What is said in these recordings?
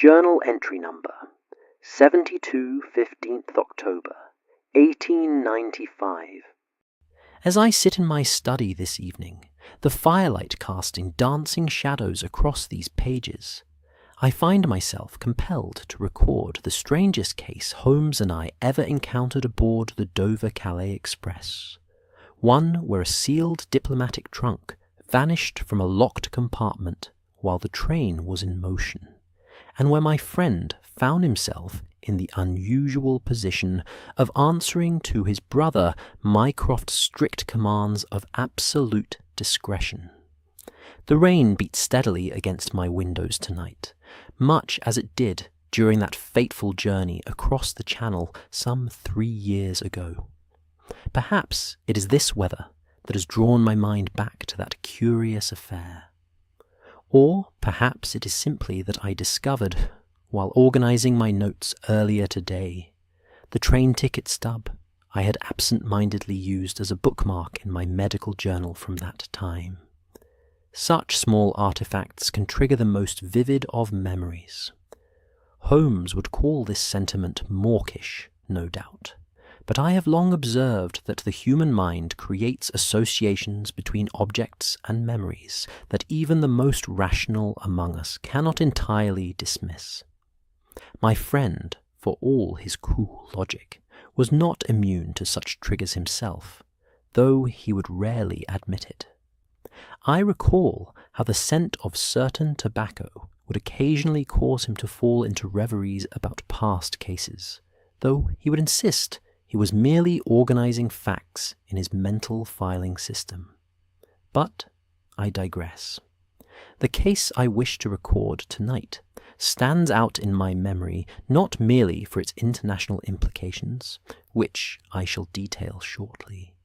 Journal entry number 72 15th October 1895. As I sit in my study this evening, the firelight casting dancing shadows across these pages, I find myself compelled to record the strangest case Holmes and I ever encountered aboard the Dover-Calais Express. One where a sealed diplomatic trunk vanished from a locked compartment while the train was in motion, and where my friend found himself in the unusual position of answering to his brother Mycroft's strict commands of absolute discretion. The rain beat steadily against my windows tonight, much as it did during that fateful journey across the Channel some 3 years ago. Perhaps it is this weather that has drawn my mind back to that curious affair. Or perhaps it is simply that I discovered, while organising my notes earlier today, the train ticket stub I had absent-mindedly used as a bookmark in my medical journal from that time. Such small artefacts can trigger the most vivid of memories. Holmes would call this sentiment mawkish, no doubt, but I have long observed that the human mind creates associations between objects and memories that even the most rational among us cannot entirely dismiss. My friend, for all his cool logic, was not immune to such triggers himself, though he would rarely admit it. I recall how the scent of certain tobacco would occasionally cause him to fall into reveries about past cases, though he would insist he was merely organising facts in his mental filing system. But I digress. The case I wish to record tonight stands out in my memory not merely for its international implications, which I shall detail shortly,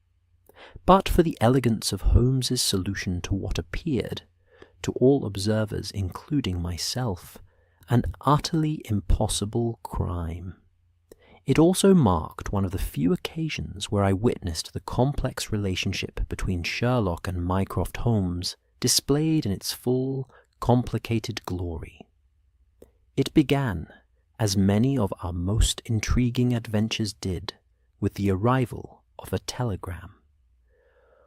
but for the elegance of Holmes's solution to what appeared, to all observers including myself, an utterly impossible crime. It also marked one of the few occasions where I witnessed the complex relationship between Sherlock and Mycroft Holmes displayed in its full, complicated glory. It began, as many of our most intriguing adventures did, with the arrival of a telegram.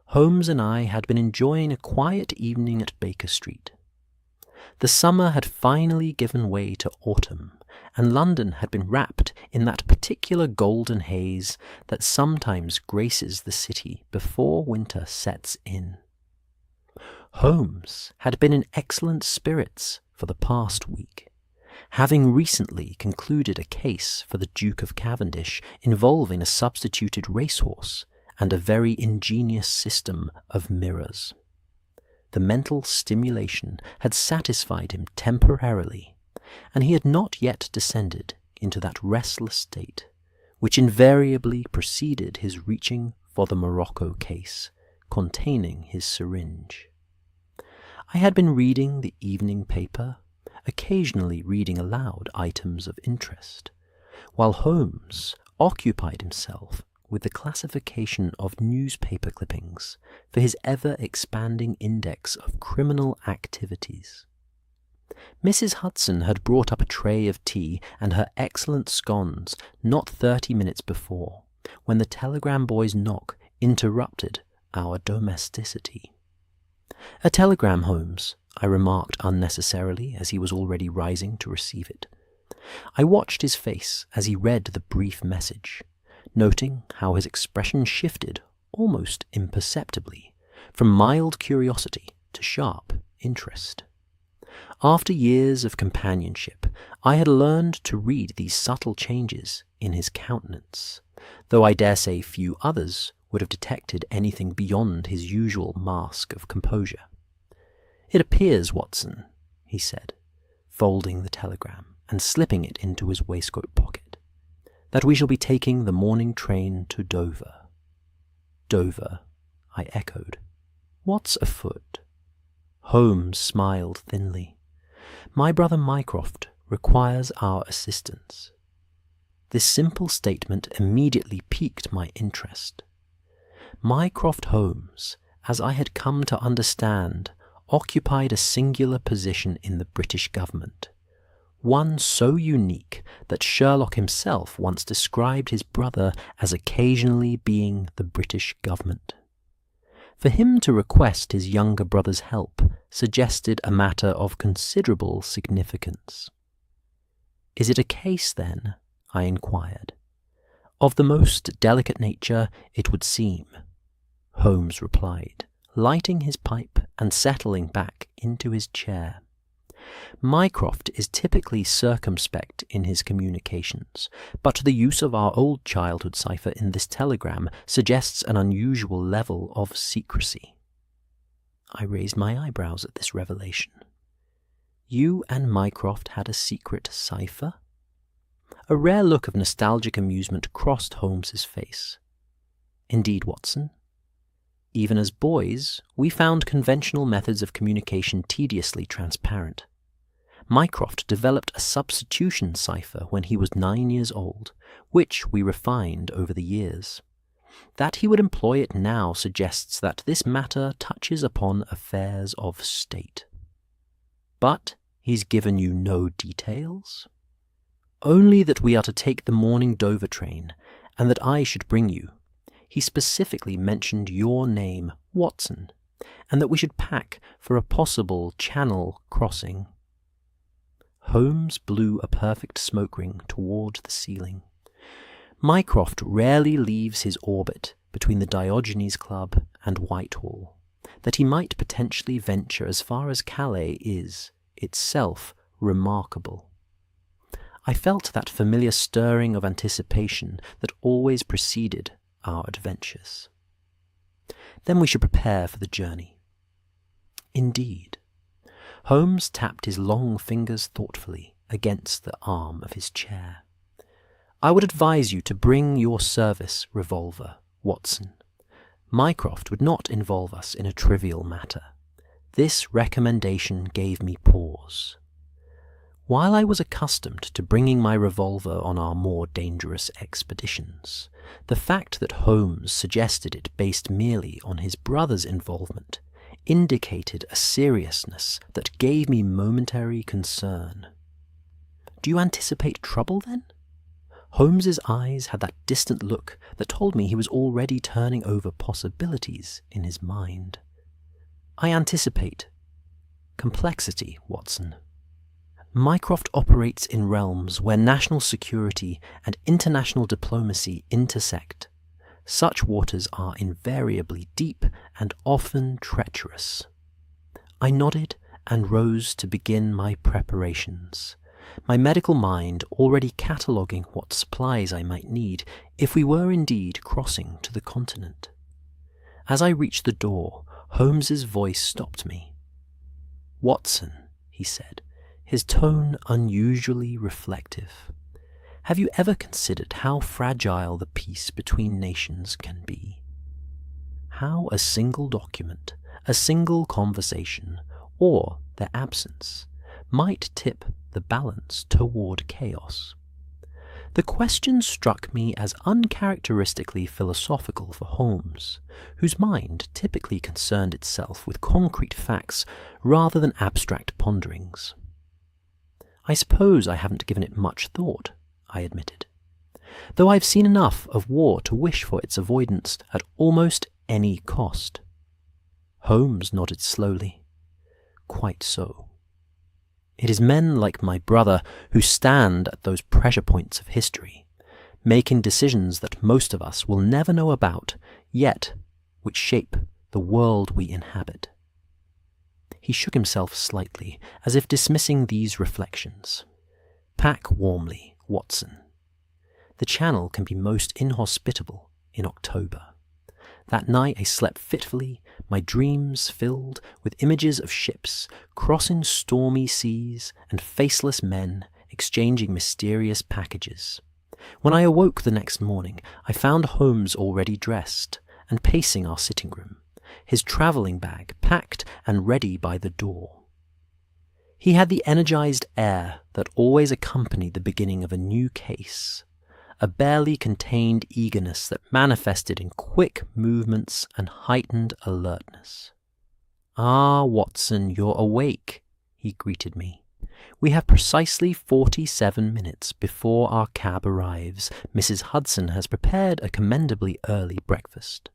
Holmes and I had been enjoying a quiet evening at Baker Street. The summer had finally given way to autumn, and London had been wrapped in that particular golden haze that sometimes graces the city before winter sets in. Holmes had been in excellent spirits for the past week, having recently concluded a case for the Duke of Cavendish involving a substituted racehorse and a very ingenious system of mirrors. The mental stimulation had satisfied him temporarily, and he had not yet descended into that restless state which invariably preceded his reaching for the Morocco case containing his syringe. I had been reading the evening paper, occasionally reading aloud items of interest, while Holmes occupied himself with the classification of newspaper clippings for his ever-expanding index of criminal activities. Mrs. Hudson had brought up a tray of tea and her excellent scones not 30 minutes before, when the telegram boy's knock interrupted our domesticity. "A telegram, Holmes," I remarked unnecessarily as he was already rising to receive it. I watched his face as he read the brief message, noting how his expression shifted almost imperceptibly from mild curiosity to sharp interest. After years of companionship, I had learned to read these subtle changes in his countenance, though I dare say few others would have detected anything beyond his usual mask of composure. "It appears, Watson," he said, folding the telegram and slipping it into his waistcoat pocket, "that we shall be taking the morning train to Dover." "Dover," I echoed. "What's afoot?" Holmes smiled thinly. "My brother Mycroft requires our assistance." This simple statement immediately piqued my interest. Mycroft Holmes, as I had come to understand, occupied a singular position in the British government, one so unique that Sherlock himself once described his brother as occasionally being the British government. For him to request his younger brother's help suggested a matter of considerable significance. "Is it a case, then?" I inquired. "Of the most delicate nature, it would seem," Holmes replied, lighting his pipe and settling back into his chair. "Mycroft is typically circumspect in his communications, but the use of our old childhood cipher in this telegram suggests an unusual level of secrecy." I raised my eyebrows at this revelation. "You and Mycroft had a secret cipher?" A rare look of nostalgic amusement crossed Holmes's face. "Indeed, Watson. Even as boys, we found conventional methods of communication tediously transparent. Mycroft developed a substitution cipher when he was 9 years old, which we refined over the years. That he would employ it now suggests that this matter touches upon affairs of state." "But he's given you no details?" "Only that we are to take the morning Dover train, and that I should bring you. He specifically mentioned your name, Watson, and that we should pack for a possible Channel crossing." Holmes blew a perfect smoke ring toward the ceiling. "Mycroft rarely leaves his orbit between the Diogenes Club and Whitehall. That he might potentially venture as far as Calais is, itself, remarkable." I felt that familiar stirring of anticipation that always preceded our adventures. "Then we should prepare for the journey." "Indeed." Holmes tapped his long fingers thoughtfully against the arm of his chair. "I would advise you to bring your service revolver, Watson. Mycroft would not involve us in a trivial matter." This recommendation gave me pause. While I was accustomed to bringing my revolver on our more dangerous expeditions, the fact that Holmes suggested it based merely on his brother's involvement indicated a seriousness that gave me momentary concern. "Do you anticipate trouble, then?" Holmes's eyes had that distant look that told me he was already turning over possibilities in his mind. "I anticipate complexity, Watson. Mycroft operates in realms where national security and international diplomacy intersect. Such waters are invariably deep and often treacherous." I nodded and rose to begin my preparations, my medical mind already cataloguing what supplies I might need if we were indeed crossing to the continent. As I reached the door, Holmes's voice stopped me. "Watson," he said, his tone unusually reflective, "have you ever considered how fragile the peace between nations can be? How a single document, a single conversation, or their absence, might tip the balance toward chaos?" The question struck me as uncharacteristically philosophical for Holmes, whose mind typically concerned itself with concrete facts rather than abstract ponderings. "I suppose I haven't given it much thought," I admitted, "though I've seen enough of war to wish for its avoidance at almost any cost." Holmes nodded slowly. "Quite so. It is men like my brother who stand at those pressure points of history, making decisions that most of us will never know about, yet which shape the world we inhabit." He shook himself slightly, as if dismissing these reflections. "Pack warmly, Watson. The Channel can be most inhospitable in October." That night I slept fitfully, my dreams filled with images of ships crossing stormy seas and faceless men exchanging mysterious packages. When I awoke the next morning, I found Holmes already dressed and pacing our sitting room, his travelling bag packed and ready by the door. He had the energized air that always accompanied the beginning of a new case, a barely contained eagerness that manifested in quick movements and heightened alertness. "Ah, Watson, you're awake," he greeted me. We have precisely 47 minutes before our cab arrives. Mrs. Hudson has prepared a commendably early breakfast.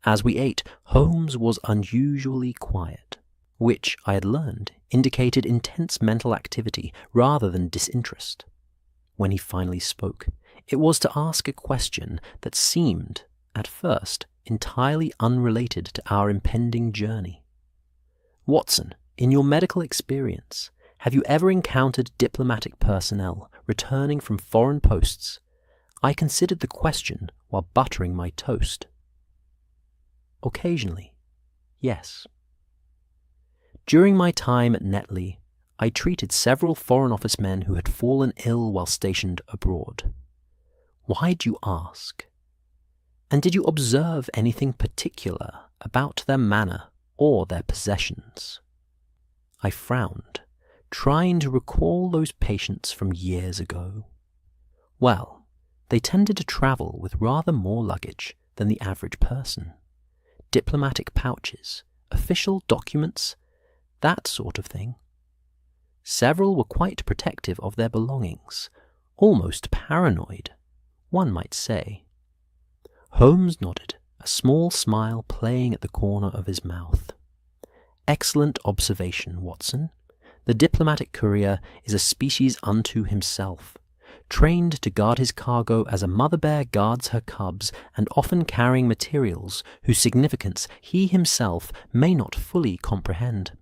As we ate, Holmes was unusually quiet, which, I had learned, indicated intense mental activity rather than disinterest. When he finally spoke, it was to ask a question that seemed, at first, entirely unrelated to our impending journey. "Watson, in your medical experience, have you ever encountered diplomatic personnel returning from foreign posts?" I considered the question while buttering my toast. "Occasionally, yes. During my time at Netley, I treated several Foreign Office men who had fallen ill while stationed abroad." "Why do you ask? And did you observe anything particular about their manner or their possessions?" I frowned, trying to recall those patients from years ago. "Well, they tended to travel with rather more luggage than the average person. Diplomatic pouches, official documents, that sort of thing. Several were quite protective of their belongings, almost paranoid, one might say." Holmes nodded, a small smile playing at the corner of his mouth. "Excellent observation, Watson. The diplomatic courier is a species unto himself, trained to guard his cargo as a mother bear guards her cubs, and often carrying materials whose significance he himself may not fully comprehend."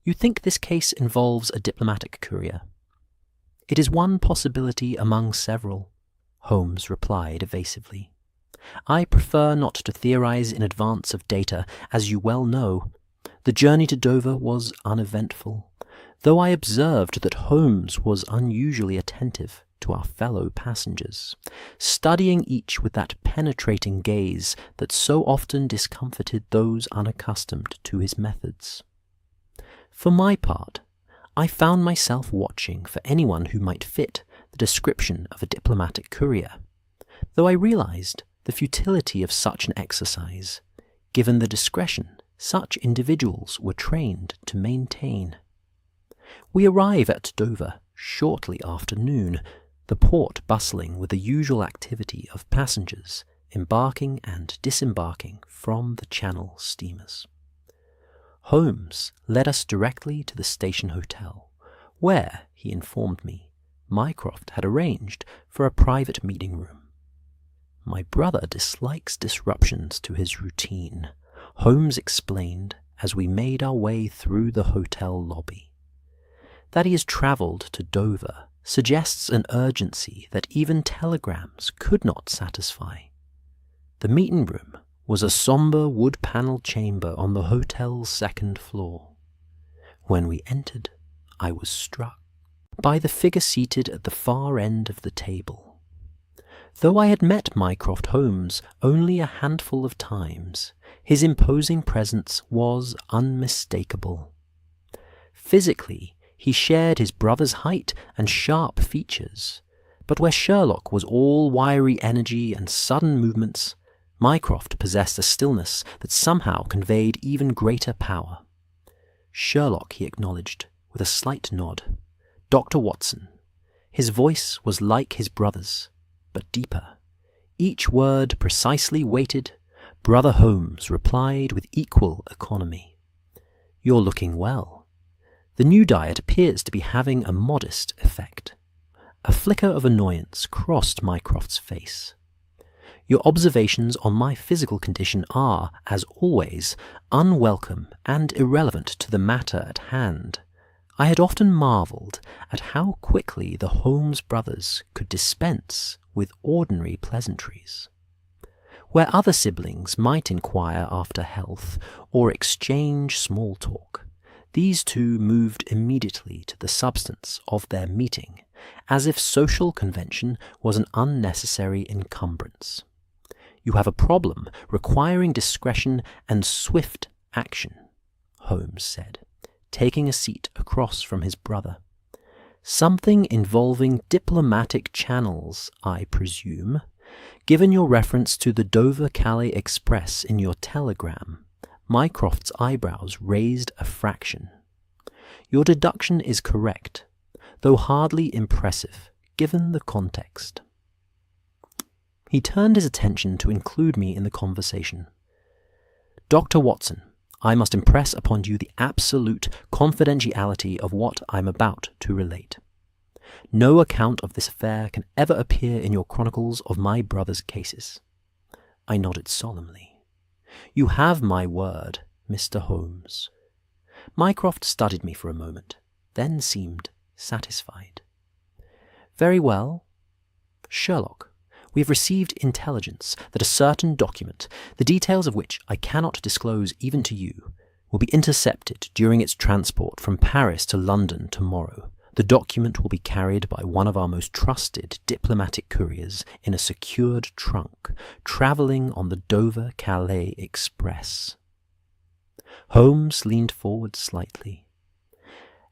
"You think this case involves a diplomatic courier?" "It is one possibility among several," Holmes replied evasively. "I prefer not to theorize in advance of data, as you well know. The journey to Dover was uneventful, though I observed that Holmes was unusually attentive to our fellow passengers, studying each with that penetrating gaze that so often discomfited those unaccustomed to his methods. For my part, I found myself watching for anyone who might fit the description of a diplomatic courier, though I realized the futility of such an exercise, given the discretion such individuals were trained to maintain. We arrive at Dover shortly after noon, the port bustling with the usual activity of passengers embarking and disembarking from the Channel steamers. Holmes led us directly to the station hotel, where, he informed me, Mycroft had arranged for a private meeting room. "My brother dislikes disruptions to his routine," Holmes explained as we made our way through the hotel lobby. "That he has travelled to Dover suggests an urgency that even telegrams could not satisfy." The meeting room was a sombre wood-panelled chamber on the hotel's second floor. When we entered, I was struck by the figure seated at the far end of the table. Though I had met Mycroft Holmes only a handful of times, his imposing presence was unmistakable. Physically, he shared his brother's height and sharp features, but where Sherlock was all wiry energy and sudden movements, Mycroft possessed a stillness that somehow conveyed even greater power. "Sherlock," he acknowledged, with a slight nod. "Dr. Watson." His voice was like his brother's, but deeper. Each word precisely weighted. Brother Holmes replied with equal economy. "You're looking well. The new diet appears to be having a modest effect." A flicker of annoyance crossed Mycroft's face. "Your observations on my physical condition are, as always, unwelcome and irrelevant to the matter at hand. I had often marvelled at how quickly the Holmes brothers could dispense with ordinary pleasantries. Where other siblings might inquire after health or exchange small talk, these two moved immediately to the substance of their meeting, as if social convention was an unnecessary encumbrance. "You have a problem requiring discretion and swift action," Holmes said, taking a seat across from his brother. "Something involving diplomatic channels, I presume, given your reference to the Dover-Calais Express in your telegram." Mycroft's eyebrows raised a fraction. Your deduction is correct, though hardly impressive, given the context. He turned his attention to include me in the conversation. Dr. Watson, I must impress upon you the absolute confidentiality of what I'm about to relate. No account of this affair can ever appear in your chronicles of my brother's cases. I nodded solemnly. You have my word, Mr. Holmes. Mycroft studied me for a moment, then seemed satisfied. Very well. Sherlock, we have received intelligence that a certain document, the details of which I cannot disclose even to you, will be intercepted during its transport from Paris to London tomorrow. The document will be carried by one of our most trusted diplomatic couriers in a secured trunk, travelling on the Dover-Calais Express. Holmes leaned forward slightly.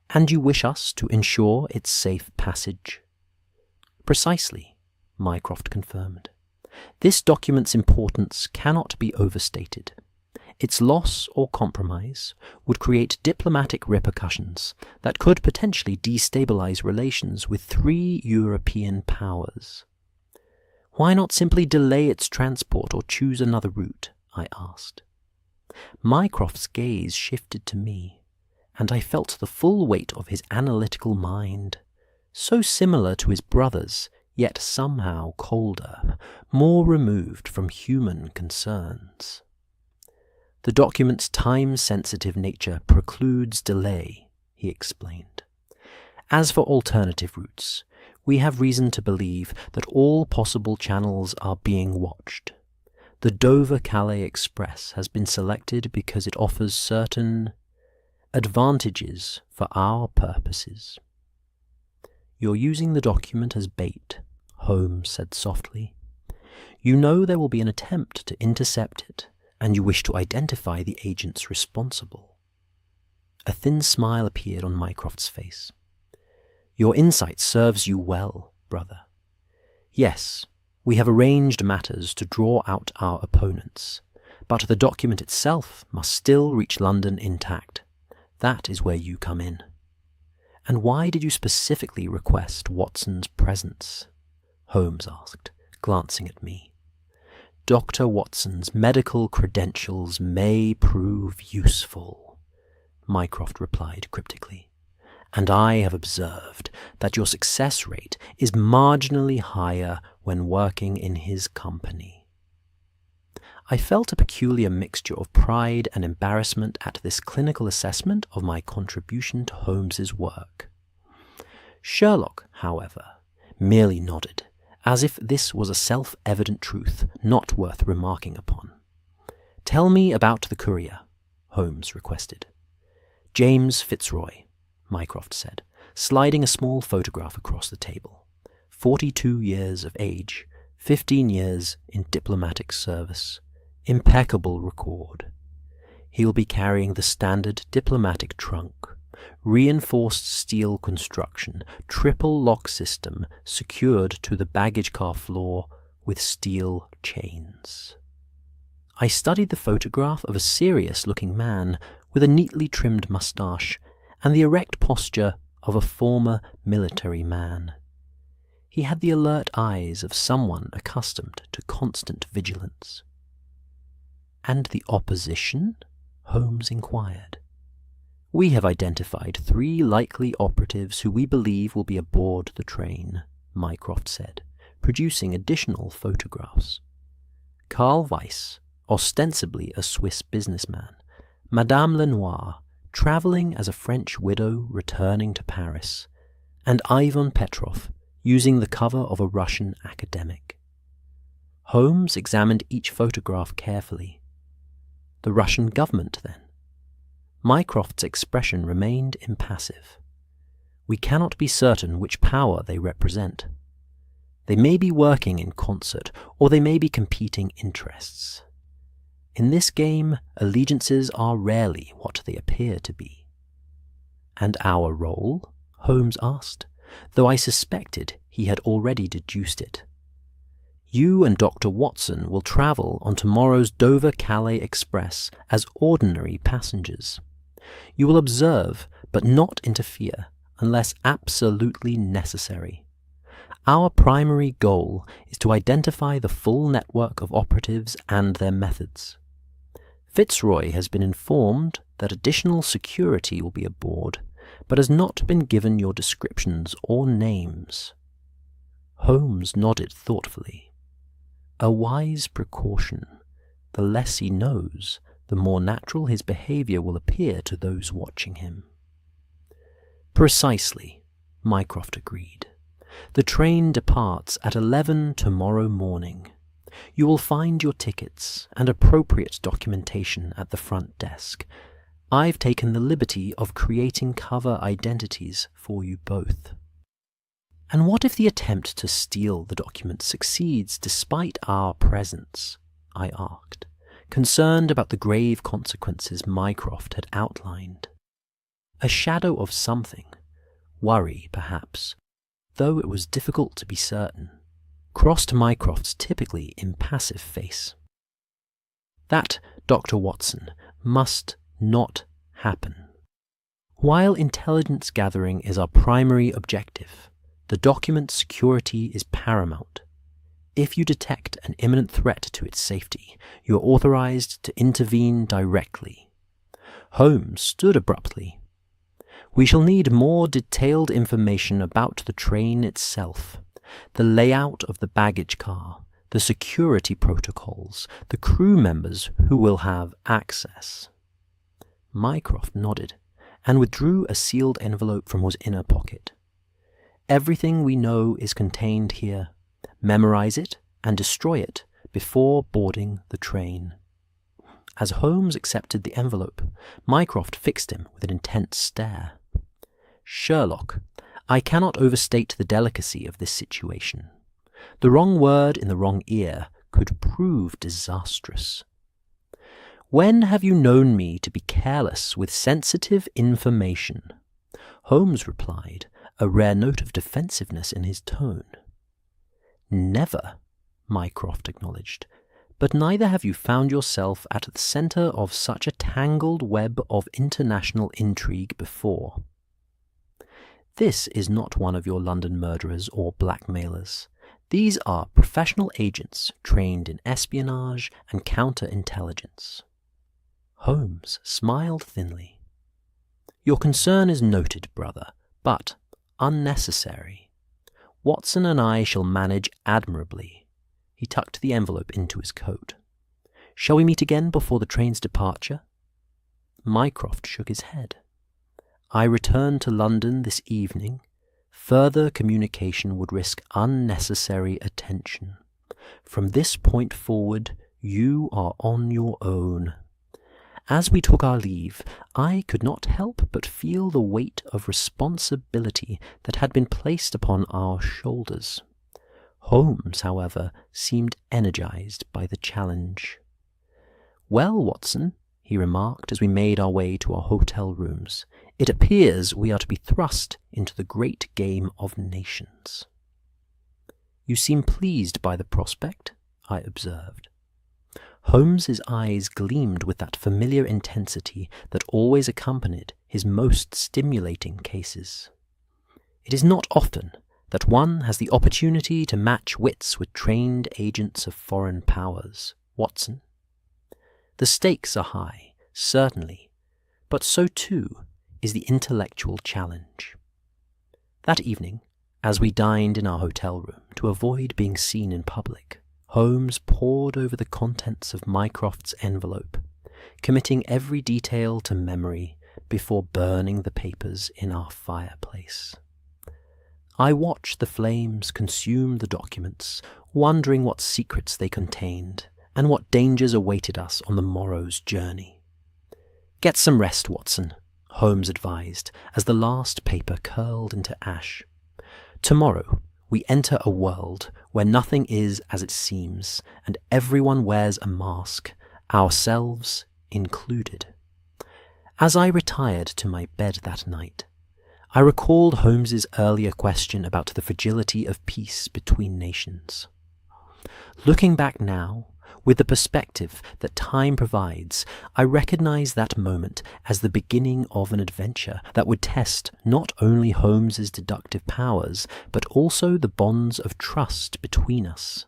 And you wish us to ensure its safe passage? Precisely, Mycroft confirmed. This document's importance cannot be overstated. Its loss or compromise would create diplomatic repercussions that could potentially destabilize relations with 3 European powers. Why not simply delay its transport or choose another route? I asked. Mycroft's gaze shifted to me, and I felt the full weight of his analytical mind, so similar to his brother's, yet somehow colder, more removed from human concerns. The document's time-sensitive nature precludes delay, he explained. As for alternative routes, we have reason to believe that all possible channels are being watched. The Dover-Calais Express has been selected because it offers certain advantages for our purposes. You're using the document as bait, Holmes said softly. You know there will be an attempt to intercept it, and you wish to identify the agents responsible. A thin smile appeared on Mycroft's face. Your insight serves you well, brother. Yes, we have arranged matters to draw out our opponents, but the document itself must still reach London intact. That is where you come in. And why did you specifically request Watson's presence? Holmes asked, glancing at me. Dr. Watson's medical credentials may prove useful, Mycroft replied cryptically, and I have observed that your success rate is marginally higher when working in his company. I felt a peculiar mixture of pride and embarrassment at this clinical assessment of my contribution to Holmes's work. Sherlock, however, merely nodded, as if this was a self-evident truth not worth remarking upon. Tell me about the courier, Holmes requested. James Fitzroy, Mycroft said, sliding a small photograph across the table. 42 years of age, 15 years in diplomatic service. Impeccable record. He'll be carrying the standard diplomatic trunk, reinforced steel construction, triple lock system secured to the baggage car floor with steel chains. I studied the photograph of a serious-looking man with a neatly trimmed moustache and the erect posture of a former military man. He had the alert eyes of someone accustomed to constant vigilance. And the opposition? Holmes inquired. We have identified 3 likely operatives who we believe will be aboard the train, Mycroft said, producing additional photographs. Karl Weiss, ostensibly a Swiss businessman, Madame Lenoir, travelling as a French widow returning to Paris, and Ivan Petrov, using the cover of a Russian academic. Holmes examined each photograph carefully. The Russian government, then? Mycroft's expression remained impassive. We cannot be certain which power they represent. They may be working in concert, or they may be competing interests. In this game, allegiances are rarely what they appear to be. And our role? Holmes asked, though I suspected he had already deduced it. You and Dr. Watson will travel on tomorrow's Dover-Calais Express as ordinary passengers. You will observe, but not interfere, unless absolutely necessary. Our primary goal is to identify the full network of operatives and their methods. Fitzroy has been informed that additional security will be aboard, but has not been given your descriptions or names. Holmes nodded thoughtfully. A wise precaution. The less he knows, the more natural his behavior will appear to those watching him. Precisely, Mycroft agreed. The train departs at 11 tomorrow morning. You will find your tickets and appropriate documentation at the front desk. I've taken the liberty of creating cover identities for you both. And what if the attempt to steal the documents succeeds despite our presence? I asked, concerned about the grave consequences Mycroft had outlined. A shadow of something, worry perhaps, though it was difficult to be certain, crossed Mycroft's typically impassive face. That, Dr. Watson, must not happen. While intelligence gathering is our primary objective, the document's security is paramount. If you detect an imminent threat to its safety, you are authorized to intervene directly. Holmes stood abruptly. We shall need more detailed information about the train itself, the layout of the baggage car, the security protocols, the crew members who will have access. Mycroft nodded and withdrew a sealed envelope from his inner pocket. Everything we know is contained here. Memorize it and destroy it before boarding the train. As Holmes accepted the envelope, Mycroft fixed him with an intense stare. Sherlock, I cannot overstate the delicacy of this situation. The wrong word in the wrong ear could prove disastrous. When have you known me to be careless with sensitive information? Holmes replied, a rare note of defensiveness in his tone. Never, Mycroft acknowledged, but neither have you found yourself at the centre of such a tangled web of international intrigue before. This is not one of your London murderers or blackmailers. These are professional agents trained in espionage and counterintelligence. Holmes smiled thinly. Your concern is noted, brother, but unnecessary. Watson and I shall manage admirably. He tucked the envelope into his coat. Shall we meet again before the train's departure? Mycroft shook his head. I return to London this evening. Further communication would risk unnecessary attention. From this point forward, you are on your own. As we took our leave, I could not help but feel the weight of responsibility that had been placed upon our shoulders. Holmes, however, seemed energized by the challenge. Well, Watson, he remarked as we made our way to our hotel rooms, it appears we are to be thrust into the great game of nations. You seem pleased by the prospect, I observed. Holmes's eyes gleamed with that familiar intensity that always accompanied his most stimulating cases. It is not often that one has the opportunity to match wits with trained agents of foreign powers, Watson. The stakes are high, certainly, but so too is the intellectual challenge. That evening, as we dined in our hotel room to avoid being seen in public, Holmes pored over the contents of Mycroft's envelope, committing every detail to memory before burning the papers in our fireplace. I watched the flames consume the documents, wondering what secrets they contained and what dangers awaited us on the morrow's journey. Get some rest, Watson, Holmes advised as the last paper curled into ash. Tomorrow, we enter a world where nothing is as it seems, and everyone wears a mask, ourselves included. As I retired to my bed that night, I recalled Holmes's earlier question about the fragility of peace between nations. Looking back now, With the perspective that time provides, I recognize that moment as the beginning of an adventure that would test not only Holmes's deductive powers, but also the bonds of trust between us,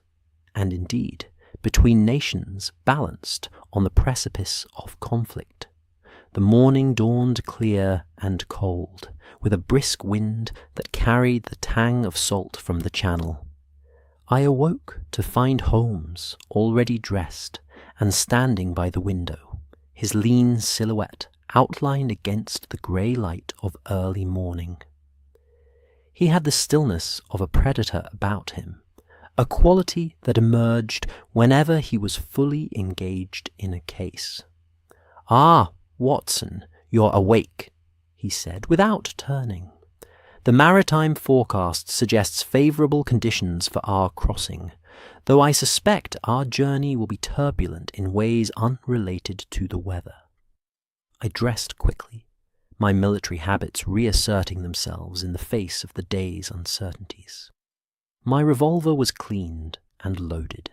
and indeed, between nations balanced on the precipice of conflict. The morning dawned clear and cold, with a brisk wind that carried the tang of salt from the channel. I awoke to find Holmes already dressed and standing by the window, his lean silhouette outlined against the grey light of early morning. He had the stillness of a predator about him, a quality that emerged whenever he was fully engaged in a case. "Ah, Watson, you're awake," he said, without turning. "The maritime forecast suggests favourable conditions for our crossing, though I suspect our journey will be turbulent in ways unrelated to the weather." I dressed quickly, my military habits reasserting themselves in the face of the day's uncertainties. My revolver was cleaned and loaded,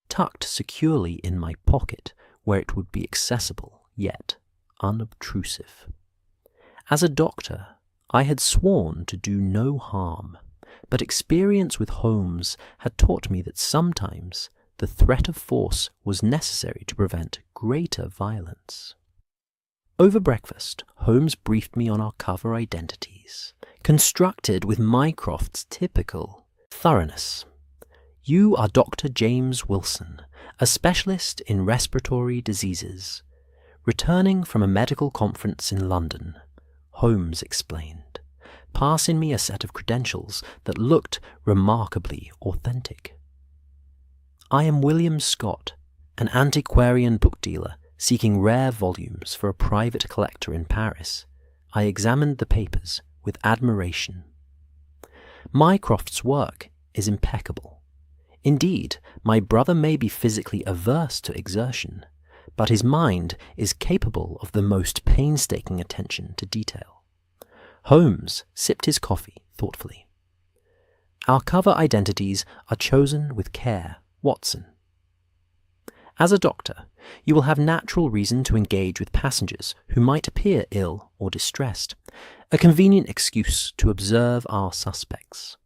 tucked securely in my pocket where it would be accessible, yet unobtrusive. As a doctor, I had sworn to do no harm, but experience with Holmes had taught me that sometimes the threat of force was necessary to prevent greater violence. Over breakfast, Holmes briefed me on our cover identities, constructed with Mycroft's typical thoroughness. "You are Dr. James Wilson, a specialist in respiratory diseases, returning from a medical conference in London," Holmes explained, passing me a set of credentials that looked remarkably authentic. "I am William Scott, an antiquarian book dealer seeking rare volumes for a private collector in Paris." I examined the papers with admiration. Mycroft's work is impeccable. Indeed, my brother may be physically averse to exertion, but his mind is capable of the most painstaking attention to detail. Holmes sipped his coffee thoughtfully. "Our cover identities are chosen with care, Watson. As a doctor, you will have natural reason to engage with passengers who might appear ill or distressed, a convenient excuse to observe our suspects.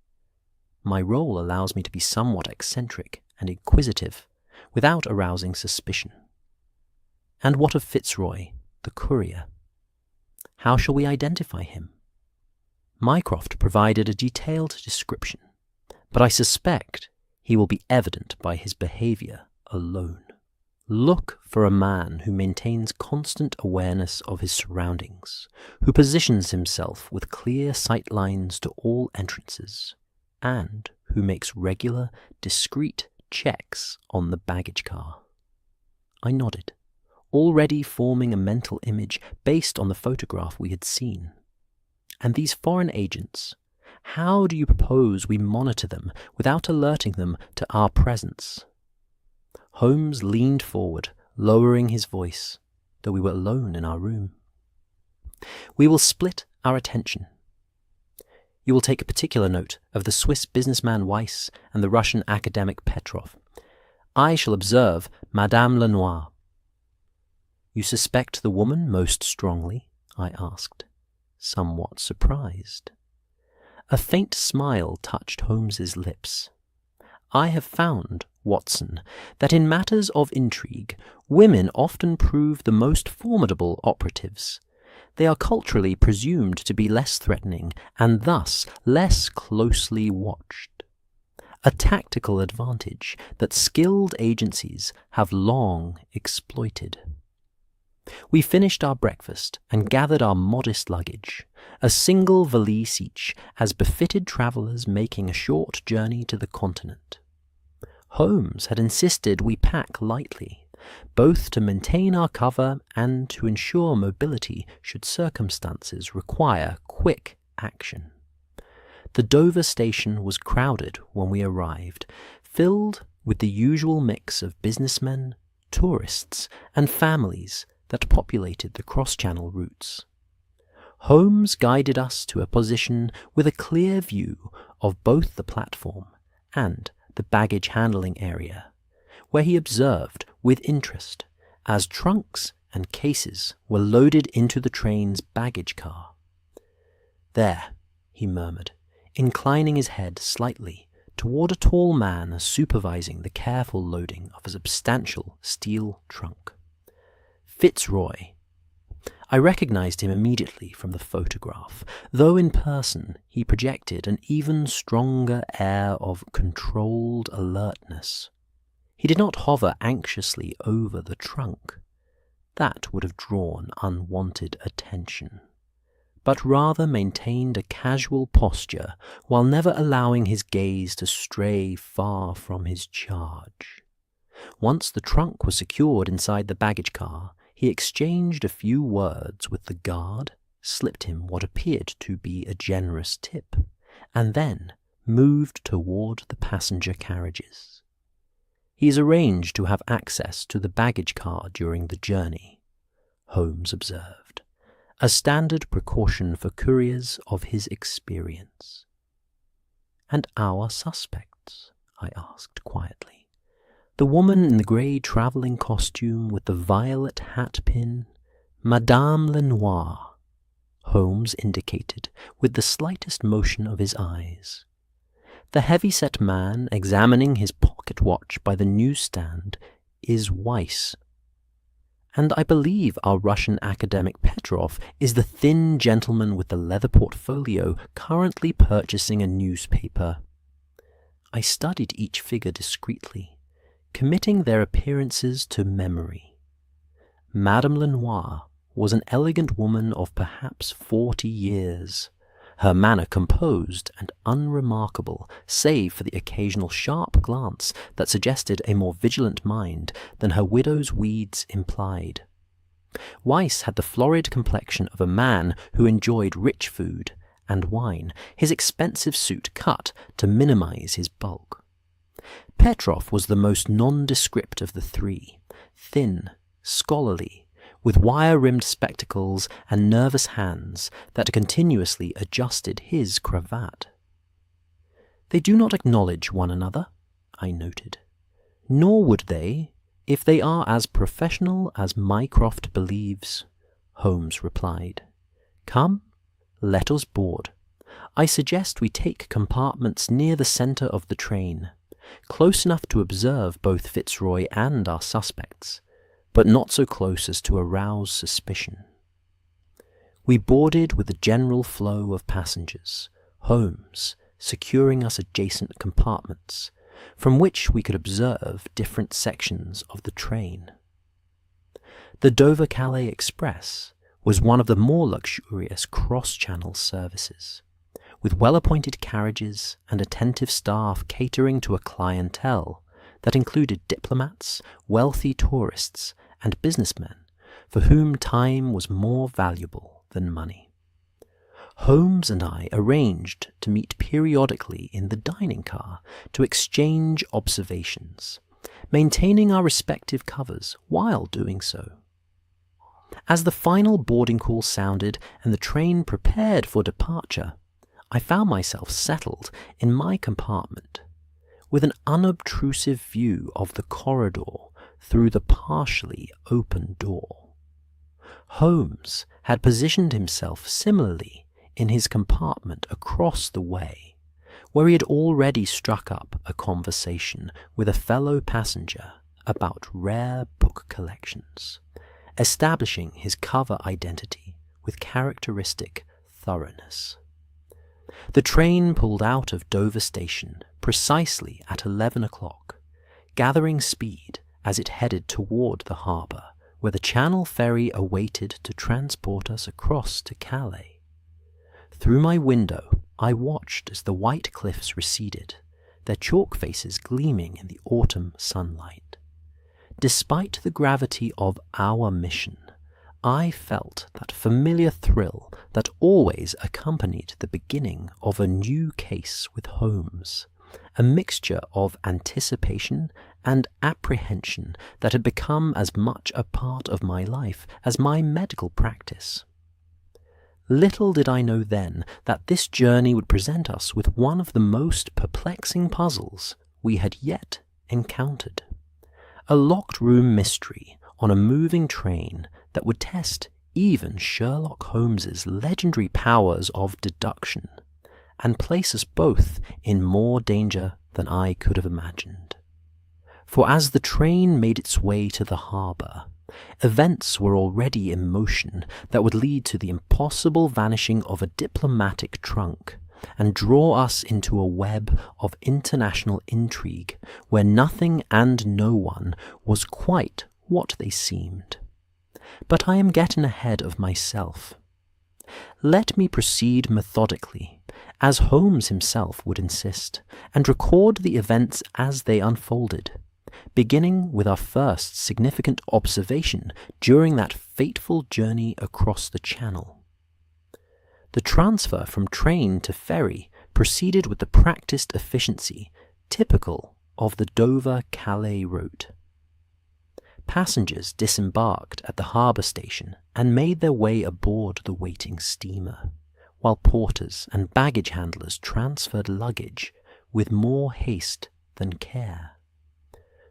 My role allows me to be somewhat eccentric and inquisitive without arousing suspicion. And what of Fitzroy, the courier? How shall we identify him?" Mycroft provided a detailed description, but I suspect he will be evident by his behaviour alone. Look for a man who maintains constant awareness of his surroundings, who positions himself with clear sight lines to all entrances, and who makes regular, discreet checks on the baggage car. I nodded, already forming a mental image based on the photograph we had seen. "And these foreign agents, how do you propose we monitor them without alerting them to our presence?" Holmes leaned forward, lowering his voice, though we were alone in our room. "We will split our attention. You will take particular note of the Swiss businessman Weiss and the Russian academic Petrov. I shall observe Madame Lenoir." "You suspect the woman most strongly?" I asked, somewhat surprised. A faint smile touched Holmes's lips. "I have found, Watson, that in matters of intrigue, women often prove the most formidable operatives. They are culturally presumed to be less threatening and thus less closely watched. A tactical advantage that skilled agencies have long exploited." We finished our breakfast and gathered our modest luggage, a single valise each, as befitted travellers making a short journey to the continent. Holmes had insisted we pack lightly, both to maintain our cover and to ensure mobility should circumstances require quick action. The Dover station was crowded when we arrived, filled with the usual mix of businessmen, tourists, and families that populated the cross-channel routes. Holmes guided us to a position with a clear view of both the platform and the baggage handling area, where he observed with interest as trunks and cases were loaded into the train's baggage car. "There," he murmured, inclining his head slightly toward a tall man supervising the careful loading of a substantial steel trunk. "Fitzroy." I recognized him immediately from the photograph, though in person he projected an even stronger air of controlled alertness. He did not hover anxiously over the trunk. That would have drawn unwanted attention, but rather maintained a casual posture while never allowing his gaze to stray far from his charge. Once the trunk was secured inside the baggage car, he exchanged a few words with the guard, slipped him what appeared to be a generous tip, and then moved toward the passenger carriages. "He is arranged to have access to the baggage car during the journey," Holmes observed, a standard precaution for couriers of his experience. "And our suspects?" I asked quietly. "The woman in the grey travelling costume with the violet hat pin, Madame Lenoir," Holmes indicated with the slightest motion of his eyes. "The heavy-set man examining his pocket watch by the newsstand is Weiss. And I believe our Russian academic Petrov is the thin gentleman with the leather portfolio currently purchasing a newspaper." I studied each figure discreetly, committing their appearances to memory. Madame Lenoir was an elegant woman of perhaps 40 years, her manner composed and unremarkable, save for the occasional sharp glance that suggested a more vigilant mind than her widow's weeds implied. Weiss had the florid complexion of a man who enjoyed rich food and wine, his expensive suit cut to minimize his bulk. Petrov was the most nondescript of the three, thin, scholarly, with wire-rimmed spectacles and nervous hands that continuously adjusted his cravat. "They do not acknowledge one another," I noted. "Nor would they, if they are as professional as Mycroft believes," Holmes replied. "Come, let us board. I suggest we take compartments near the centre of the train, close enough to observe both Fitzroy and our suspects, but not so close as to arouse suspicion." We boarded with a general flow of passengers, Holmes securing us adjacent compartments, from which we could observe different sections of the train. The Dover-Calais Express was one of the more luxurious cross-channel services, with well-appointed carriages and attentive staff catering to a clientele that included diplomats, wealthy tourists, and businessmen for whom time was more valuable than money. Holmes and I arranged to meet periodically in the dining car to exchange observations, maintaining our respective covers while doing so. As the final boarding call sounded and the train prepared for departure, I found myself settled in my compartment, with an unobtrusive view of the corridor through the partially open door. Holmes had positioned himself similarly in his compartment across the way, where he had already struck up a conversation with a fellow passenger about rare book collections, establishing his cover identity with characteristic thoroughness. The train pulled out of Dover Station precisely at 11 o'clock, gathering speed as it headed toward the harbour, where the Channel ferry awaited to transport us across to Calais. Through my window, I watched as the white cliffs receded, their chalk faces gleaming in the autumn sunlight. Despite the gravity of our mission, I felt that familiar thrill that always accompanied the beginning of a new case with Holmes, a mixture of anticipation and apprehension that had become as much a part of my life as my medical practice. Little did I know then that this journey would present us with one of the most perplexing puzzles we had yet encountered. a locked room mystery on a moving train that would test even Sherlock Holmes's legendary powers of deduction, and place us both in more danger than I could have imagined. For as the train made its way to the harbour, events were already in motion that would lead to the impossible vanishing of a diplomatic trunk, and draw us into a web of international intrigue where nothing and no one was quite what they seemed. But I am getting ahead of myself. Let me proceed methodically, as Holmes himself would insist, and record the events as they unfolded, beginning with our first significant observation during that fateful journey across the Channel. The transfer from train to ferry proceeded with the practiced efficiency typical of the Dover-Calais route. Passengers disembarked at the harbour station and made their way aboard the waiting steamer, while porters and baggage handlers transferred luggage with more haste than care.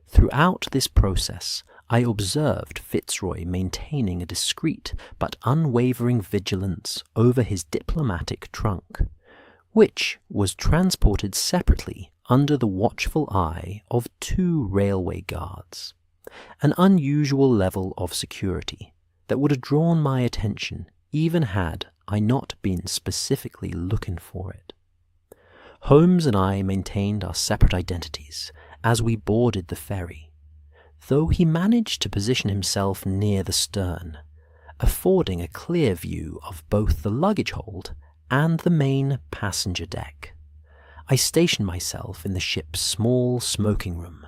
Throughout this process, I observed Fitzroy maintaining a discreet but unwavering vigilance over his diplomatic trunk, which was transported separately under the watchful eye of 2 railway guards, an unusual level of security that would have drawn my attention even had I not been specifically looking for it. Holmes and I maintained our separate identities as we boarded the ferry, though he managed to position himself near the stern, affording a clear view of both the luggage hold and the main passenger deck. I stationed myself in the ship's small smoking room,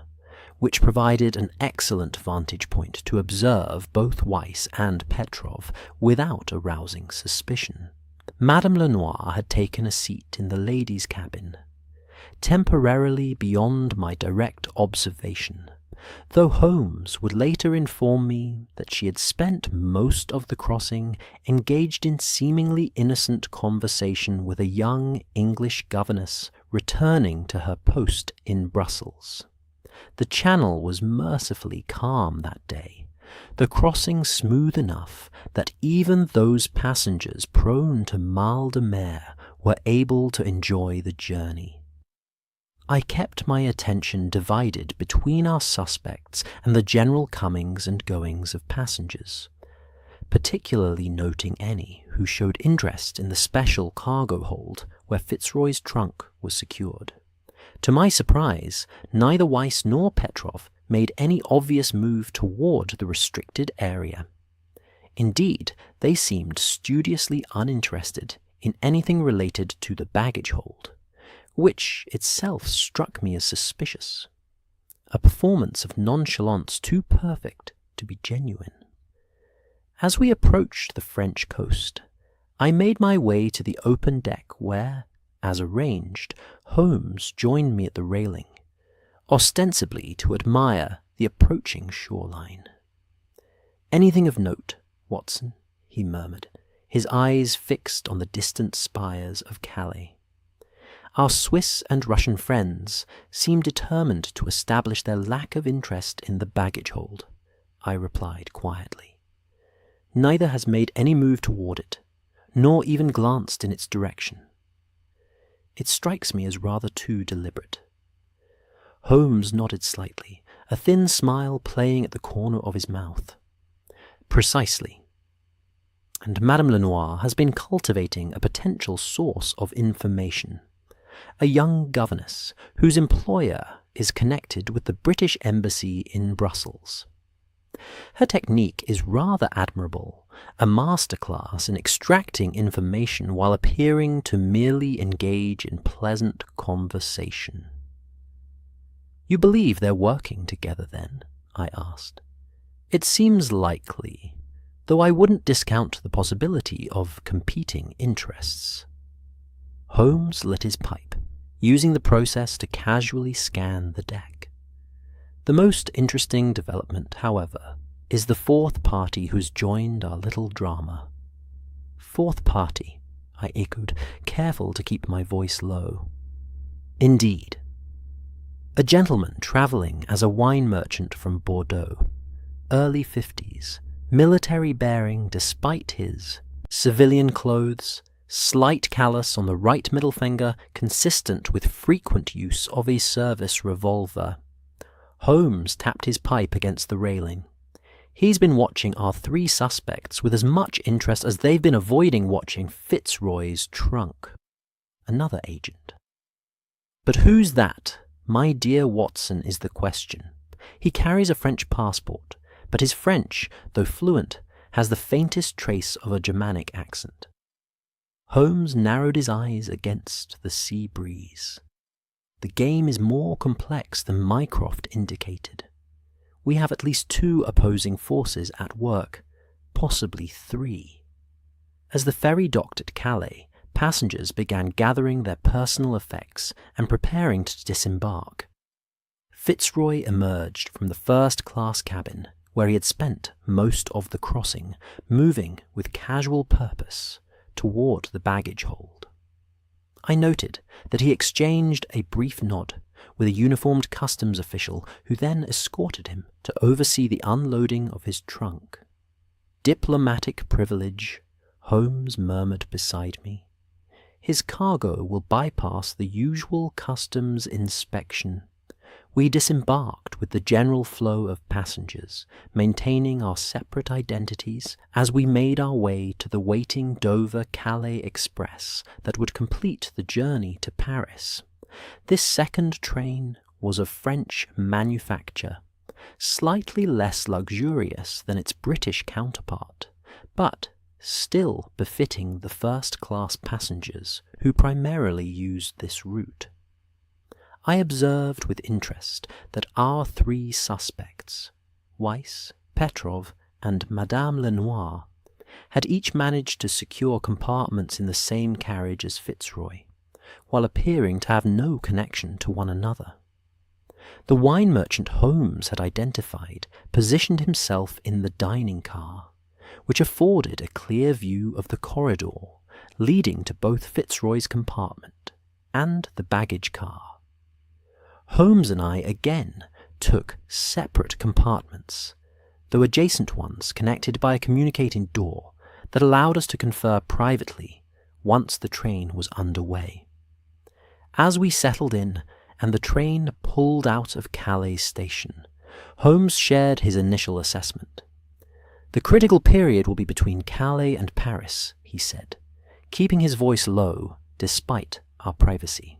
which provided an excellent vantage point to observe both Weiss and Petrov without arousing suspicion. Madame Lenoir had taken a seat in the ladies' cabin, temporarily beyond my direct observation, though Holmes would later inform me that she had spent most of the crossing engaged in seemingly innocent conversation with a young English governess returning to her post in Brussels. The Channel was mercifully calm that day, the crossing smooth enough that even those passengers prone to mal de mer were able to enjoy the journey. I kept my attention divided between our suspects and the general comings and goings of passengers, particularly noting any who showed interest in the special cargo hold where Fitzroy's trunk was secured. To my surprise, neither Weiss nor Petrov made any obvious move toward the restricted area. Indeed, they seemed studiously uninterested in anything related to the baggage hold, which itself struck me as suspicious, a performance of nonchalance too perfect to be genuine. As we approached the French coast, I made my way to the open deck where, as arranged, Holmes joined me at the railing, ostensibly to admire the approaching shoreline. "Anything of note, Watson?" he murmured, his eyes fixed on the distant spires of Calais. Our Swiss and Russian friends seemed determined to establish their lack of interest in the baggage hold, I replied quietly. Neither has made any move toward it, nor even glanced in its direction. It strikes me as rather too deliberate. Holmes nodded slightly, a thin smile playing at the corner of his mouth. Precisely. And Madame Lenoir has been cultivating a potential source of information, a young governess whose employer is connected with the British Embassy in Brussels. Her technique is rather admirable, a masterclass in extracting information while appearing to merely engage in pleasant conversation. "You believe they're working together, then?" I asked. "It seems likely, though I wouldn't discount the possibility of competing interests." Holmes lit his pipe, using the process to casually scan the deck. The most interesting development, however, is the fourth party who's joined our little drama. "Fourth party," I echoed, careful to keep my voice low. "Indeed. A gentleman travelling as a wine merchant from Bordeaux, early 50s, military bearing despite his, civilian clothes, slight callus on the right middle finger consistent with frequent use of a service revolver. Holmes tapped his pipe against the railing. He's been watching our three suspects with as much interest as they've been avoiding watching Fitzroy's trunk. Another agent. But who's that? My dear Watson, is the question. He carries a French passport, but his French, though fluent, has the faintest trace of a Germanic accent. Holmes narrowed his eyes against the sea breeze. The game is more complex than Mycroft indicated. We have at least two opposing forces at work, possibly three. As the ferry docked at Calais, passengers began gathering their personal effects and preparing to disembark. Fitzroy emerged from the first-class cabin, where he had spent most of the crossing, moving with casual purpose toward the baggage hold. I noted that he exchanged a brief nod with a uniformed customs official who then escorted him to oversee the unloading of his trunk. Diplomatic privilege, Holmes murmured beside me. His cargo will bypass the usual customs inspection. We disembarked with the general flow of passengers, maintaining our separate identities as we made our way to the waiting Dover-Calais express that would complete the journey to Paris. This second train was of French manufacture, slightly less luxurious than its British counterpart, but still befitting the first-class passengers who primarily used this route. I observed with interest that our three suspects, Weiss, Petrov, and Madame Lenoir, had each managed to secure compartments in the same carriage as Fitzroy, while appearing to have no connection to one another. The wine merchant Holmes had identified positioned himself in the dining car, which afforded a clear view of the corridor leading to both Fitzroy's compartment and the baggage car. Holmes and I again took separate compartments, though adjacent ones connected by a communicating door that allowed us to confer privately once the train was underway. As we settled in and the train pulled out of Calais station, Holmes shared his initial assessment. The critical period will be between Calais and Paris, he said, keeping his voice low despite our privacy.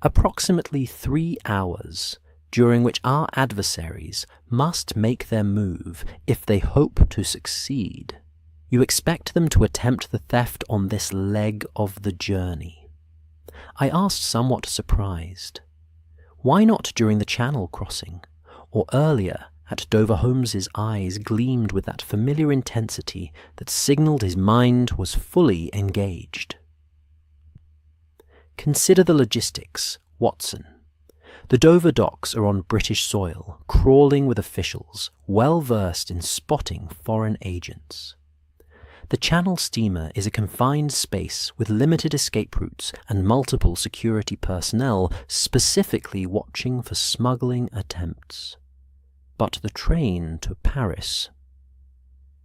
Approximately 3 hours, during which our adversaries must make their move if they hope to succeed. You expect them to attempt the theft on this leg of the journey? I asked, somewhat surprised. Why not during the Channel crossing, or earlier at Dover? Holmes's eyes gleamed with that familiar intensity that signalled his mind was fully engaged. Consider the logistics, Watson. The Dover docks are on British soil, crawling with officials well versed in spotting foreign agents. The Channel steamer is a confined space with limited escape routes and multiple security personnel specifically watching for smuggling attempts. But the train to Paris...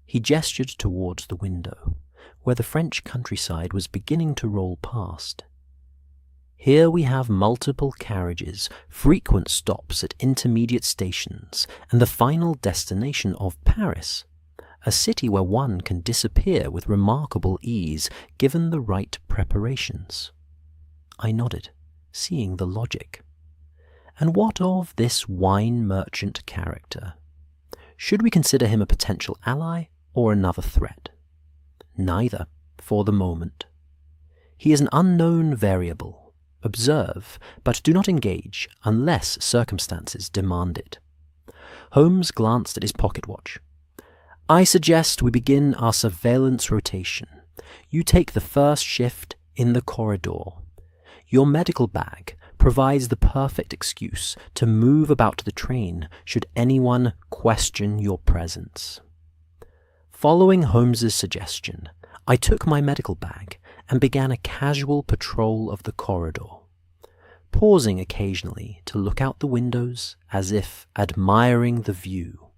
He gestured towards the window, where the French countryside was beginning to roll past. Here we have multiple carriages, frequent stops at intermediate stations, and the final destination of Paris, a city where one can disappear with remarkable ease given the right preparations. I nodded, seeing the logic. And what of this wine merchant character? Should we consider him a potential ally or another threat? Neither, for the moment. He is an unknown variable. Observe, but do not engage unless circumstances demand it. Holmes glanced at his pocket watch. I suggest we begin our surveillance rotation. You take the first shift in the corridor. Your medical bag provides the perfect excuse to move about the train should anyone question your presence. Following Holmes's suggestion, I took my medical bag and began a casual patrol of the corridor. pausing occasionally to look out the windows as if admiring the view,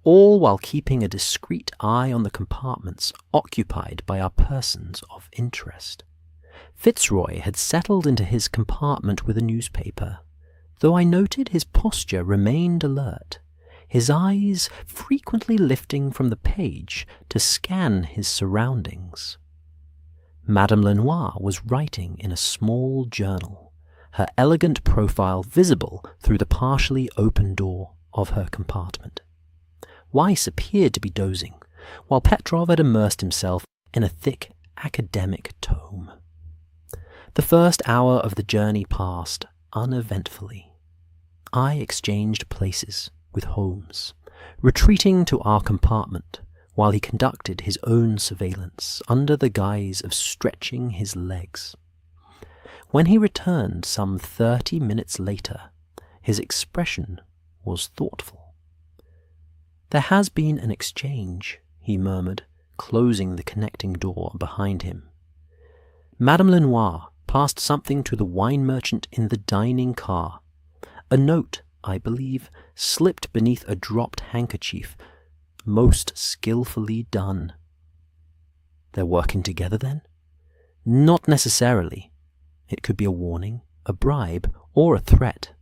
all while keeping a discreet eye on the compartments occupied by our persons of interest. Fitzroy had settled into his compartment with a newspaper, though I noted his posture remained alert, his eyes frequently lifting from the page to scan his surroundings. Madame Lenoir was writing in a small journal, her elegant profile visible through the partially open door of her compartment. Weiss appeared to be dozing, while Petrov had immersed himself in a thick academic tome. The first hour of the journey passed uneventfully. I exchanged places with Holmes, retreating to our compartment while he conducted his own surveillance under the guise of stretching his legs. When he returned some 30 minutes later, his expression was thoughtful. "There has been an exchange," he murmured, closing the connecting door behind him. Madame Lenoir passed something to the wine merchant in the dining car. A note, I believe, slipped beneath a dropped handkerchief. Most skillfully done. They're working together, then? Not necessarily. It could be a warning, a bribe, or a threat.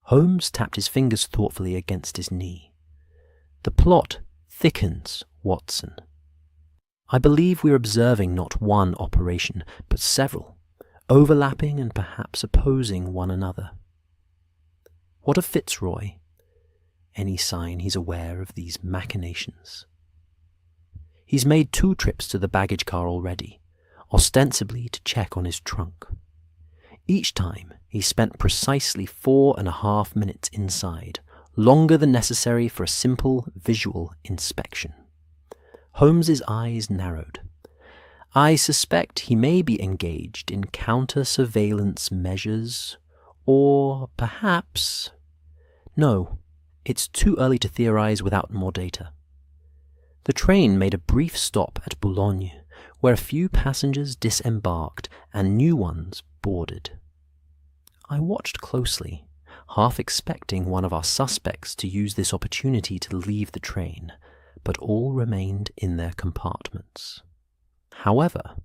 Holmes tapped his fingers thoughtfully against his knee. The plot thickens, Watson. I believe we're observing not one operation, but several, overlapping and perhaps opposing one another. What of Fitzroy? Any sign he's aware of these machinations? He's made 2 trips to the baggage car already, ostensibly to check on his trunk. Each time he spent precisely 4.5 minutes inside, longer than necessary for a simple visual inspection. Holmes's eyes narrowed. I suspect he may be engaged in counter-surveillance measures, or perhaps... No, it's too early to theorize without more data. The train made a brief stop at Boulogne, where a few passengers disembarked and new ones boarded. I watched closely, half expecting one of our suspects to use this opportunity to leave the train, but all remained in their compartments. However,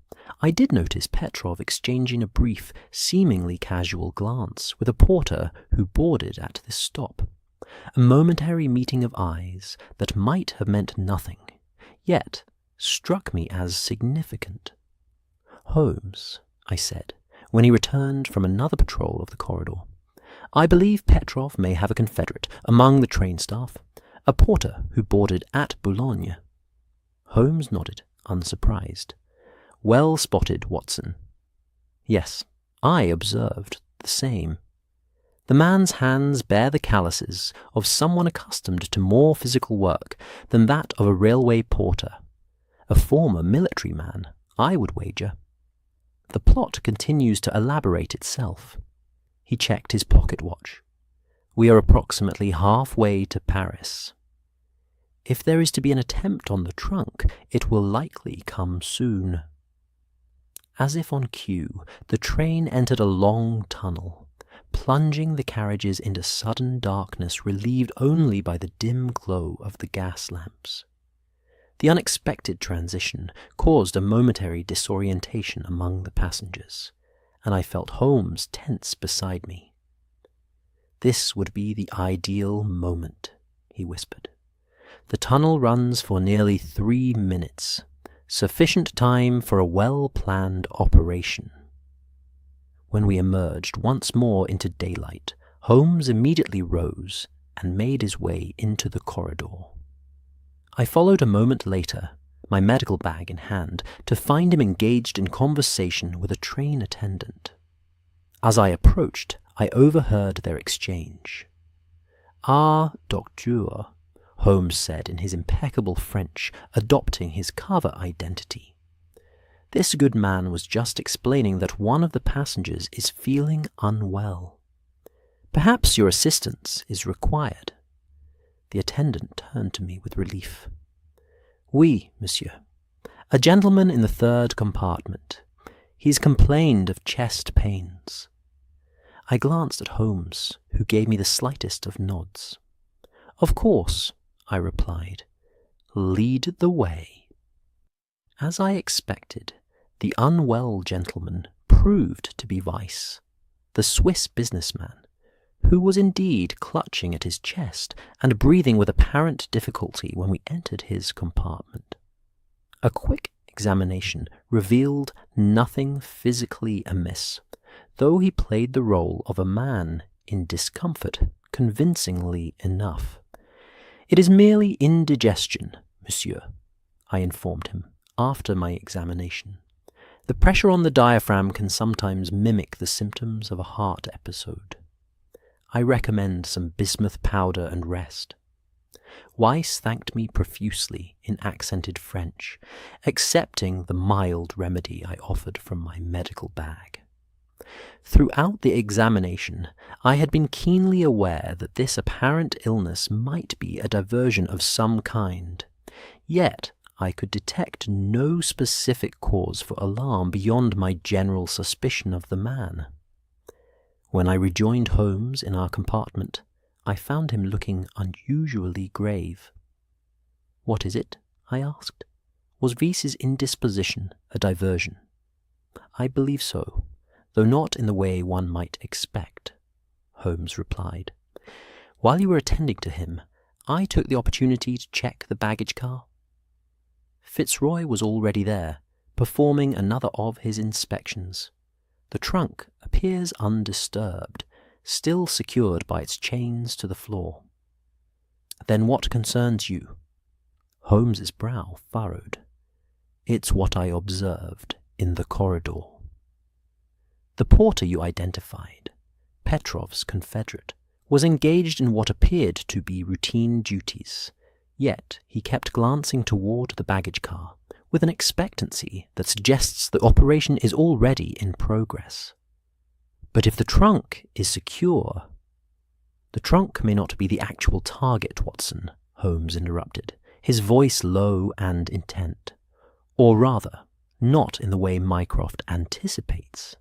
I did notice Petrov exchanging a brief, seemingly casual glance with a porter who boarded at this stop. A momentary meeting of eyes that might have meant nothing, yet struck me as significant. "Holmes," I said, when he returned from another patrol of the corridor, "I believe Petrov may have a confederate among the train staff, a porter who boarded at Boulogne." Holmes nodded, unsurprised. "Well spotted, Watson." Yes, I observed the same. The man's hands bear the calluses of someone accustomed to more physical work than that of a railway porter. A former military man, I would wager. The plot continues to elaborate itself. He checked his pocket watch. We are approximately halfway to Paris. If there is to be an attempt on the trunk, it will likely come soon. As if on cue, the train entered a long tunnel, plunging the carriages into sudden darkness relieved only by the dim glow of the gas lamps. The unexpected transition caused a momentary disorientation among the passengers, and I felt Holmes tense beside me. "This would be the ideal moment," he whispered. "The tunnel runs for nearly 3 minutes, sufficient time for a well-planned operation." When we emerged once more into daylight, Holmes immediately rose and made his way into the corridor. I followed a moment later, my medical bag in hand, to find him engaged in conversation with a train attendant. As I approached, I overheard their exchange. "Ah, docteur," Holmes said in his impeccable French, adopting his cover identity. This good man was just explaining that one of the passengers is feeling unwell. "Perhaps your assistance is required." The attendant turned to me with relief. "Oui, monsieur. A gentleman in the 3rd compartment. He's complained of chest pains." I glanced at Holmes, who gave me the slightest of nods. "Of course," I replied. "Lead the way." As I expected, the unwell gentleman proved to be Weiss, the Swiss businessman, who was indeed clutching at his chest and breathing with apparent difficulty when we entered his compartment. A quick examination revealed nothing physically amiss, though he played the role of a man in discomfort convincingly enough. "It is merely indigestion, monsieur," I informed him after my examination. "The pressure on the diaphragm can sometimes mimic the symptoms of a heart episode. I recommend some bismuth powder and rest." Weiss thanked me profusely in accented French, accepting the mild remedy I offered from my medical bag. Throughout the examination, I had been keenly aware that this apparent illness might be a diversion of some kind, yet I could detect no specific cause for alarm beyond my general suspicion of the man. When I rejoined Holmes in our compartment, I found him looking unusually grave. "What is it?" I asked. "Was Weiss's indisposition a diversion?" "I believe so, though not in the way one might expect," Holmes replied. "While you were attending to him, I took the opportunity to check the baggage car." Fitzroy was already there, performing another of his inspections. The trunk appears undisturbed, still secured by its chains to the floor. "Then what concerns you?" Holmes's brow furrowed. "It's what I observed in the corridor." The porter you identified, Petrov's confederate, was engaged in what appeared to be routine duties, yet he kept glancing toward the baggage car with an expectancy that suggests the operation is already in progress. "But if the trunk is secure—" "The trunk may not be the actual target, Watson," Holmes interrupted, his voice low and intent. "Or rather, not in the way Mycroft anticipates.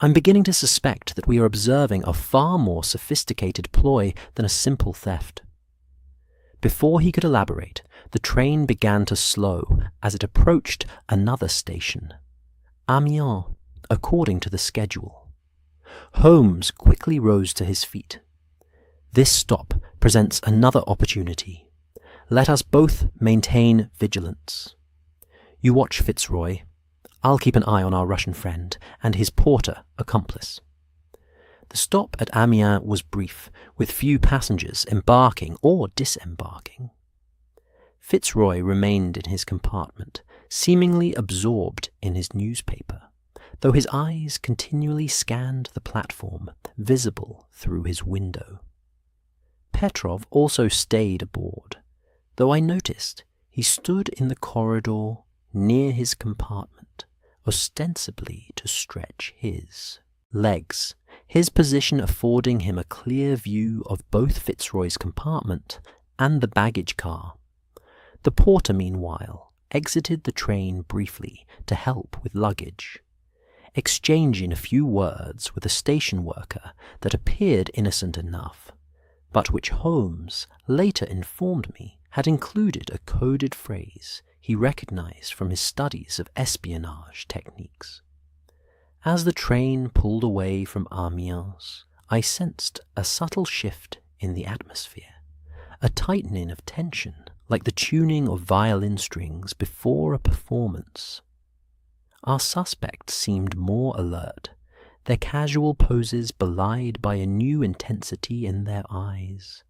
I'm beginning to suspect that we are observing a far more sophisticated ploy than a simple theft." Before he could elaborate, the train began to slow as it approached another station, Amiens, according to the schedule. Holmes quickly rose to his feet. "This stop presents another opportunity. Let us both maintain vigilance. You watch Fitzroy. I'll keep an eye on our Russian friend and his porter accomplice." The stop at Amiens was brief, with few passengers embarking or disembarking. Fitzroy remained in his compartment, seemingly absorbed in his newspaper, though his eyes continually scanned the platform visible through his window. Petrov also stayed aboard, though I noticed he stood in the corridor near his compartment, ostensibly to stretch his legs, his position affording him a clear view of both Fitzroy's compartment and the baggage car. The porter, meanwhile, exited the train briefly to help with luggage, exchanging a few words with a station worker that appeared innocent enough, but which Holmes later informed me had included a coded phrase he recognized from his studies of espionage techniques. As the train pulled away from Amiens, I sensed a subtle shift in the atmosphere, a tightening of tension, like the tuning of violin strings before a performance. Our suspects seemed more alert, their casual poses belied by a new intensity in their eyes.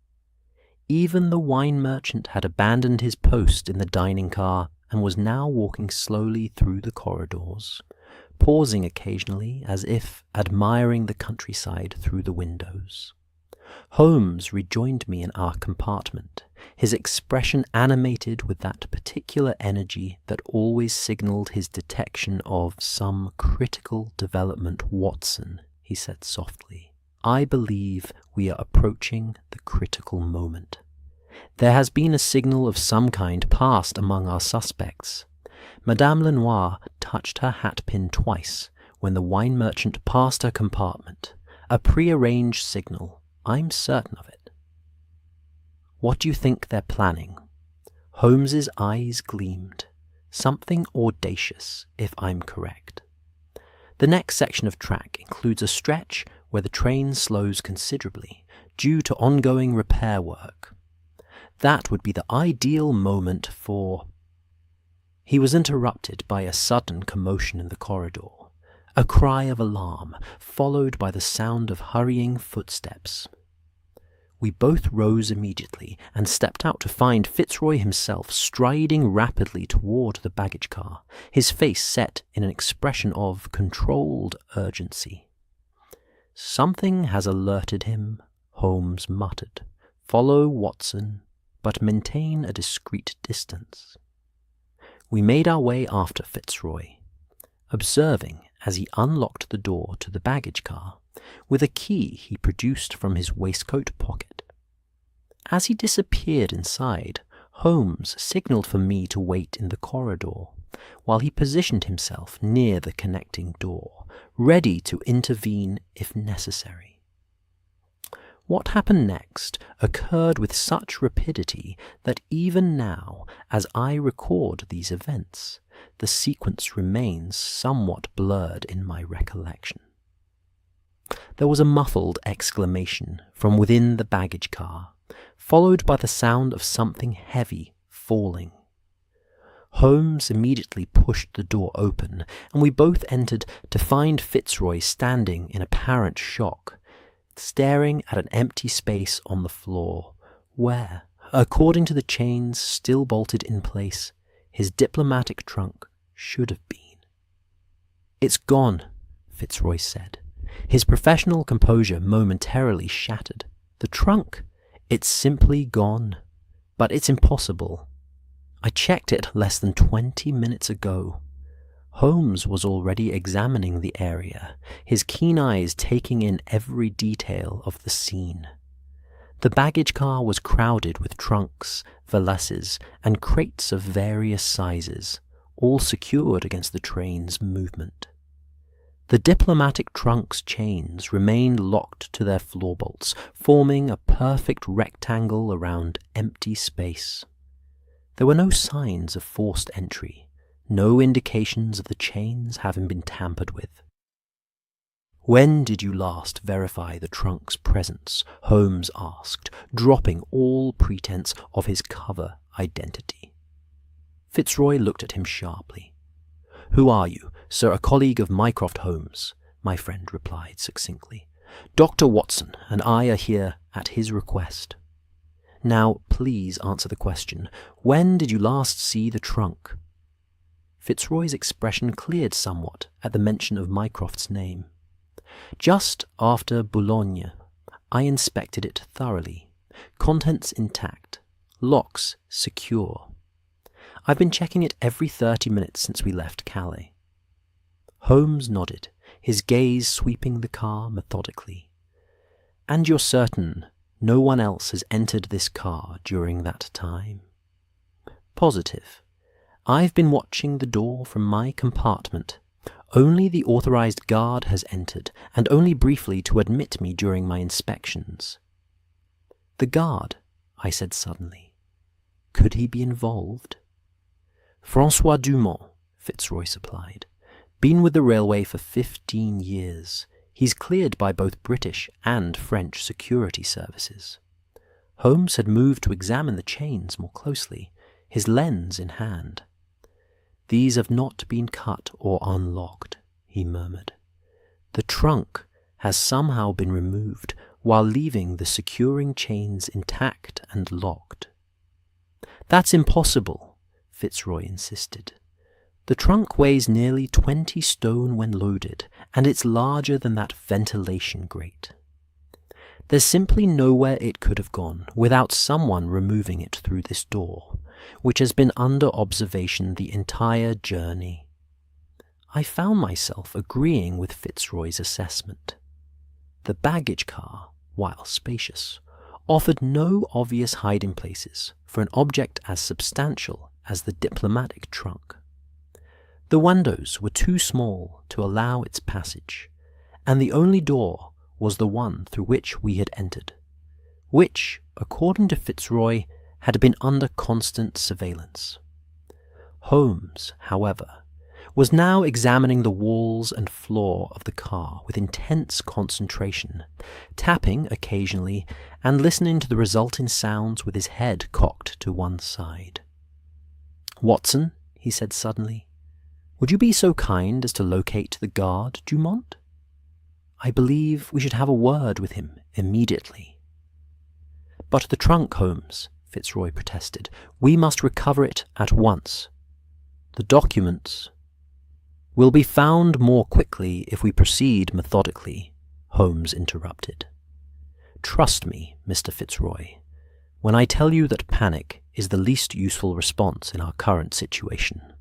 Even the wine merchant had abandoned his post in the dining car and was now walking slowly through the corridors, pausing occasionally as if admiring the countryside through the windows. Holmes rejoined me in our compartment, his expression animated with that particular energy that always signalled his detection of some critical development. "Watson," he said softly, "I believe we are approaching the critical moment. There has been a signal of some kind passed among our suspects. Madame Lenoir touched her hatpin twice when the wine merchant passed her compartment, a prearranged signal, I'm certain of it. What do you think they're planning? Holmes's eyes gleamed. Something audacious, if I'm correct. The next section of track includes a stretch where the train slows considerably due to ongoing repair work. That would be the ideal moment for... He was interrupted by a sudden commotion in the corridor, a cry of alarm, followed by the sound of hurrying footsteps. We both rose immediately and stepped out to find Fitzroy himself striding rapidly toward the baggage car, his face set in an expression of controlled urgency. Something has alerted him, Holmes muttered. Follow Watson, but maintain a discreet distance. We made our way after Fitzroy, observing as he unlocked the door to the baggage car with a key he produced from his waistcoat pocket. As he disappeared inside, Holmes signalled for me to wait in the corridor, while he positioned himself near the connecting door, ready to intervene if necessary. What happened next occurred with such rapidity that even now, as I record these events, the sequence remains somewhat blurred in my recollection. There was a muffled exclamation from within the baggage car, followed by the sound of something heavy falling. Holmes immediately pushed the door open, and we both entered to find Fitzroy standing in apparent shock, staring at an empty space on the floor, where, according to the chains still bolted in place, his diplomatic trunk should have been. "It's gone," Fitzroy said, his professional composure momentarily shattered. "The trunk? It's simply gone. But it's impossible. I checked it less than 20 minutes ago." Holmes was already examining the area, his keen eyes taking in every detail of the scene. The baggage car was crowded with trunks, valises, and crates of various sizes, all secured against the train's movement. The diplomatic trunk's chains remained locked to their floorbolts, forming a perfect rectangle around empty space. There were no signs of forced entry, no indications of the chains having been tampered with. "When did you last verify the trunk's presence?" Holmes asked, dropping all pretense of his cover identity. Fitzroy looked at him sharply. "Who are you, sir? A colleague of Mycroft Holmes," my friend replied succinctly. "Dr. Watson and I are here at his request. Now, please answer the question. When did you last see the trunk?" Fitzroy's expression cleared somewhat at the mention of Mycroft's name. "Just after Boulogne. I inspected it thoroughly. Contents intact. Locks secure. I've been checking it every 30 minutes since we left Calais." Holmes nodded, his gaze sweeping the car methodically. "And you're certain no one else has entered this car during that time?" "Positive. I've been watching the door from my compartment. Only the authorized guard has entered, and only briefly to admit me during my inspections." "The guard," I said suddenly. "Could he be involved?" "François Dumont," Fitzroy supplied. "Been with the railway for 15 years. He's cleared by both British and French security services." Holmes had moved to examine the chains more closely, his lens in hand. "These have not been cut or unlocked," he murmured. "The trunk has somehow been removed while leaving the securing chains intact and locked." "That's impossible," Fitzroy insisted. "The trunk weighs nearly 20 stone when loaded, and it's larger than that ventilation grate. There's simply nowhere it could have gone without someone removing it through this door, which has been under observation the entire journey." I found myself agreeing with Fitzroy's assessment. The baggage car, while spacious, offered no obvious hiding places for an object as substantial as the diplomatic trunk. The windows were too small to allow its passage, and the only door was the one through which we had entered, which, according to Fitzroy, had been under constant surveillance. Holmes, however, was now examining the walls and floor of the car with intense concentration, tapping occasionally and listening to the resulting sounds with his head cocked to one side. "Watson," he said suddenly, "would you be so kind as to locate the guard, Dumont? I believe we should have a word with him immediately." "But the trunk, Holmes," Fitzroy protested. "We must recover it at once. The documents will be found more quickly if we proceed methodically," Holmes interrupted. "Trust me, Mr. Fitzroy, when I tell you that panic is the least useful response in our current situation.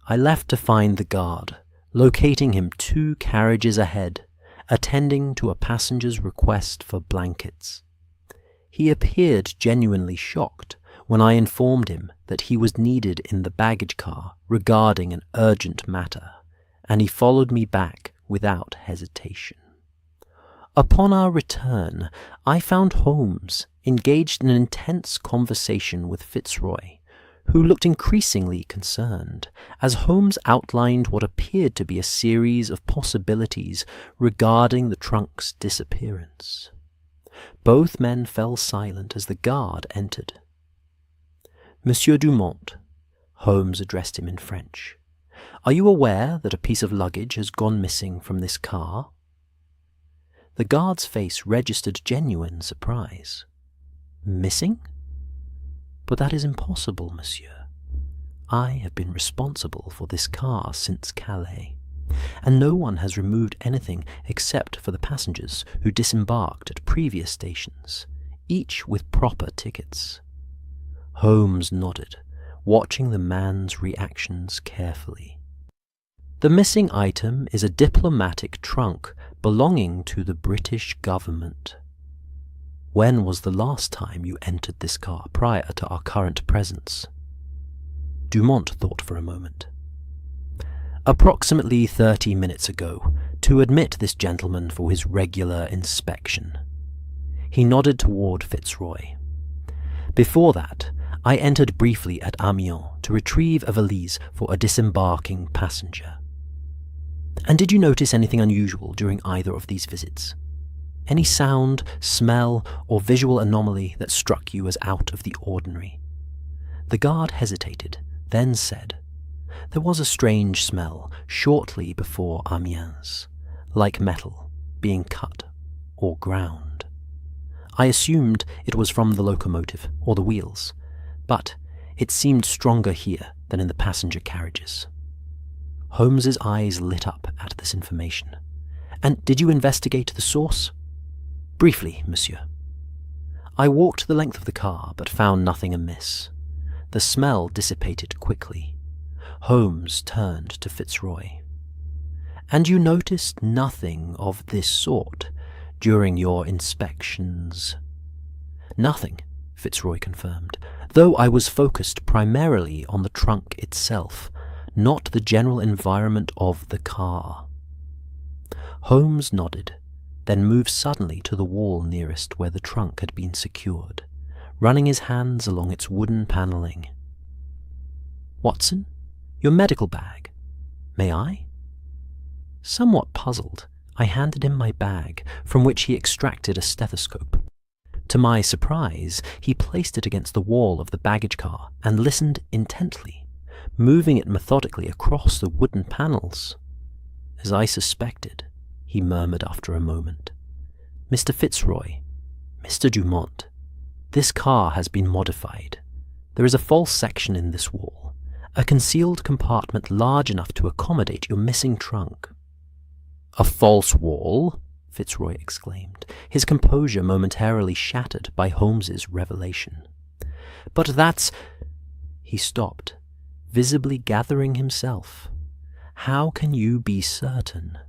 I left to find the guard, locating him 2 carriages ahead, attending to a passenger's request for blankets. He appeared genuinely shocked when I informed him that he was needed in the baggage car regarding an urgent matter, and he followed me back without hesitation. Upon our return, I found Holmes engaged in an intense conversation with Fitzroy, who looked increasingly concerned, as Holmes outlined what appeared to be a series of possibilities regarding the trunk's disappearance. Both men fell silent as the guard entered. "Monsieur Dumont," Holmes addressed him in French, "are you aware that a piece of luggage has gone missing from this car?" The guard's face registered genuine surprise. "Missing? But that is impossible, monsieur. I have been responsible for this car since Calais, and no one has removed anything except for the passengers who disembarked at previous stations, each with proper tickets." Holmes nodded, watching the man's reactions carefully. "The missing item is a diplomatic trunk belonging to the British government. When was the last time you entered this car prior to our current presence?" Dumont thought for a moment. "Approximately 30 minutes ago, to admit this gentleman for his regular inspection." He nodded toward Fitzroy. "Before that, I entered briefly at Amiens to retrieve a valise for a disembarking passenger." "And did you notice anything unusual during either of these visits? Any sound, smell, or visual anomaly that struck you as out of the ordinary?" The guard hesitated, then said, "There was a strange smell shortly before Amiens, like metal being cut or ground. I assumed it was from the locomotive or the wheels, but it seemed stronger here than in the passenger carriages." Holmes's eyes lit up at this information. "And did you investigate the source?" "Briefly, monsieur. I walked the length of the car, but found nothing amiss. The smell dissipated quickly." Holmes turned to Fitzroy. "And you noticed nothing of this sort during your inspections?" "Nothing," Fitzroy confirmed, "though I was focused primarily on the trunk itself, not the general environment of the car." Holmes nodded, then moved suddenly to the wall nearest where the trunk had been secured, running his hands along its wooden panelling. "Watson, your medical bag. May I?" Somewhat puzzled, I handed him my bag, from which he extracted a stethoscope. To my surprise, he placed it against the wall of the baggage car and listened intently, moving it methodically across the wooden panels. "As I suspected," he murmured after a moment. "Mr. Fitzroy, Mr. Dumont, this car has been modified. There is a false section in this wall, a concealed compartment large enough to accommodate your missing trunk." "A false wall?" Fitzroy exclaimed, his composure momentarily shattered by Holmes's revelation. "But that's—" He stopped, visibly gathering himself. "How can you be certain?"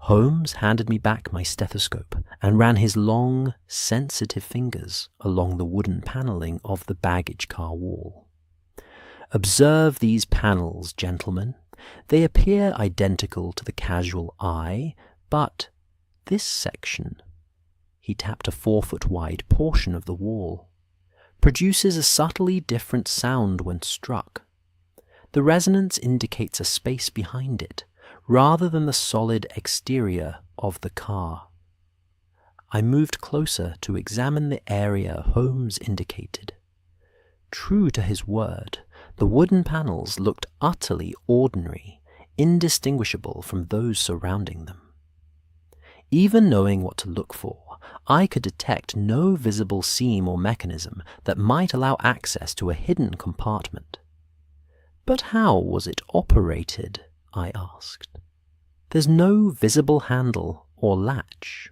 Holmes handed me back my stethoscope and ran his long, sensitive fingers along the wooden panelling of the baggage car wall. Observe these panels, gentlemen. They appear identical to the casual eye, but this section," he tapped a 4-foot-wide portion of the wall, "produces a subtly different sound when struck. The resonance indicates a space behind it, rather than the solid exterior of the car." I moved closer to examine the area Holmes indicated. True to his word, the wooden panels looked utterly ordinary, indistinguishable from those surrounding them. Even knowing what to look for, I could detect no visible seam or mechanism that might allow access to a hidden compartment. "But how was it operated?" I asked. "There's no visible handle or latch."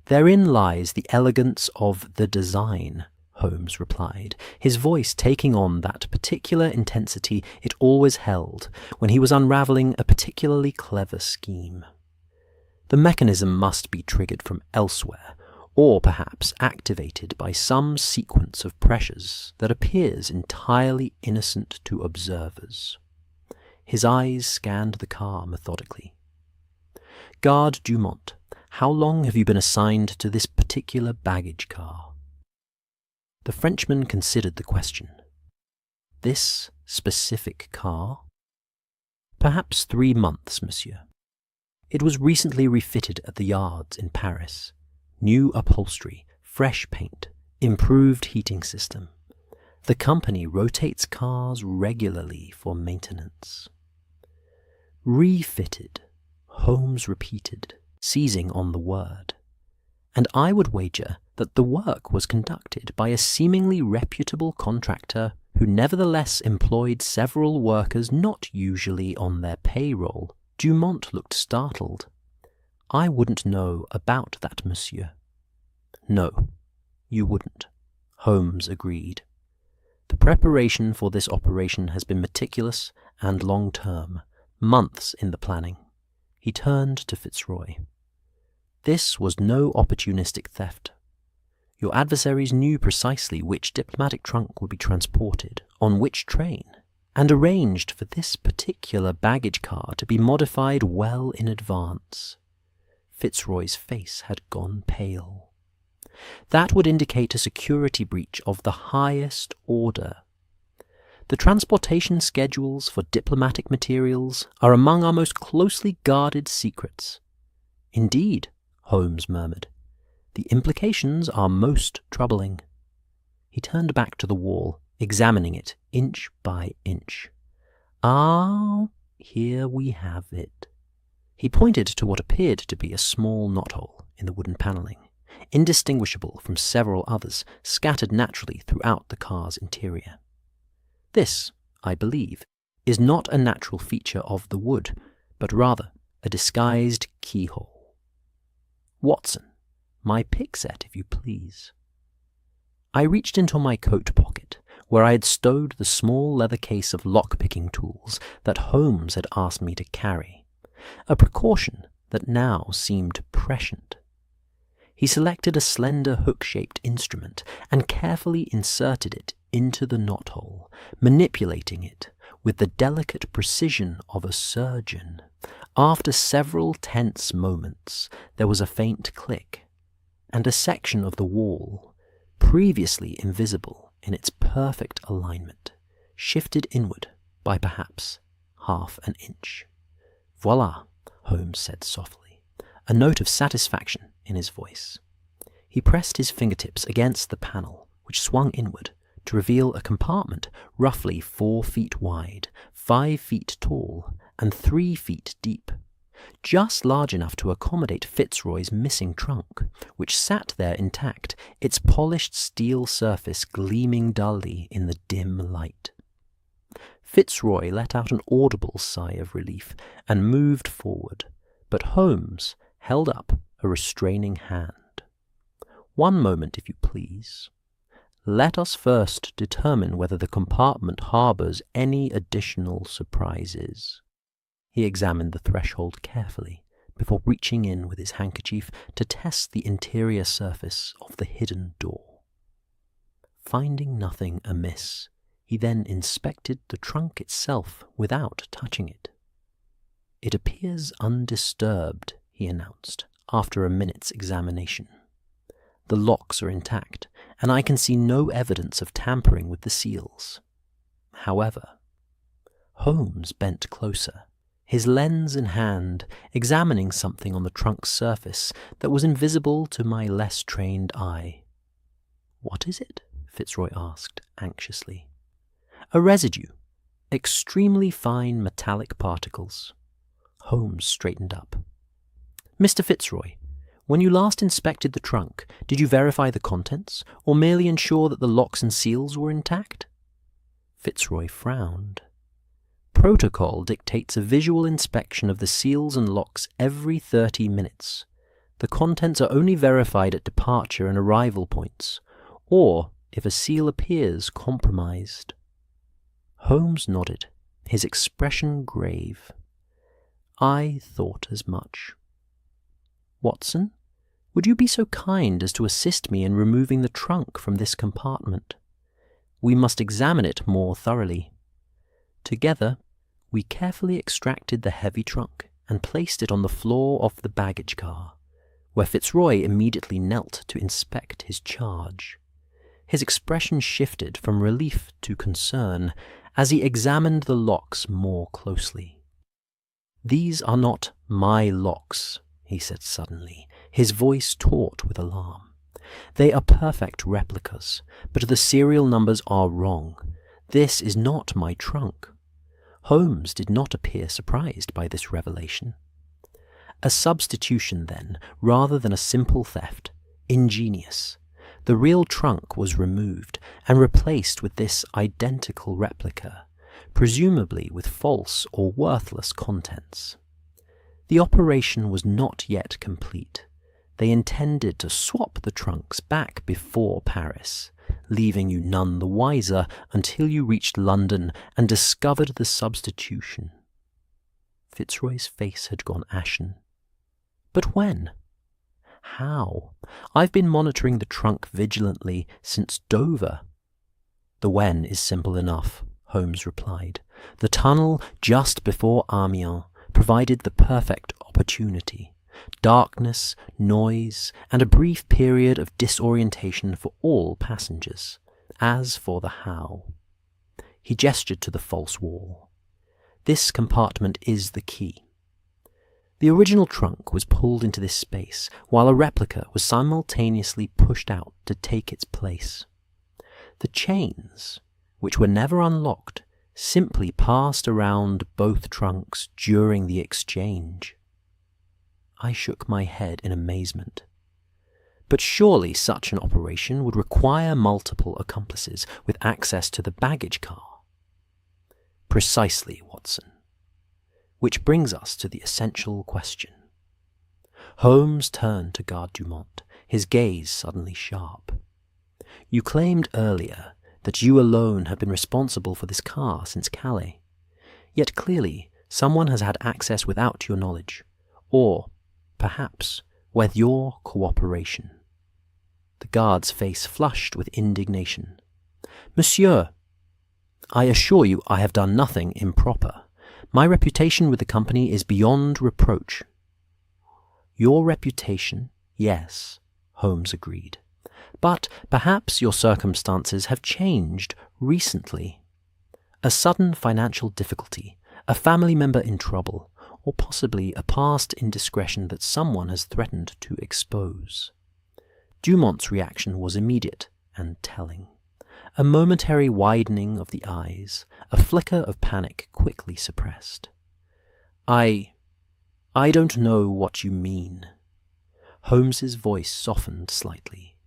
"Therein lies the elegance of the design," Holmes replied, his voice taking on that particular intensity it always held when he was unraveling a particularly clever scheme. "The mechanism must be triggered from elsewhere, or perhaps activated by some sequence of pressures that appears entirely innocent to observers." His eyes scanned the car methodically. "Guard Dumont, how long have you been assigned to this particular baggage car?" The Frenchman considered the question. "This specific car?" "Perhaps 3 months, monsieur. It was recently refitted at the yards in Paris. New upholstery, fresh paint, improved heating system. The company rotates cars regularly for maintenance." "Refitted," Holmes repeated, seizing on the word. "And I would wager that the work was conducted by a seemingly reputable contractor who nevertheless employed several workers not usually on their payroll." Dumont looked startled. "I wouldn't know about that, monsieur." "No, you wouldn't," Holmes agreed. "The preparation for this operation has been meticulous and long-term, months in the planning." He turned to Fitzroy. "This was no opportunistic theft. Your adversaries knew precisely which diplomatic trunk would be transported, on which train, and arranged for this particular baggage car to be modified well in advance." Fitzroy's face had gone pale. "That would indicate a security breach of the highest order. The transportation schedules for diplomatic materials are among our most closely guarded secrets." "Indeed," Holmes murmured. "The implications are most troubling." He turned back to the wall, examining it inch by inch. "Ah, here we have it." He pointed to what appeared to be a small knothole in the wooden panelling, indistinguishable from several others scattered naturally throughout the car's interior. "This, I believe, is not a natural feature of the wood, but rather a disguised keyhole. Watson, my pick set, if you please." I reached into my coat pocket, where I had stowed the small leather case of lock-picking tools that Holmes had asked me to carry, a precaution that now seemed prescient. He selected a slender hook-shaped instrument and carefully inserted it into the knothole, manipulating it with the delicate precision of a surgeon. After several tense moments, there was a faint click, and a section of the wall, previously invisible in its perfect alignment, shifted inward by perhaps half an inch. "Voila," Holmes said softly, a note of satisfaction in his voice. He pressed his fingertips against the panel, which swung inward, to reveal a compartment roughly 4 feet wide, 5 feet tall, and 3 feet deep, just large enough to accommodate Fitzroy's missing trunk, which sat there intact, its polished steel surface gleaming dully in the dim light. Fitzroy let out an audible sigh of relief and moved forward, but Holmes held up a restraining hand. "One moment, if you please. Let us first determine whether the compartment harbours any additional surprises." He examined the threshold carefully before reaching in with his handkerchief to test the interior surface of the hidden door. Finding nothing amiss, He then inspected the trunk itself without touching it. "It appears undisturbed," he announced, after a minute's examination. "The locks are intact, and I can see no evidence of tampering with the seals. However—" Holmes bent closer, his lens in hand, examining something on the trunk's surface that was invisible to my less trained eye. "What is it?" Fitzroy asked, anxiously. "A residue. Extremely fine metallic particles." Holmes straightened up. "Mr. Fitzroy, when you last inspected the trunk, did you verify the contents, or merely ensure that the locks and seals were intact?" Fitzroy frowned. "Protocol dictates a visual inspection of the seals and locks every 30 minutes. The contents are only verified at departure and arrival points, or if a seal appears compromised." Holmes nodded, his expression grave. "I thought as much. Watson, would you be so kind as to assist me in removing the trunk from this compartment? We must examine it more thoroughly." Together, we carefully extracted the heavy trunk and placed it on the floor of the baggage car, where Fitzroy immediately knelt to inspect his charge. His expression shifted from relief to concern as he examined the locks more closely. "These are not my locks," he said suddenly, his voice taut with alarm. "They are perfect replicas, but the serial numbers are wrong. This is not my trunk." Holmes did not appear surprised by this revelation. A substitution, then, rather than a simple theft. Ingenious. The real trunk was removed and replaced with this identical replica, presumably with false or worthless contents. The operation was not yet complete. They intended to swap the trunks back before Paris, leaving you none the wiser until you reached London and discovered the substitution. Fitzroy's face had gone ashen. "But when? How? I've been monitoring the trunk vigilantly since Dover." "The when is simple enough," Holmes replied. "The tunnel just before Amiens provided the perfect opportunity. Darkness, noise, and a brief period of disorientation for all passengers. As for the how—" He gestured to the false wall. "This compartment is the key. The original trunk was pulled into this space, while a replica was simultaneously pushed out to take its place. The chains, which were never unlocked, simply passed around both trunks during the exchange." I shook my head in amazement. "But surely such an operation would require multiple accomplices with access to the baggage car." "Precisely, Watson. Which brings us to the essential question." Holmes turned to Guard Dumont, his gaze suddenly sharp. "You claimed earlier that you alone have been responsible for this car since Calais. Yet clearly someone has had access without your knowledge, or perhaps with your cooperation." The guard's face flushed with indignation. "Monsieur, I assure you I have done nothing improper. My reputation with the company is beyond reproach." "Your reputation, yes," Holmes agreed. "But perhaps your circumstances have changed recently. A sudden financial difficulty, a family member in trouble, or possibly a past indiscretion that someone has threatened to expose." Dumont's reaction was immediate and telling. A momentary widening of the eyes, a flicker of panic quickly suppressed. I don't know what you mean." Holmes's voice softened slightly.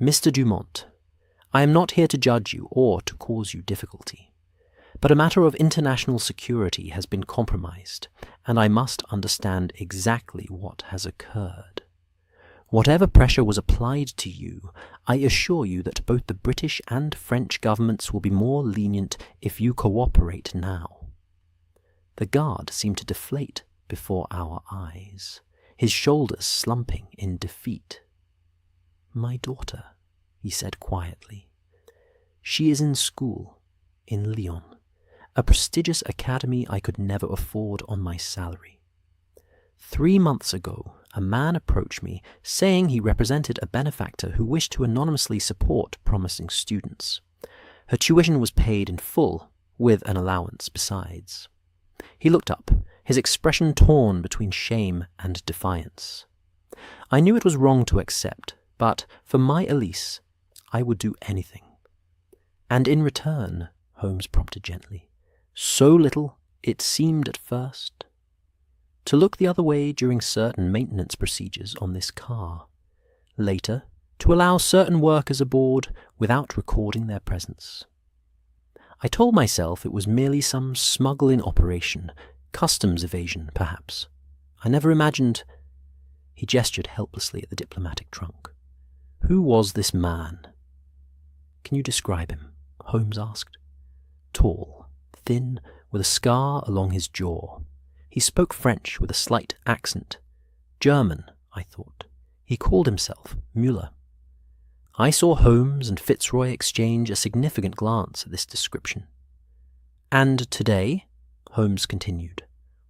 "Mr. Dumont, I am not here to judge you or to cause you difficulty. But a matter of international security has been compromised, and I must understand exactly what has occurred. Whatever pressure was applied to you, I assure you that both the British and French governments will be more lenient if you cooperate now." The guard seemed to deflate before our eyes, his shoulders slumping in defeat. "My daughter," he said quietly. "She is in school, in Lyon, a prestigious academy I could never afford on my salary. 3 months ago, a man approached me saying he represented a benefactor who wished to anonymously support promising students. Her tuition was paid in full, with an allowance besides. He looked up, his expression torn between shame and defiance. I knew it was wrong to accept, but for my Elise, I would do anything. And in return, Holmes prompted gently, so little it seemed at first. To look the other way during certain maintenance procedures on this car. Later, to allow certain workers aboard without recording their presence. I told myself it was merely some smuggling operation, customs evasion, perhaps. I never imagined... He gestured helplessly at the diplomatic trunk. Who was this man? Can you describe him? Holmes asked. Tall, thin, with a scar along his jaw. He spoke French with a slight accent. German, I thought. He called himself Müller. I saw Holmes and Fitzroy exchange a significant glance at this description. And today, Holmes continued,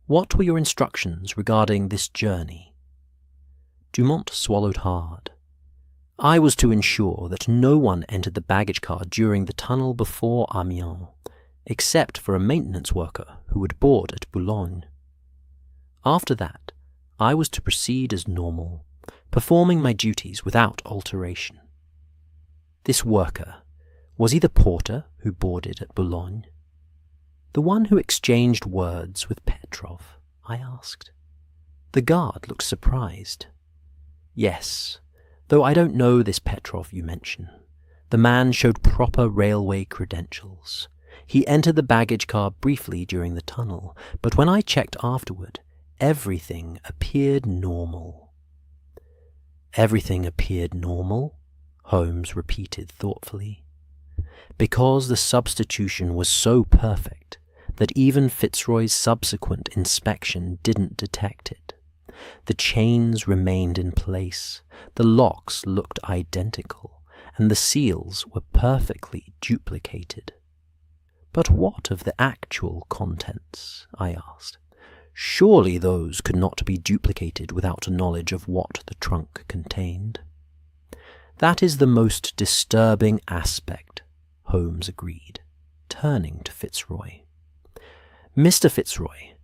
what were your instructions regarding this journey? Dumont swallowed hard. I was to ensure that no one entered the baggage car during the tunnel before Amiens, except for a maintenance worker who would board at Boulogne. After that, I was to proceed as normal, performing my duties without alteration. This worker, was he the porter who boarded at Boulogne? The one who exchanged words with Petrov, I asked. The guard looked surprised. Yes, though I don't know this Petrov you mention. The man showed proper railway credentials. He entered the baggage car briefly during the tunnel, but when I checked afterward, everything appeared normal. Everything appeared normal? Holmes repeated thoughtfully. Because the substitution was so perfect that even Fitzroy's subsequent inspection didn't detect it. The chains remained in place, the locks looked identical, and the seals were perfectly duplicated. But what of the actual contents? I asked. Surely those could not be duplicated without a knowledge of what the trunk contained. That is the most disturbing aspect, Holmes agreed, turning to Fitzroy. Mr. Fitzroy,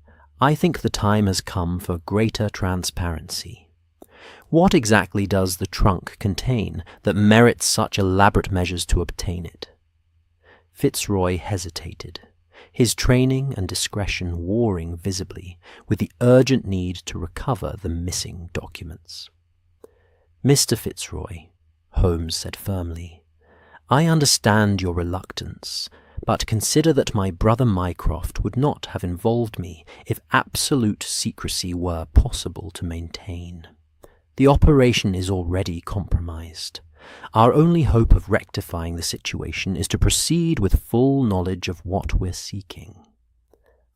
I think the time has come for greater transparency. What exactly does the trunk contain that merits such elaborate measures to obtain it? Fitzroy hesitated, his training and discretion warring visibly with the urgent need to recover the missing documents. Mr. Fitzroy, Holmes said firmly, I understand your reluctance, but consider that my brother Mycroft would not have involved me if absolute secrecy were possible to maintain. The operation is already compromised. Our only hope of rectifying the situation is to proceed with full knowledge of what we're seeking.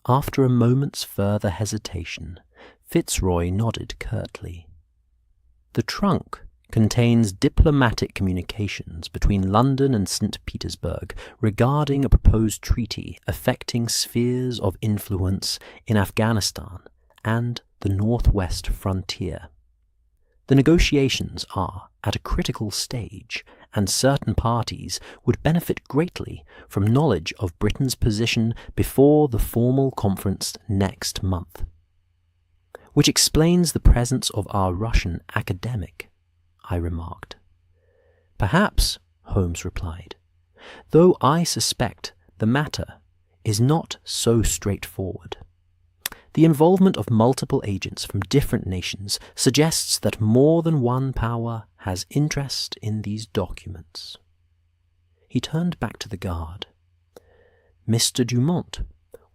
After a moment's further hesitation, Fitzroy nodded curtly. The trunk contains diplomatic communications between London and St. Petersburg regarding a proposed treaty affecting spheres of influence in Afghanistan and the northwest frontier. The negotiations are at a critical stage, and certain parties would benefit greatly from knowledge of Britain's position before the formal conference next month. Which explains the presence of our Russian academic, I remarked. Perhaps, Holmes replied, though I suspect the matter is not so straightforward. The involvement of multiple agents from different nations suggests that more than one power has interest in these documents. He turned back to the guard. Mr. Dumont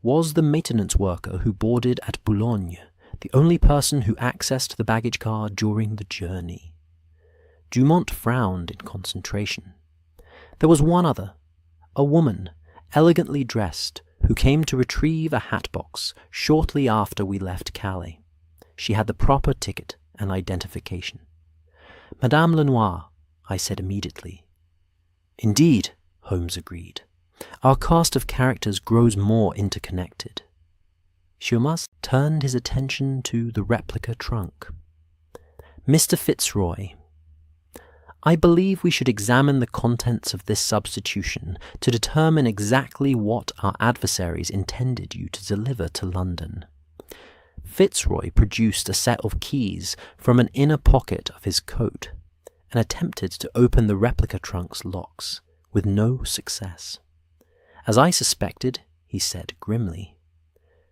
was the maintenance worker who boarded at Boulogne, the only person who accessed the baggage car during the journey. Dumont frowned in concentration. There was one other, a woman, elegantly dressed, who came to retrieve a hat-box shortly after we left Calais. She had the proper ticket and identification. Madame Lenoir, I said immediately. Indeed, Holmes agreed. Our cast of characters grows more interconnected. Schumas turned his attention to the replica trunk. Mr. Fitzroy, I believe we should examine the contents of this substitution to determine exactly what our adversaries intended you to deliver to London. Fitzroy produced a set of keys from an inner pocket of his coat and attempted to open the replica trunk's locks, with no success. As I suspected, he said grimly,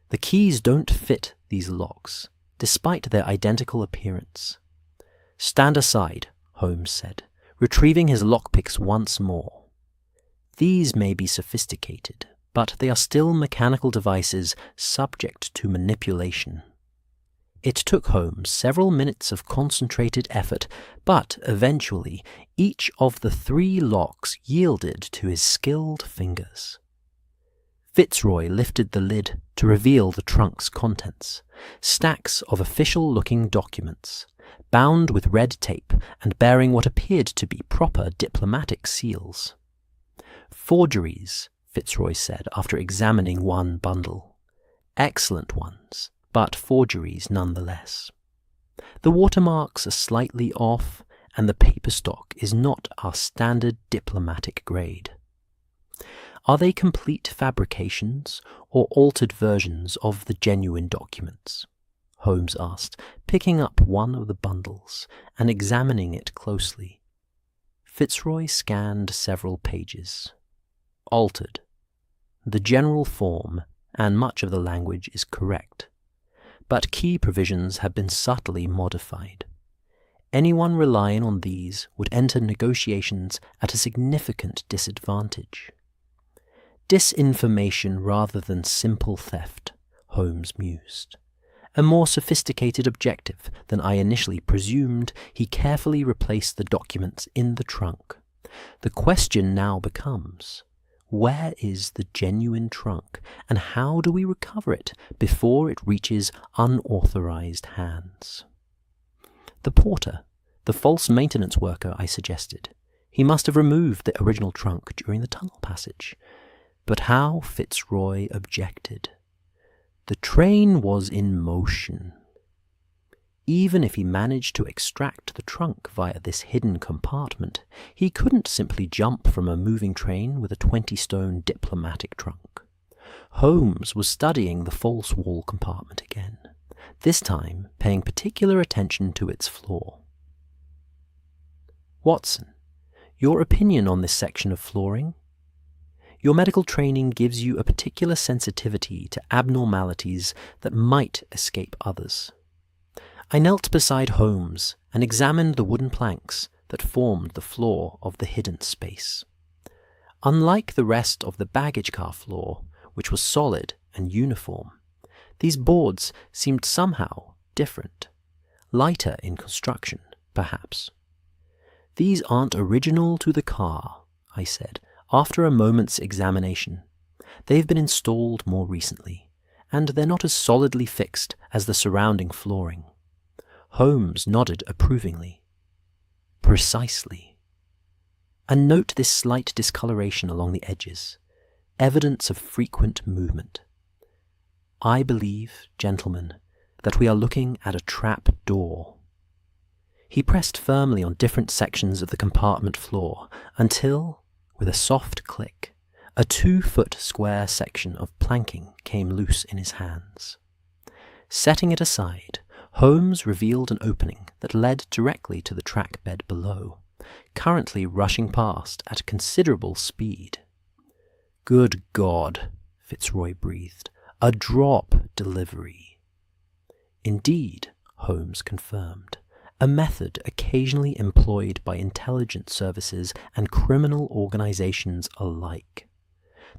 the keys don't fit these locks, despite their identical appearance. Stand aside, Holmes said, retrieving his lockpicks once more. These may be sophisticated, but they are still mechanical devices subject to manipulation. It took Holmes several minutes of concentrated effort, but eventually each of the 3 locks yielded to his skilled fingers. Fitzroy lifted the lid to reveal the trunk's contents, stacks of official-looking documents, bound with red tape and bearing what appeared to be proper diplomatic seals. Forgeries, Fitzroy said after examining one bundle. Excellent ones, but forgeries nonetheless. The watermarks are slightly off, and the paper stock is not our standard diplomatic grade. Are they complete fabrications or altered versions of the genuine documents? Holmes asked, picking up one of the bundles and examining it closely. Fitzroy scanned several pages. Altered. The general form and much of the language is correct, but key provisions have been subtly modified. Anyone relying on these would enter negotiations at a significant disadvantage. Disinformation rather than simple theft, Holmes mused. A more sophisticated objective than I initially presumed. He carefully replaced the documents in the trunk. The question now becomes, where is the genuine trunk, and how do we recover it before it reaches unauthorized hands? The porter, the false maintenance worker, I suggested. He must have removed the original trunk during the tunnel passage. But how? Fitzroy objected. The train was in motion. Even if he managed to extract the trunk via this hidden compartment, he couldn't simply jump from a moving train with a 20-stone diplomatic trunk. Holmes was studying the false wall compartment again, this time paying particular attention to its floor. Watson, your opinion on this section of flooring? Your medical training gives you a particular sensitivity to abnormalities that might escape others. I knelt beside Holmes and examined the wooden planks that formed the floor of the hidden space. Unlike the rest of the baggage car floor, which was solid and uniform, these boards seemed somehow different, lighter in construction, perhaps. These aren't original to the car, I said, after a moment's examination. They've been installed more recently, and they're not as solidly fixed as the surrounding flooring. Holmes nodded approvingly. Precisely. And note this slight discoloration along the edges, evidence of frequent movement. I believe, gentlemen, that we are looking at a trap door. He pressed firmly on different sections of the compartment floor until, with a soft click, a 2-foot square section of planking came loose in his hands. Setting it aside, Holmes revealed an opening that led directly to the track bed below, currently rushing past at considerable speed. Good God, Fitzroy breathed. A drop delivery. Indeed, Holmes confirmed. A method occasionally employed by intelligence services and criminal organizations alike.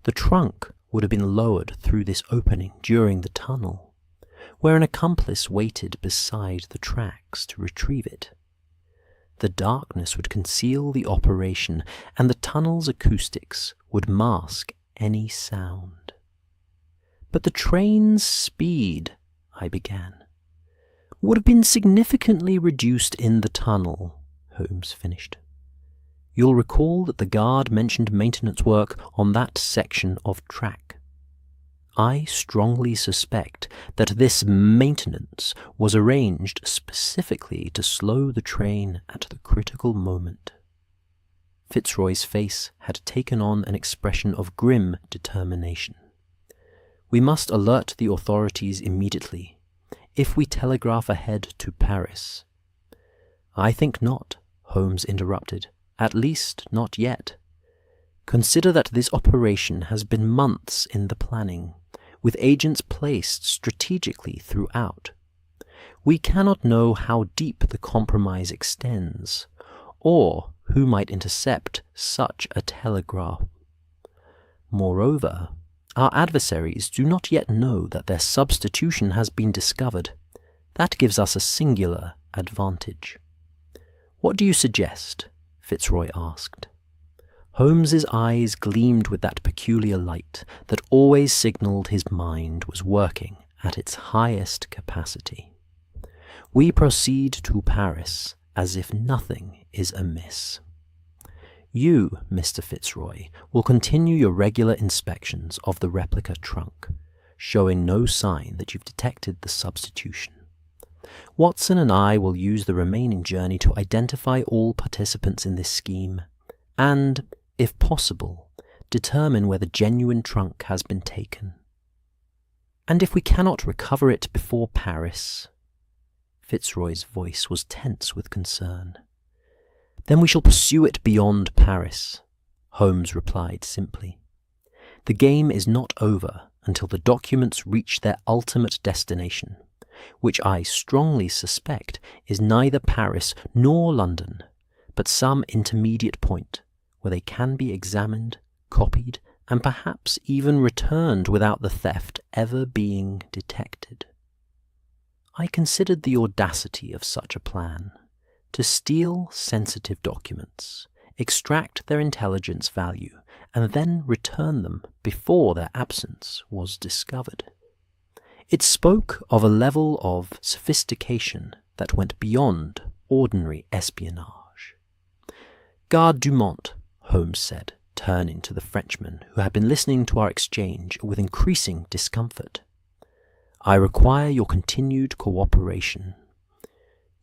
The trunk would have been lowered through this opening during the tunnel, where an accomplice waited beside the tracks to retrieve it. The darkness would conceal the operation, and the tunnel's acoustics would mask any sound. But the train's speed, I began, would have been significantly reduced in the tunnel, Holmes finished. You'll recall that the guard mentioned maintenance work on that section of track. I strongly suspect that this maintenance was arranged specifically to slow the train at the critical moment. Fitzroy's face had taken on an expression of grim determination. We must alert the authorities immediately, if we telegraph ahead to Paris. I think not, Holmes interrupted. At least not yet. Consider that this operation has been months in the planning, with agents placed strategically throughout. We cannot know how deep the compromise extends, or who might intercept such a telegraph. Moreover, our adversaries do not yet know that their substitution has been discovered. That gives us a singular advantage. What do you suggest? Fitzroy asked. Holmes's eyes gleamed with that peculiar light that always signalled his mind was working at its highest capacity. We proceed to Paris as if nothing is amiss. You, Mr. Fitzroy, will continue your regular inspections of the replica trunk, showing no sign that you've detected the substitution. Watson and I will use the remaining journey to identify all participants in this scheme and, if possible, determine where the genuine trunk has been taken. And if we cannot recover it before Paris, Fitzroy's voice was tense with concern, then we shall pursue it beyond Paris, Holmes replied simply. The game is not over until the documents reach their ultimate destination, which I strongly suspect is neither Paris nor London, but some intermediate point where they can be examined, copied, and perhaps even returned without the theft ever being detected. I considered the audacity of such a plan, to steal sensitive documents, extract their intelligence value, and then return them before their absence was discovered. It spoke of a level of sophistication that went beyond ordinary espionage. Garde du Mont, Holmes said, turning to the Frenchman who had been listening to our exchange with increasing discomfort. I require your continued cooperation.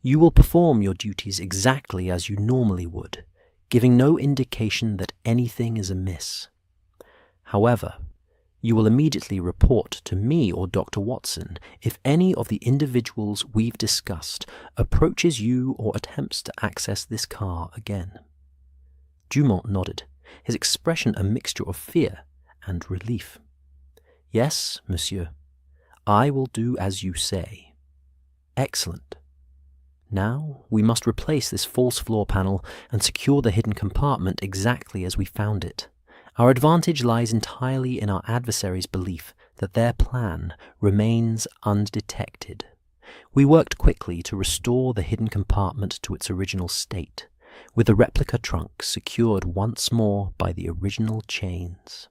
You will perform your duties exactly as you normally would, giving no indication that anything is amiss. However, you will immediately report to me or Dr. Watson if any of the individuals we've discussed approaches you or attempts to access this car again. Dumont nodded, his expression a mixture of fear and relief. Yes, monsieur. I will do as you say. Excellent. Now we must replace this false floor panel and secure the hidden compartment exactly as we found it. Our advantage lies entirely in our adversaries' belief that their plan remains undetected. We worked quickly to restore the hidden compartment to its original state, with the replica trunk secured once more by the original chains.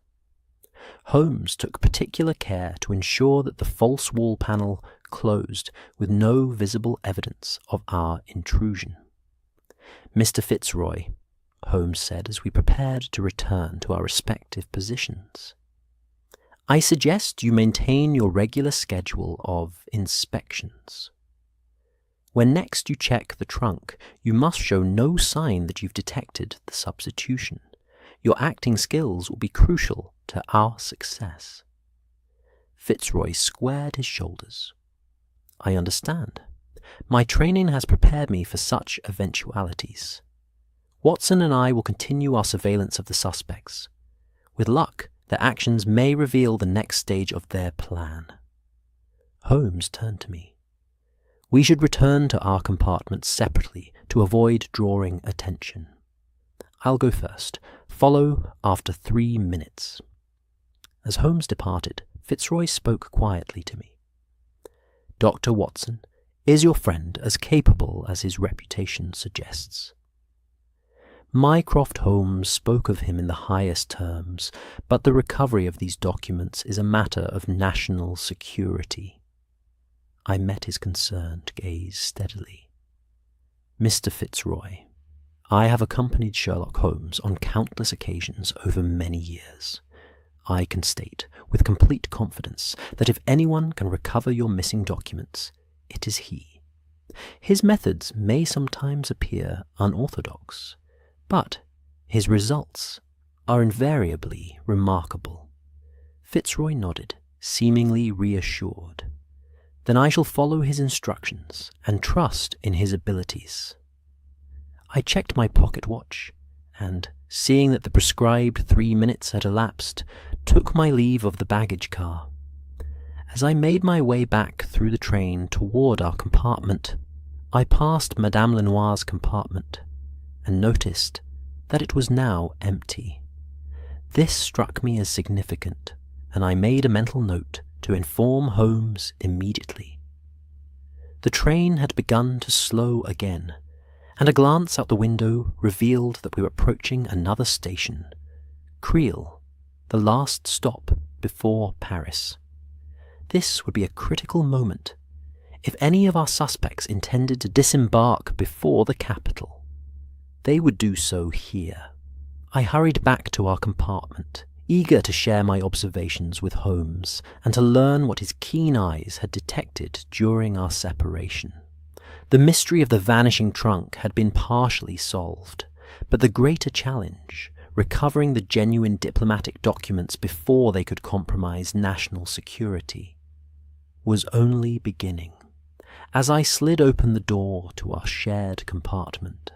Holmes took particular care to ensure that the false wall panel closed with no visible evidence of our intrusion. Mr. Fitzroy, Holmes said as we prepared to return to our respective positions, I suggest you maintain your regular schedule of inspections. When next you check the trunk, you must show no sign that you've detected the substitution. Your acting skills will be crucial to our success. Fitzroy squared his shoulders. I understand. My training has prepared me for such eventualities. Watson and I will continue our surveillance of the suspects. With luck, their actions may reveal the next stage of their plan. Holmes turned to me. We should return to our compartments separately to avoid drawing attention. I'll go first. Follow after 3 minutes. As Holmes departed, Fitzroy spoke quietly to me. Dr. Watson, is your friend as capable as his reputation suggests? Mycroft Holmes spoke of him in the highest terms, but the recovery of these documents is a matter of national security. I met his concerned gaze steadily. Mr. Fitzroy, I have accompanied Sherlock Holmes on countless occasions over many years. I can state with complete confidence that if anyone can recover your missing documents, it is he. His methods may sometimes appear unorthodox, but his results are invariably remarkable. Fitzroy nodded, seemingly reassured. Then I shall follow his instructions and trust in his abilities. I checked my pocket watch, and, seeing that the prescribed 3 minutes had elapsed, took my leave of the baggage car. As I made my way back through the train toward our compartment, I passed Madame Lenoir's compartment, and noticed that it was now empty. This struck me as significant, and I made a mental note to inform Holmes immediately. The train had begun to slow again, and a glance out the window revealed that we were approaching another station, Creil, the last stop before Paris. This would be a critical moment if any of our suspects intended to disembark before the capital. They would do so here. I hurried back to our compartment, eager to share my observations with Holmes and to learn what his keen eyes had detected during our separation. The mystery of the vanishing trunk had been partially solved, but the greater challenge, recovering the genuine diplomatic documents before they could compromise national security, was only beginning. As I slid open the door to our shared compartment,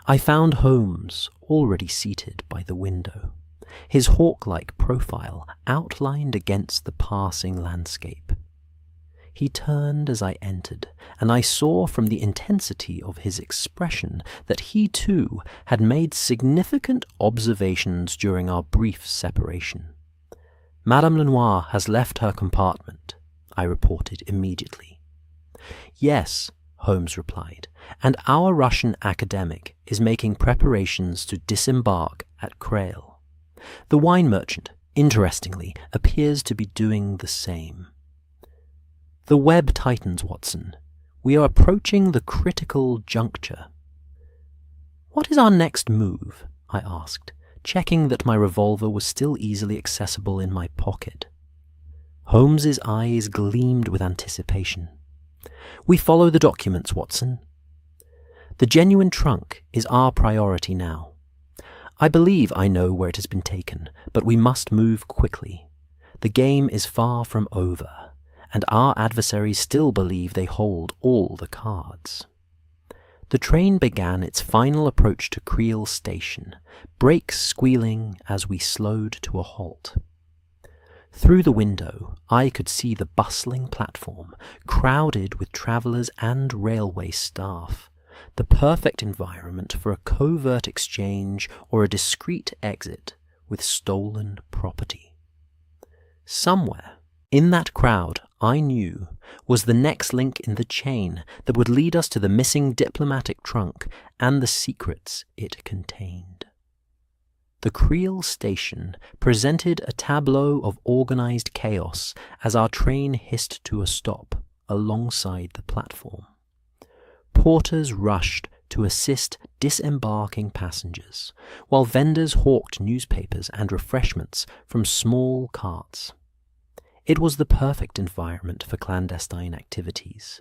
I found Holmes already seated by the window, his hawk-like profile outlined against the passing landscape. He turned as I entered, and I saw from the intensity of his expression that he too had made significant observations during our brief separation. "Madame Lenoir has left her compartment," I reported immediately. "Yes," Holmes replied, "and our Russian academic is making preparations to disembark at Creil. The wine merchant, interestingly, appears to be doing the same. The web tightens, Watson. We are approaching the critical juncture." "What is our next move?" I asked, checking that my revolver was still easily accessible in my pocket. Holmes's eyes gleamed with anticipation. "We follow the documents, Watson. The genuine trunk is our priority now. I believe I know where it has been taken, but we must move quickly. The game is far from over, and our adversaries still believe they hold all the cards." The train began its final approach to Creil station, brakes squealing as we slowed to a halt. Through the window, I could see the bustling platform, crowded with travellers and railway staff, the perfect environment for a covert exchange or a discreet exit with stolen property. Somewhere in that crowd, I knew, was the next link in the chain that would lead us to the missing diplomatic trunk and the secrets it contained. The Creil station presented a tableau of organized chaos as our train hissed to a stop alongside the platform. Porters rushed to assist disembarking passengers, while vendors hawked newspapers and refreshments from small carts. It was the perfect environment for clandestine activities.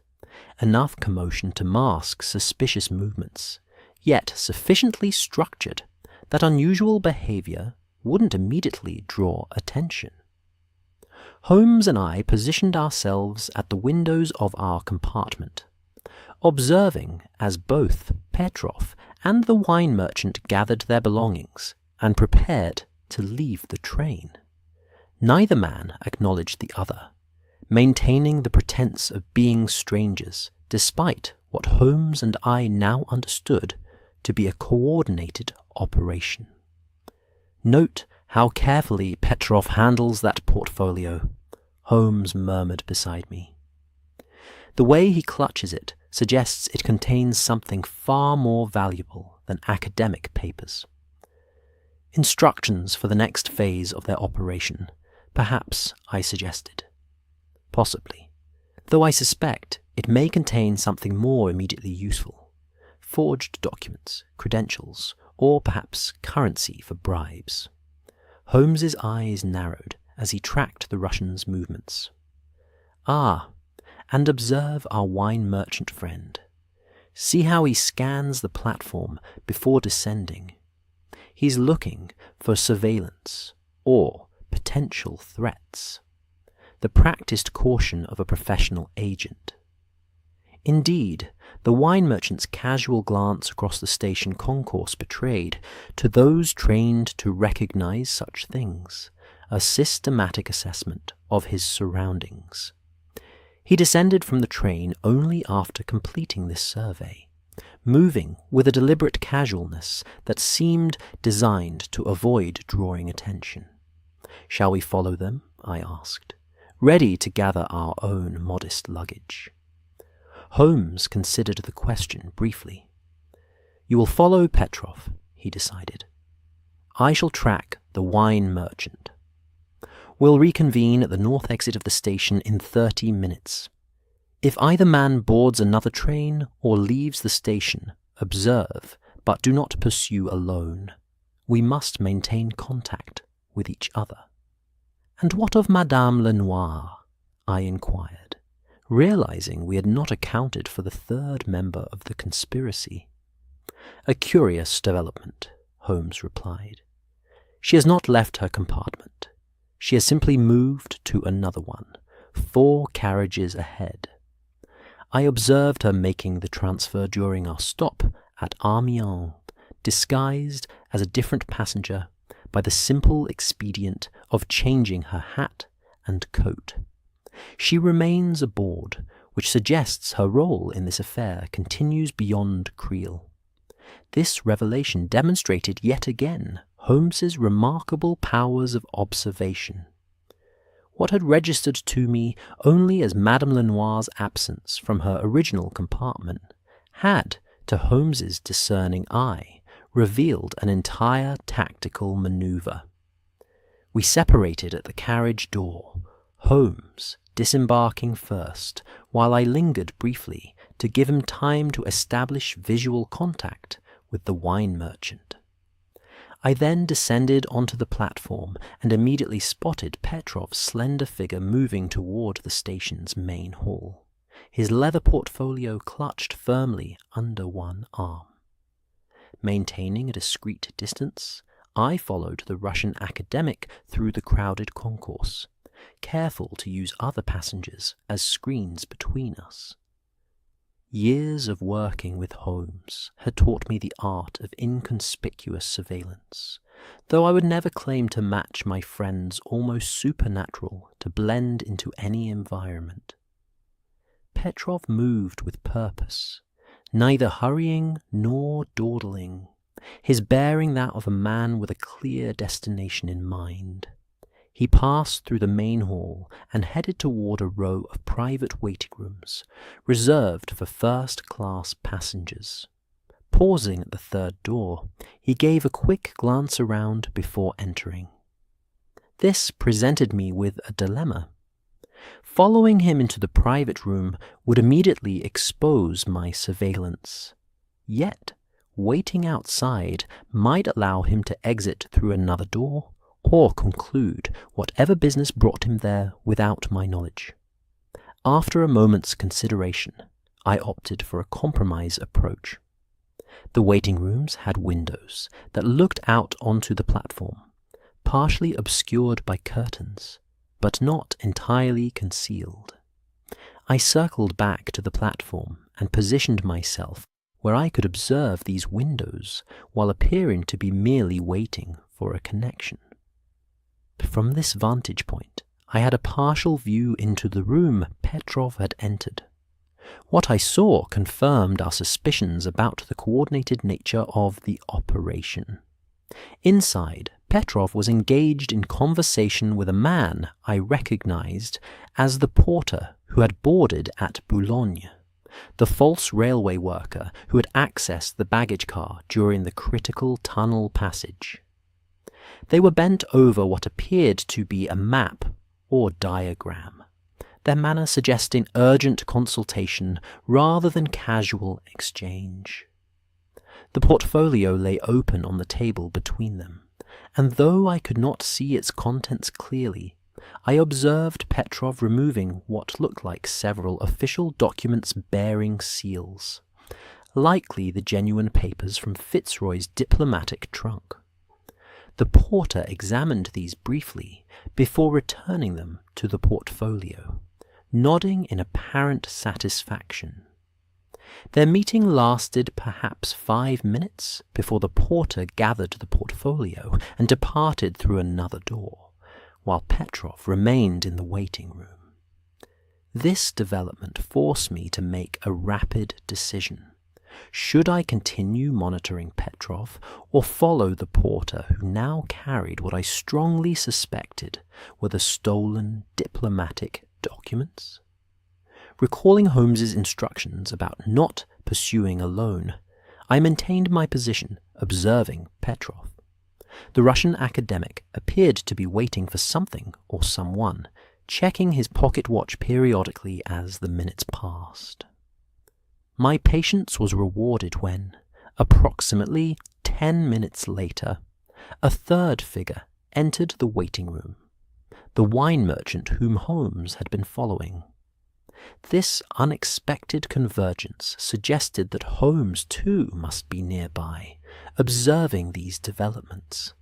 Enough commotion to mask suspicious movements, yet sufficiently structured that unusual behavior wouldn't immediately draw attention. Holmes and I positioned ourselves at the windows of our compartment, observing as both Petrov and the wine merchant gathered their belongings and prepared to leave the train. Neither man acknowledged the other, maintaining the pretense of being strangers, despite what Holmes and I now understood to be a coordinated operation. "Note how carefully Petrov handles that portfolio," Holmes murmured beside me. "The way he clutches it suggests it contains something far more valuable than academic papers." "Instructions for the next phase of their operation, perhaps," I suggested. "Possibly, though I suspect it may contain something more immediately useful. forged documents, credentials, or perhaps currency for bribes. Holmes's eyes narrowed as he tracked the Russian's movements. Ah, and observe our wine merchant friend. See how he scans the platform before descending. He's looking for surveillance or potential threats. The practiced caution of a professional agent. Indeed, the wine merchant's casual glance across the station concourse betrayed, to those trained to recognize such things, a systematic assessment of his surroundings. He descended from the train only after completing this survey, moving with a deliberate casualness that seemed designed to avoid drawing attention. "Shall we follow them?" I asked, ready to gather our own modest luggage. Holmes considered the question briefly. "You will follow Petrov," he decided. "I shall track the wine merchant. We'll reconvene at the north exit of the station in 30 minutes. If either man boards another train or leaves the station, observe, but do not pursue alone. We must maintain contact with each other." "And what of Madame Lenoir?" I inquired, realizing we had not accounted for the third member of the conspiracy. "A curious development," Holmes replied. "She has not left her compartment. She has simply moved to another one, 4 carriages ahead. I observed her making the transfer during our stop at Amiens, disguised as a different passenger by the simple expedient of changing her hat and coat. She remains aboard, which suggests her role in this affair continues beyond Creel. This revelation demonstrated yet again Holmes's remarkable powers of observation. What had registered to me only as Madame Lenoir's absence from her original compartment had, to Holmes's discerning eye, revealed an entire tactical maneuver. We separated at the carriage door, Holmes disembarking first, while I lingered briefly to give him time to establish visual contact with the wine merchant. I then descended onto the platform and immediately spotted Petrov's slender figure moving toward the station's main hall, his leather portfolio clutched firmly under one arm. Maintaining a discreet distance, I followed the Russian academic through the crowded concourse, careful to use other passengers as screens between us. Years of working with Holmes had taught me the art of inconspicuous surveillance, though I would never claim to match my friend's almost supernatural to blend into any environment. Petrov moved with purpose, neither hurrying nor dawdling, his bearing that of a man with a clear destination in mind. He passed through the main hall and headed toward a row of private waiting rooms, reserved for first-class passengers. Pausing at the third door, he gave a quick glance around before entering. This presented me with a dilemma. Following him into the private room would immediately expose my surveillance. Yet, waiting outside might allow him to exit through another door or conclude whatever business brought him there without my knowledge. After a moment's consideration, I opted for a compromise approach. The waiting rooms had windows that looked out onto the platform, partially obscured by curtains, but not entirely concealed. I circled back to the platform and positioned myself where I could observe these windows while appearing to be merely waiting for a connection. From this vantage point, I had a partial view into the room Petrov had entered. What I saw confirmed our suspicions about the coordinated nature of the operation. Inside, Petrov was engaged in conversation with a man I recognized as the porter who had boarded at Boulogne, the false railway worker who had accessed the baggage car during the critical tunnel passage. They were bent over what appeared to be a map or diagram, their manner suggesting urgent consultation rather than casual exchange. The portfolio lay open on the table between them, and though I could not see its contents clearly, I observed Petrov removing what looked like several official documents bearing seals, likely the genuine papers from Fitzroy's diplomatic trunk. The porter examined these briefly before returning them to the portfolio, nodding in apparent satisfaction. Their meeting lasted perhaps 5 minutes before the porter gathered the portfolio and departed through another door, while Petrov remained in the waiting room. This development forced me to make a rapid decision. Should I continue monitoring Petrov or follow the porter who now carried what I strongly suspected were the stolen diplomatic documents? Recalling Holmes's instructions about not pursuing alone, I maintained my position, observing Petrov. The Russian academic appeared to be waiting for something or someone, checking his pocket watch periodically as the minutes passed. My patience was rewarded when, approximately 10 minutes later, a third figure entered the waiting room, the wine merchant whom Holmes had been following. This unexpected convergence suggested that Holmes too must be nearby, observing these developments.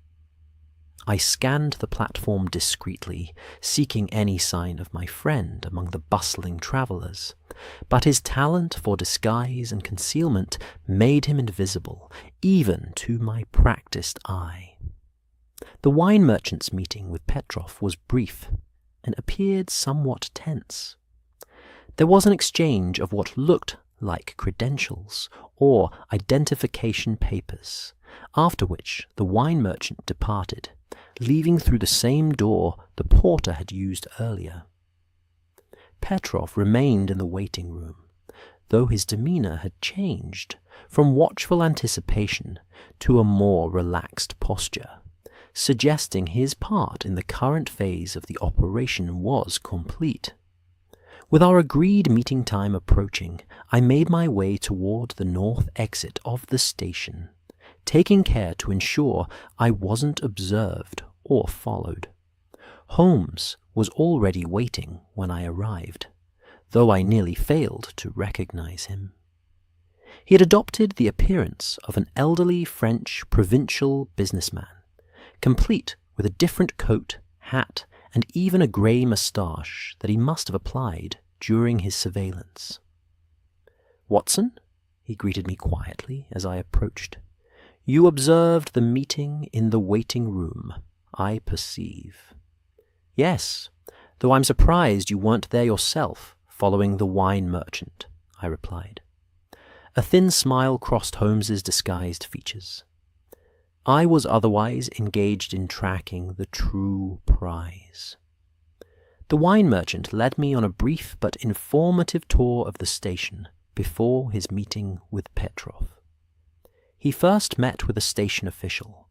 I scanned the platform discreetly, seeking any sign of my friend among the bustling travellers, but his talent for disguise and concealment made him invisible, even to my practised eye. The wine merchant's meeting with Petrov was brief, and appeared somewhat tense. There was an exchange of what looked like credentials or identification papers, after which the wine merchant departed, leaving through the same door the porter had used earlier. Petrov remained in the waiting room, though his demeanour had changed from watchful anticipation to a more relaxed posture, suggesting his part in the current phase of the operation was complete. With our agreed meeting time approaching, I made my way toward the north exit of the station, taking care to ensure I wasn't observed or followed. Holmes was already waiting when I arrived, though I nearly failed to recognize him. He had adopted the appearance of an elderly French provincial businessman, complete with a different coat, hat, and even a grey moustache that he must have applied during his surveillance. "Watson," he greeted me quietly as I approached, "you observed the meeting in the waiting room, I perceive." "Yes, though I'm surprised you weren't there yourself, following the wine merchant," I replied. A thin smile crossed Holmes's disguised features. I was otherwise engaged in tracking the true prize. The wine merchant led me on a brief but informative tour of the station before his meeting with Petrov. He first met with a station official,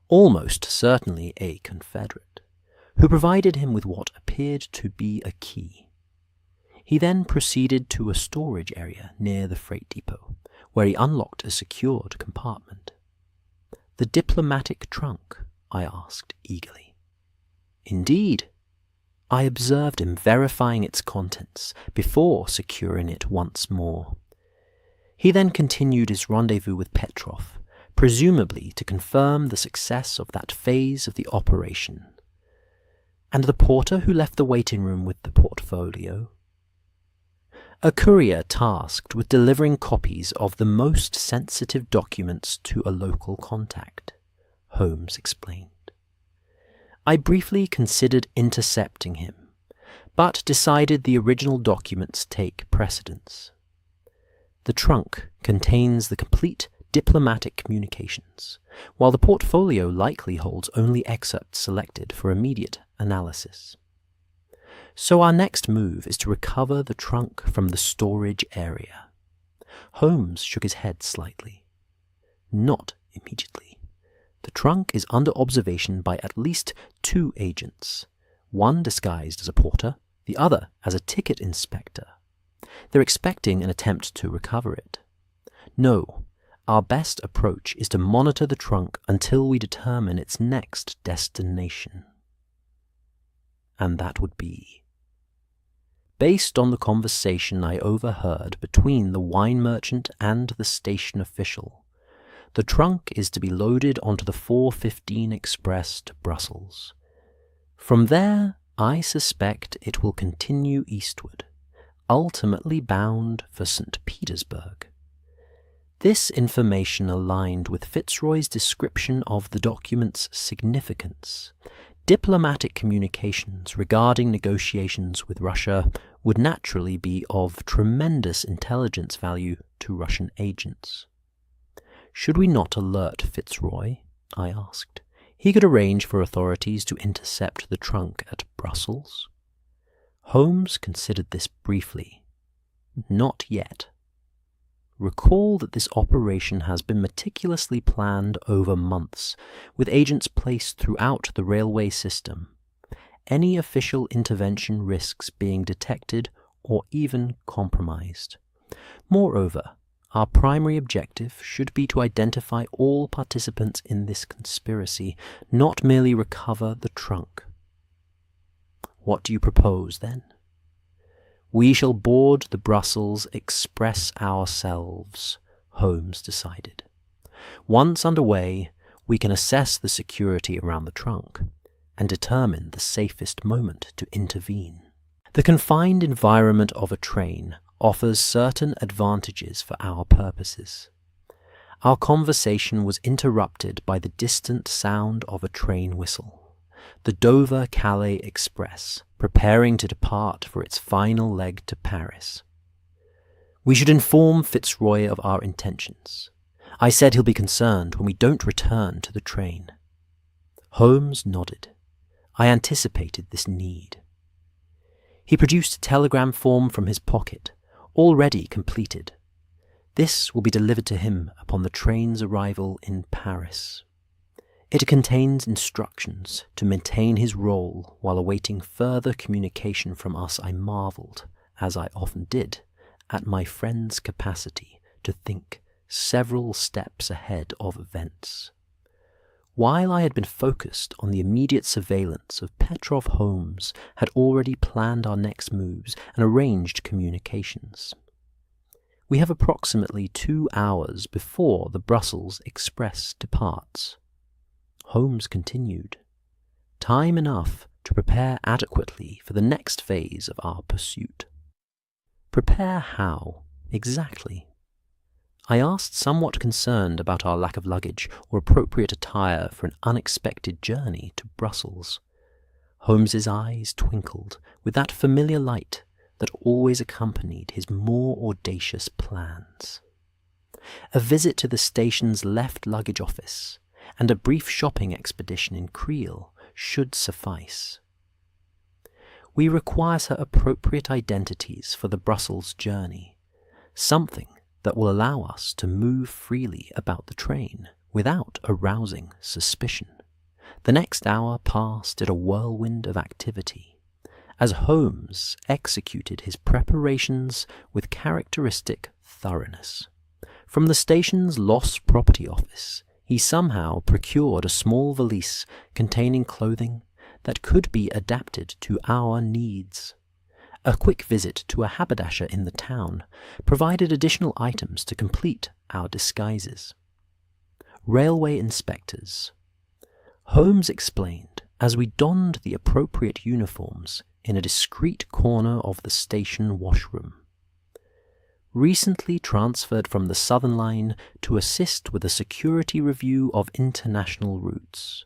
almost certainly a Confederate, who provided him with what appeared to be a key. He then proceeded to a storage area near the freight depot, where he unlocked a secured compartment. "The diplomatic trunk?" I asked eagerly. "Indeed." I observed him verifying its contents before securing it once more. He then continued his rendezvous with Petrov, presumably to confirm the success of that phase of the operation. "And the porter who left the waiting room with the portfolio?" "A courier tasked with delivering copies of the most sensitive documents to a local contact," Holmes explained. I briefly considered intercepting him, but decided the original documents take precedence. The trunk contains the complete diplomatic communications, while the portfolio likely holds only excerpts selected for immediate analysis. So our next move is to recover the trunk from the storage area. Holmes shook his head slightly. "Not immediately. The trunk is under observation by at least 2 agents, one disguised as a porter, the other as a ticket inspector. They're expecting an attempt to recover it. No, our best approach is to monitor the trunk until we determine its next destination. And that would be, based on the conversation I overheard between the wine merchant and the station official, the trunk is to be loaded onto the 4:15 express to Brussels. From there, I suspect it will continue eastward, ultimately bound for St. Petersburg. This information aligned with Fitzroy's description of the document's significance. Diplomatic communications regarding negotiations with Russia would naturally be of tremendous intelligence value to Russian agents. Should we not alert Fitzroy? I asked. He could arrange for authorities to intercept the trunk at Brussels. Holmes considered this briefly. Not yet. Recall that this operation has been meticulously planned over months, with agents placed throughout the railway system. Any official intervention risks being detected or even compromised. Moreover, our primary objective should be to identify all participants in this conspiracy, not merely recover the trunk. What do you propose, then? We shall board the Brussels Express ourselves, Holmes decided. Once underway, we can assess the security around the trunk and determine the safest moment to intervene. The confined environment of a train offers certain advantages for our purposes. Our conversation was interrupted by the distant sound of a train whistle. The Dover-Calais Express, preparing to depart for its final leg to Paris. We should inform Fitzroy of our intentions. I said he'll be concerned when we don't return to the train. Holmes nodded. I anticipated this need. He produced a telegram form from his pocket, already completed. This will be delivered to him upon the train's arrival in Paris. It contains instructions to maintain his role while awaiting further communication from us. I marvelled, as I often did, at my friend's capacity to think several steps ahead of events. While I had been focused on the immediate surveillance of Petrov, Holmes had already planned our next moves and arranged communications. We have approximately 2 hours before the Brussels Express departs. Holmes continued. Time enough to prepare adequately for the next phase of our pursuit. Prepare how, exactly? I asked, somewhat concerned about our lack of luggage or appropriate attire for an unexpected journey to Brussels. Holmes's eyes twinkled with that familiar light that always accompanied his more audacious plans. A visit to the station's left luggage office and a brief shopping expedition in Creel should suffice. We require her appropriate identities for the Brussels journey, something that will allow us to move freely about the train without arousing suspicion. The next hour passed in a whirlwind of activity, as Holmes executed his preparations with characteristic thoroughness. From the station's lost property office, he somehow procured a small valise containing clothing that could be adapted to our needs. A quick visit to a haberdasher in the town provided additional items to complete our disguises. Railway inspectors. Holmes explained as we donned the appropriate uniforms in a discreet corner of the station washroom. Recently transferred from the Southern Line to assist with a security review of international routes,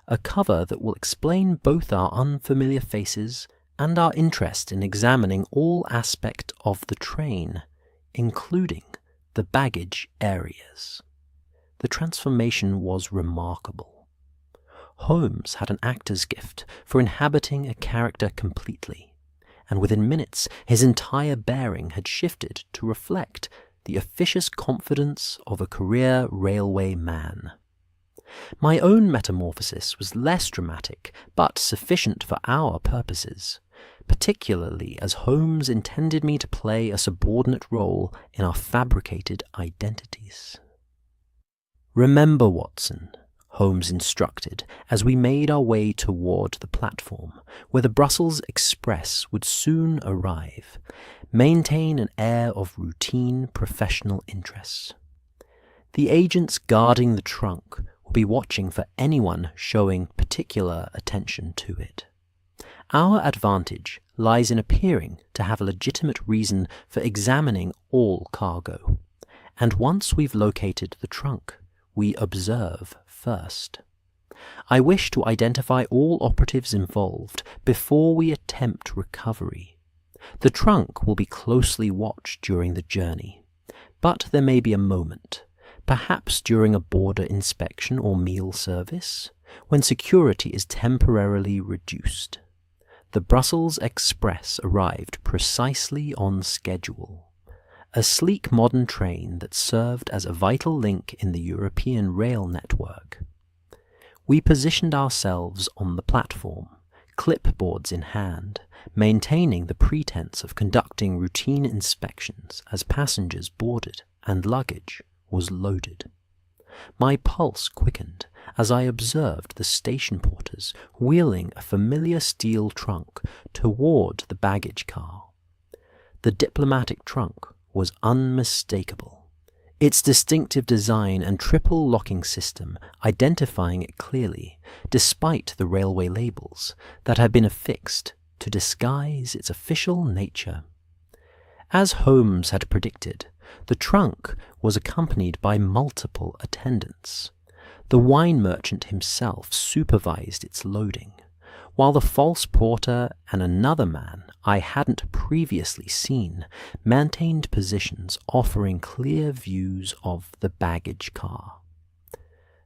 a cover that will explain both our unfamiliar faces and our interest in examining all aspects of the train, including the baggage areas. The transformation was remarkable. Holmes had an actor's gift for inhabiting a character completely, and within minutes his entire bearing had shifted to reflect the officious confidence of a career railway man. My own metamorphosis was less dramatic, but sufficient for our purposes, particularly as Holmes intended me to play a subordinate role in our fabricated identities. "Remember, Watson," Holmes instructed as we made our way toward the platform where the Brussels Express would soon arrive. "Maintain an air of routine professional interest. The agents guarding the trunk will be watching for anyone showing particular attention to it. Our advantage lies in appearing to have a legitimate reason for examining all cargo, and once we've located the trunk, we observe first. I wish to identify all operatives involved before we attempt recovery. The trunk will be closely watched during the journey, but there may be a moment, perhaps during a border inspection or meal service, when security is temporarily reduced. The Brussels Express arrived precisely on schedule. A sleek modern train that served as a vital link in the European rail network. We positioned ourselves on the platform, clipboards in hand, maintaining the pretense of conducting routine inspections as passengers boarded and luggage was loaded. My pulse quickened as I observed the station porters wheeling a familiar steel trunk toward the baggage car. The diplomatic trunk was unmistakable, its distinctive design and triple locking system identifying it clearly, despite the railway labels that had been affixed to disguise its official nature. As Holmes had predicted, the trunk was accompanied by multiple attendants. The wine merchant himself supervised its loading, while the false porter and another man I hadn't previously seen maintained positions offering clear views of the baggage car.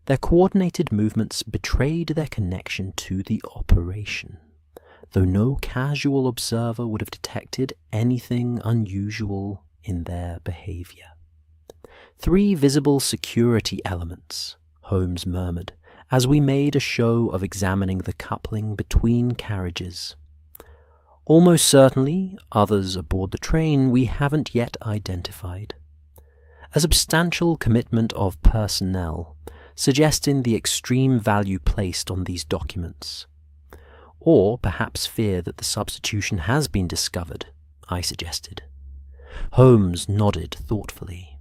Their coordinated movements betrayed their connection to the operation, though no casual observer would have detected anything unusual in their behavior. 3 visible security elements, Holmes murmured, as we made a show of examining the coupling between carriages. Almost certainly others aboard the train we haven't yet identified. A substantial commitment of personnel, suggesting the extreme value placed on these documents. Or perhaps fear that the substitution has been discovered, I suggested. Holmes nodded thoughtfully.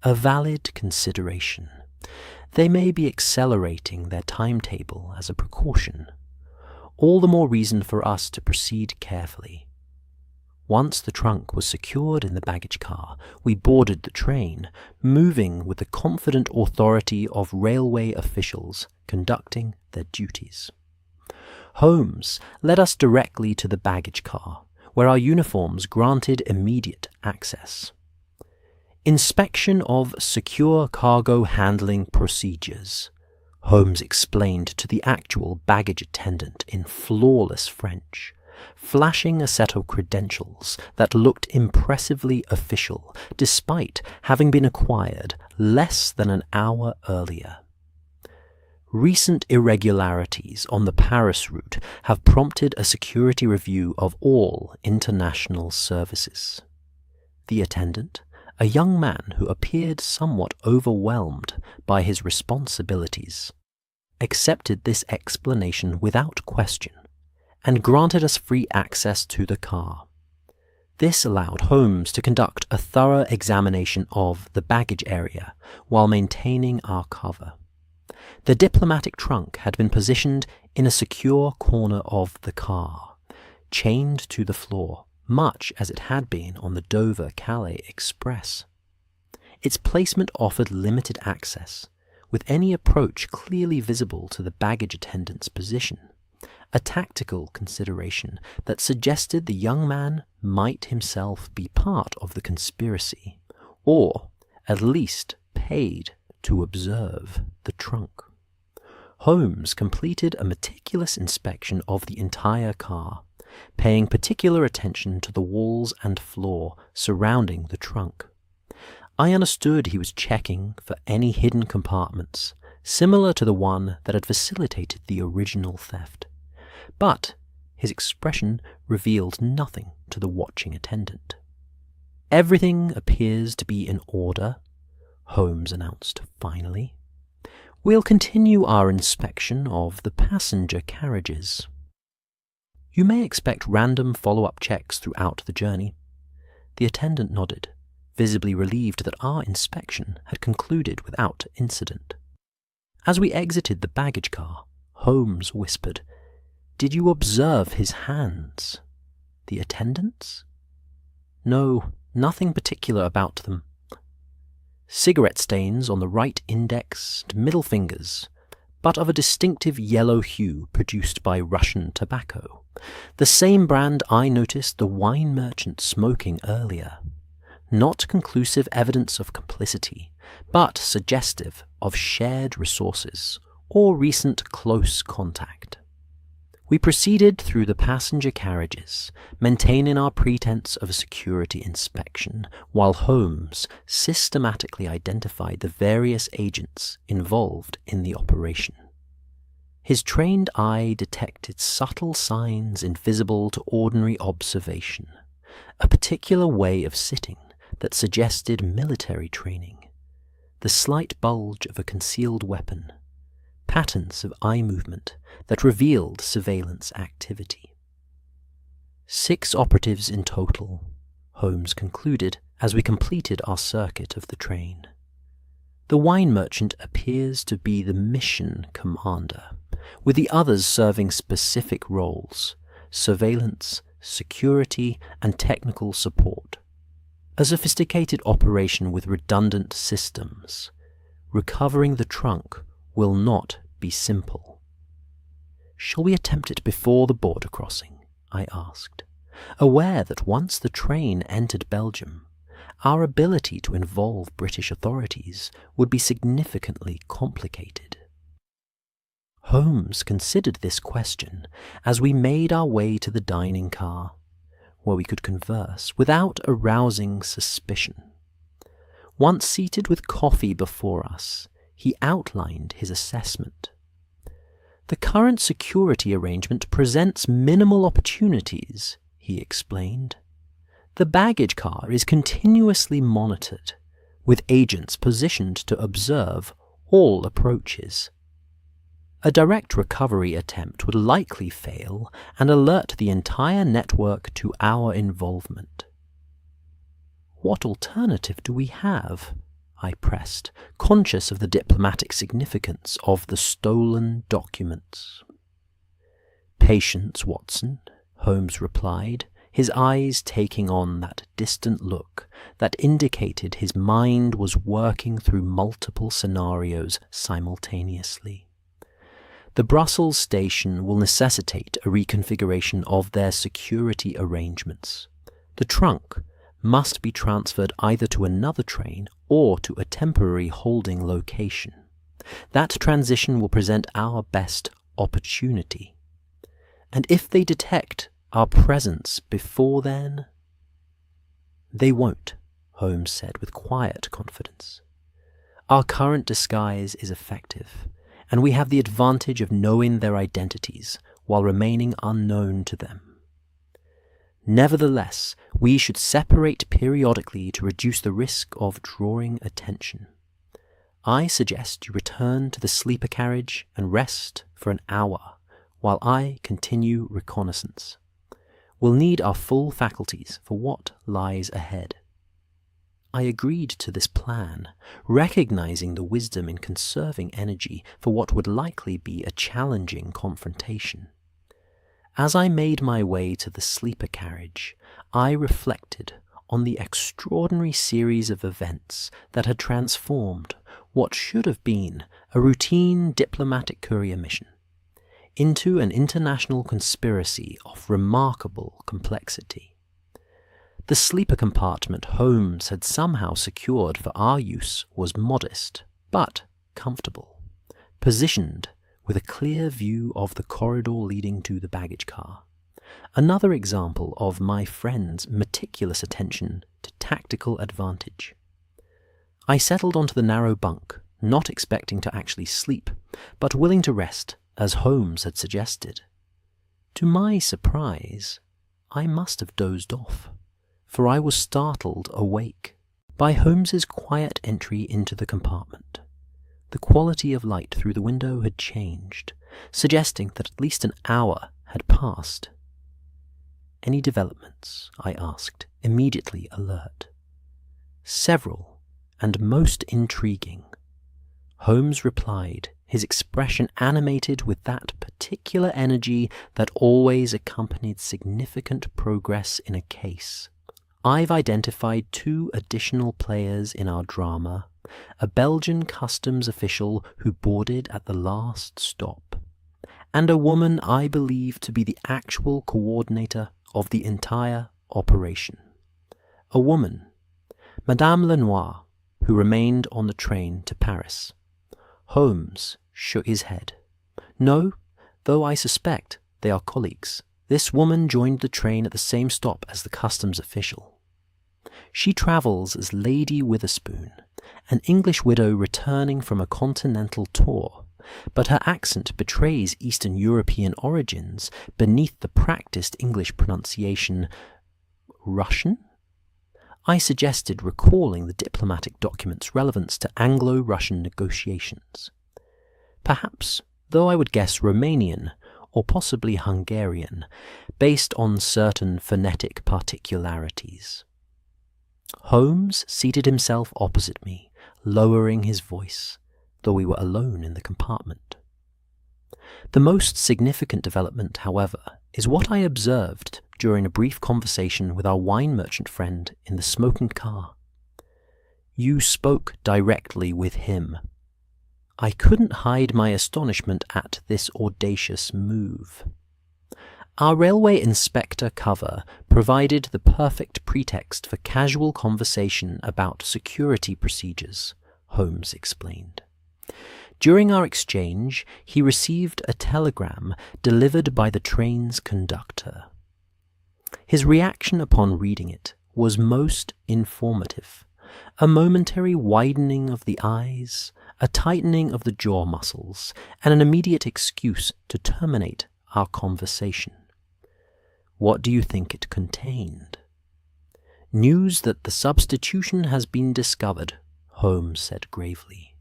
A valid consideration. They may be accelerating their timetable as a precaution. All the more reason for us to proceed carefully. Once the trunk was secured in the baggage car, we boarded the train, moving with the confident authority of railway officials conducting their duties. Holmes led us directly to the baggage car, where our uniforms granted immediate access. Inspection of secure cargo handling procedures, Holmes explained to the actual baggage attendant in flawless French, flashing a set of credentials that looked impressively official despite having been acquired less than an hour earlier. Recent irregularities on the Paris route have prompted a security review of all international services. The attendant, a young man who appeared somewhat overwhelmed by his responsibilities, accepted this explanation without question and granted us free access to the car. This allowed Holmes to conduct a thorough examination of the baggage area while maintaining our cover. The diplomatic trunk had been positioned in a secure corner of the car, chained to the floor, much as it had been on the Dover-Calais Express. Its placement offered limited access, with any approach clearly visible to the baggage attendant's position, a tactical consideration that suggested the young man might himself be part of the conspiracy, or at least paid to observe the trunk. Holmes completed a meticulous inspection of the entire car, paying particular attention to the walls and floor surrounding the trunk. I understood he was checking for any hidden compartments, similar to the one that had facilitated the original theft. But his expression revealed nothing to the watching attendant. "Everything appears to be in order," Holmes announced finally. "We'll continue our inspection of the passenger carriages. You may expect random follow-up checks throughout the journey." The attendant nodded, visibly relieved that our inspection had concluded without incident. As we exited the baggage car, Holmes whispered, "Did you observe his hands?" "The attendant's?" "No, nothing particular about them. Cigarette stains on the right index and middle fingers, but of a distinctive yellow hue produced by Russian tobacco, the same brand I noticed the wine merchant smoking earlier. Not conclusive evidence of complicity, but suggestive of shared resources or recent close contact." We proceeded through the passenger carriages, maintaining our pretense of a security inspection, while Holmes systematically identified the various agents involved in the operation. His trained eye detected subtle signs invisible to ordinary observation, a particular way of sitting that suggested military training, the slight bulge of a concealed weapon, patterns of eye movement that revealed surveillance activity. 6 operatives in total, Holmes concluded as we completed our circuit of the train. The wine merchant appears to be the mission commander, with the others serving specific roles: surveillance, security, and technical support. A sophisticated operation with redundant systems. Recovering the trunk will not be simple. "Shall we attempt it before the border crossing?" I asked, aware that once the train entered Belgium, our ability to involve British authorities would be significantly complicated. Holmes considered this question as we made our way to the dining car, where we could converse without arousing suspicion. Once seated with coffee before us, he outlined his assessment. "The current security arrangement presents minimal opportunities," he explained. "The baggage car is continuously monitored, with agents positioned to observe all approaches. A direct recovery attempt would likely fail and alert the entire network to our involvement." "What alternative do we have?" I pressed, conscious of the diplomatic significance of the stolen documents. "Patience, Watson," Holmes replied, his eyes taking on that distant look that indicated his mind was working through multiple scenarios simultaneously. "The Brussels station will necessitate a reconfiguration of their security arrangements. The trunk must be transferred either to another train or to a temporary holding location. That transition will present our best opportunity. And if they detect our presence before then—" "They won't," Holmes said with quiet confidence. "Our current disguise is effective, and we have the advantage of knowing their identities while remaining unknown to them. Nevertheless, we should separate periodically to reduce the risk of drawing attention. I suggest you return to the sleeper carriage and rest for an hour while I continue reconnaissance. We'll need our full faculties for what lies ahead." I agreed to this plan, recognizing the wisdom in conserving energy for what would likely be a challenging confrontation. As I made my way to the sleeper carriage, I reflected on the extraordinary series of events that had transformed what should have been a routine diplomatic courier mission into an international conspiracy of remarkable complexity. The sleeper compartment Holmes had somehow secured for our use was modest, but comfortable, positioned with a clear view of the corridor leading to the baggage car. Another example of my friend's meticulous attention to tactical advantage. I settled onto the narrow bunk, not expecting to actually sleep, but willing to rest, as Holmes had suggested. To my surprise, I must have dozed off, for I was startled awake. by Holmes's quiet entry into the compartment. The quality of light through the window had changed, suggesting that at least an hour had passed. "Any developments?" I asked, immediately alert. "Several, and most intriguing," Holmes replied, his expression animated with that particular energy that always accompanied significant progress in a case. "I've identified 2 additional players in our drama, a Belgian customs official who boarded at the last stop, and a woman I believe to be the actual coordinator of the entire operation. A woman, Madame Lenoir, who remained on the train to Paris." Holmes shook his head. "No, though I suspect they are colleagues. This woman joined the train at the same stop as the customs official. She travels as Lady Witherspoon, an English widow returning from a continental tour, but her accent betrays Eastern European origins beneath the practiced English pronunciation. Russian?" I suggested, recalling the diplomatic document's relevance to Anglo-Russian negotiations. "Perhaps, though I would guess Romanian, or possibly Hungarian, based on certain phonetic particularities." Holmes seated himself opposite me, lowering his voice, though we were alone in the compartment. "The most significant development, however, is what I observed during a brief conversation with our wine merchant friend in the smoking car. You spoke directly with him." I couldn't hide my astonishment at this audacious move. Our railway inspector cover provided the perfect pretext for casual conversation about security procedures, Holmes explained. During our exchange, he received a telegram delivered by the train's conductor. His reaction upon reading it was most informative. A momentary widening of the eyes, a tightening of the jaw muscles, and an immediate excuse to terminate our conversation. "What do you think it contained?" "News that the substitution has been discovered," Holmes said gravely.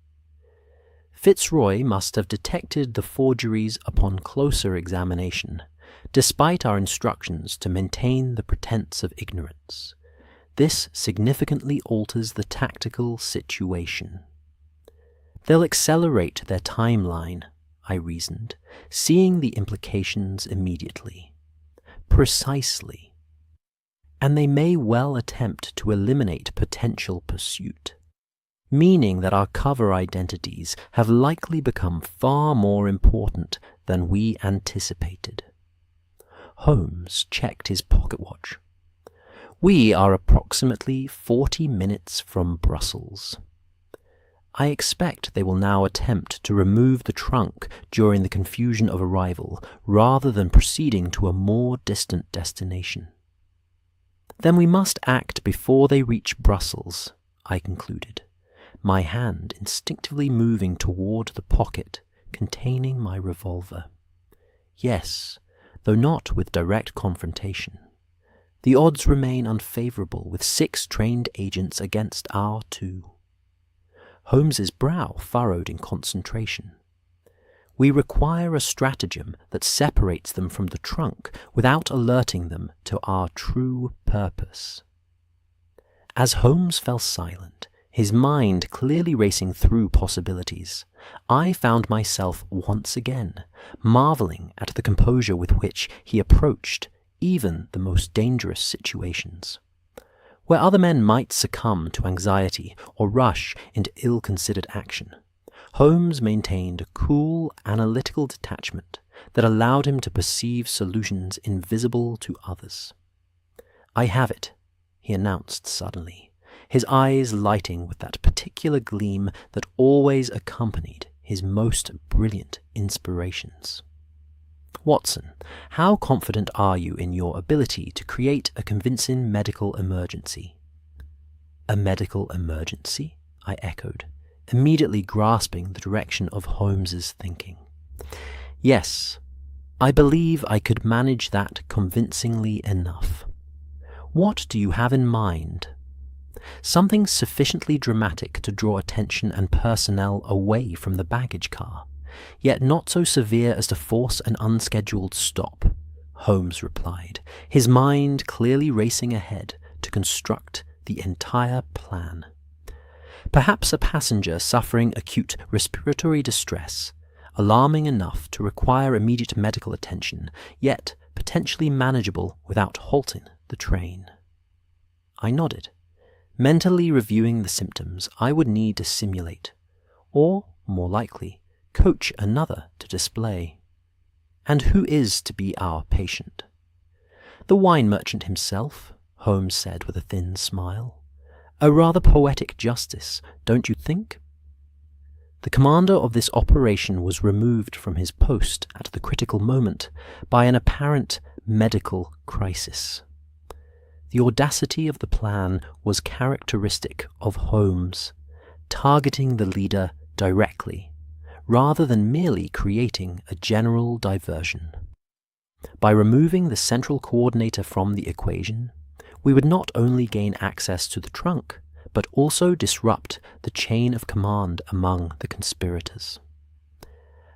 "Fitzroy must have detected the forgeries upon closer examination, despite our instructions to maintain the pretense of ignorance. This significantly alters the tactical situation." "They'll accelerate their timeline," I reasoned, seeing the implications immediately. "Precisely. And they may well attempt to eliminate potential pursuit, meaning that our cover identities have likely become far more important than we anticipated." Holmes checked his pocket watch. "We are approximately 40 minutes from Brussels. I expect they will now attempt to remove the trunk during the confusion of arrival, rather than proceeding to a more distant destination." "Then we must act before they reach Brussels," I concluded, my hand instinctively moving toward the pocket containing my revolver. "Yes, though not with direct confrontation. The odds remain unfavorable with 6 trained agents against our 2. Holmes's brow furrowed in concentration. "We require a stratagem that separates them from the trunk without alerting them to our true purpose." As Holmes fell silent, his mind clearly racing through possibilities, I found myself once again marveling at the composure with which he approached even the most dangerous situations. Where other men might succumb to anxiety or rush into ill-considered action, Holmes maintained a cool, analytical detachment that allowed him to perceive solutions invisible to others. "I have it," he announced suddenly, his eyes lighting with that particular gleam that always accompanied his most brilliant inspirations. "Watson, how confident are you in your ability to create a convincing medical emergency?" "A medical emergency?" I echoed, immediately grasping the direction of Holmes's thinking. "Yes, I believe I could manage that convincingly enough. What do you have in mind?" something sufficiently dramatic to draw attention and personnel away from the baggage car, yet not so severe as to force an unscheduled stop, Holmes replied, his mind clearly racing ahead to construct the entire plan. Perhaps a passenger suffering acute respiratory distress, alarming enough to require immediate medical attention, yet potentially manageable without halting the train. I nodded, mentally reviewing the symptoms I would need to simulate, or, more likely, coach another to display. And who is to be our patient? The wine merchant himself, Holmes said with a thin smile. A rather poetic justice, don't you think? The commander of this operation was removed from his post at the critical moment by an apparent medical crisis. The audacity of the plan was characteristic of Holmes, targeting the leader directly, rather than merely creating a general diversion. By removing the central coordinator from the equation, we would not only gain access to the trunk, but also disrupt the chain of command among the conspirators.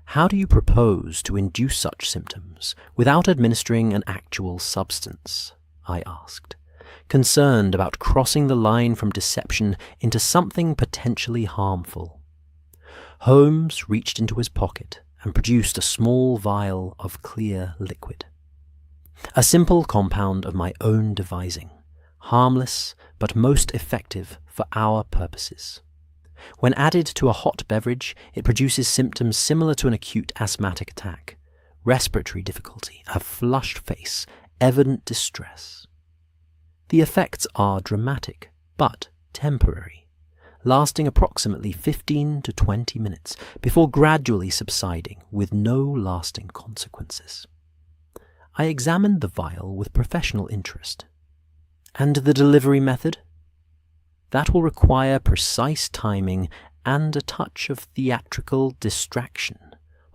How do you propose to induce such symptoms without administering an actual substance? I asked, concerned about crossing the line from deception into something potentially harmful. Holmes reached into his pocket and produced a small vial of clear liquid. A simple compound of my own devising, harmless but most effective for our purposes. When added to a hot beverage, it produces symptoms similar to an acute asthmatic attack, respiratory difficulty, a flushed face, evident distress. The effects are dramatic, but temporary, lasting approximately 15 to 20 minutes before gradually subsiding with no lasting consequences. I examined the vial with professional interest. And the delivery method? That will require precise timing and a touch of theatrical distraction,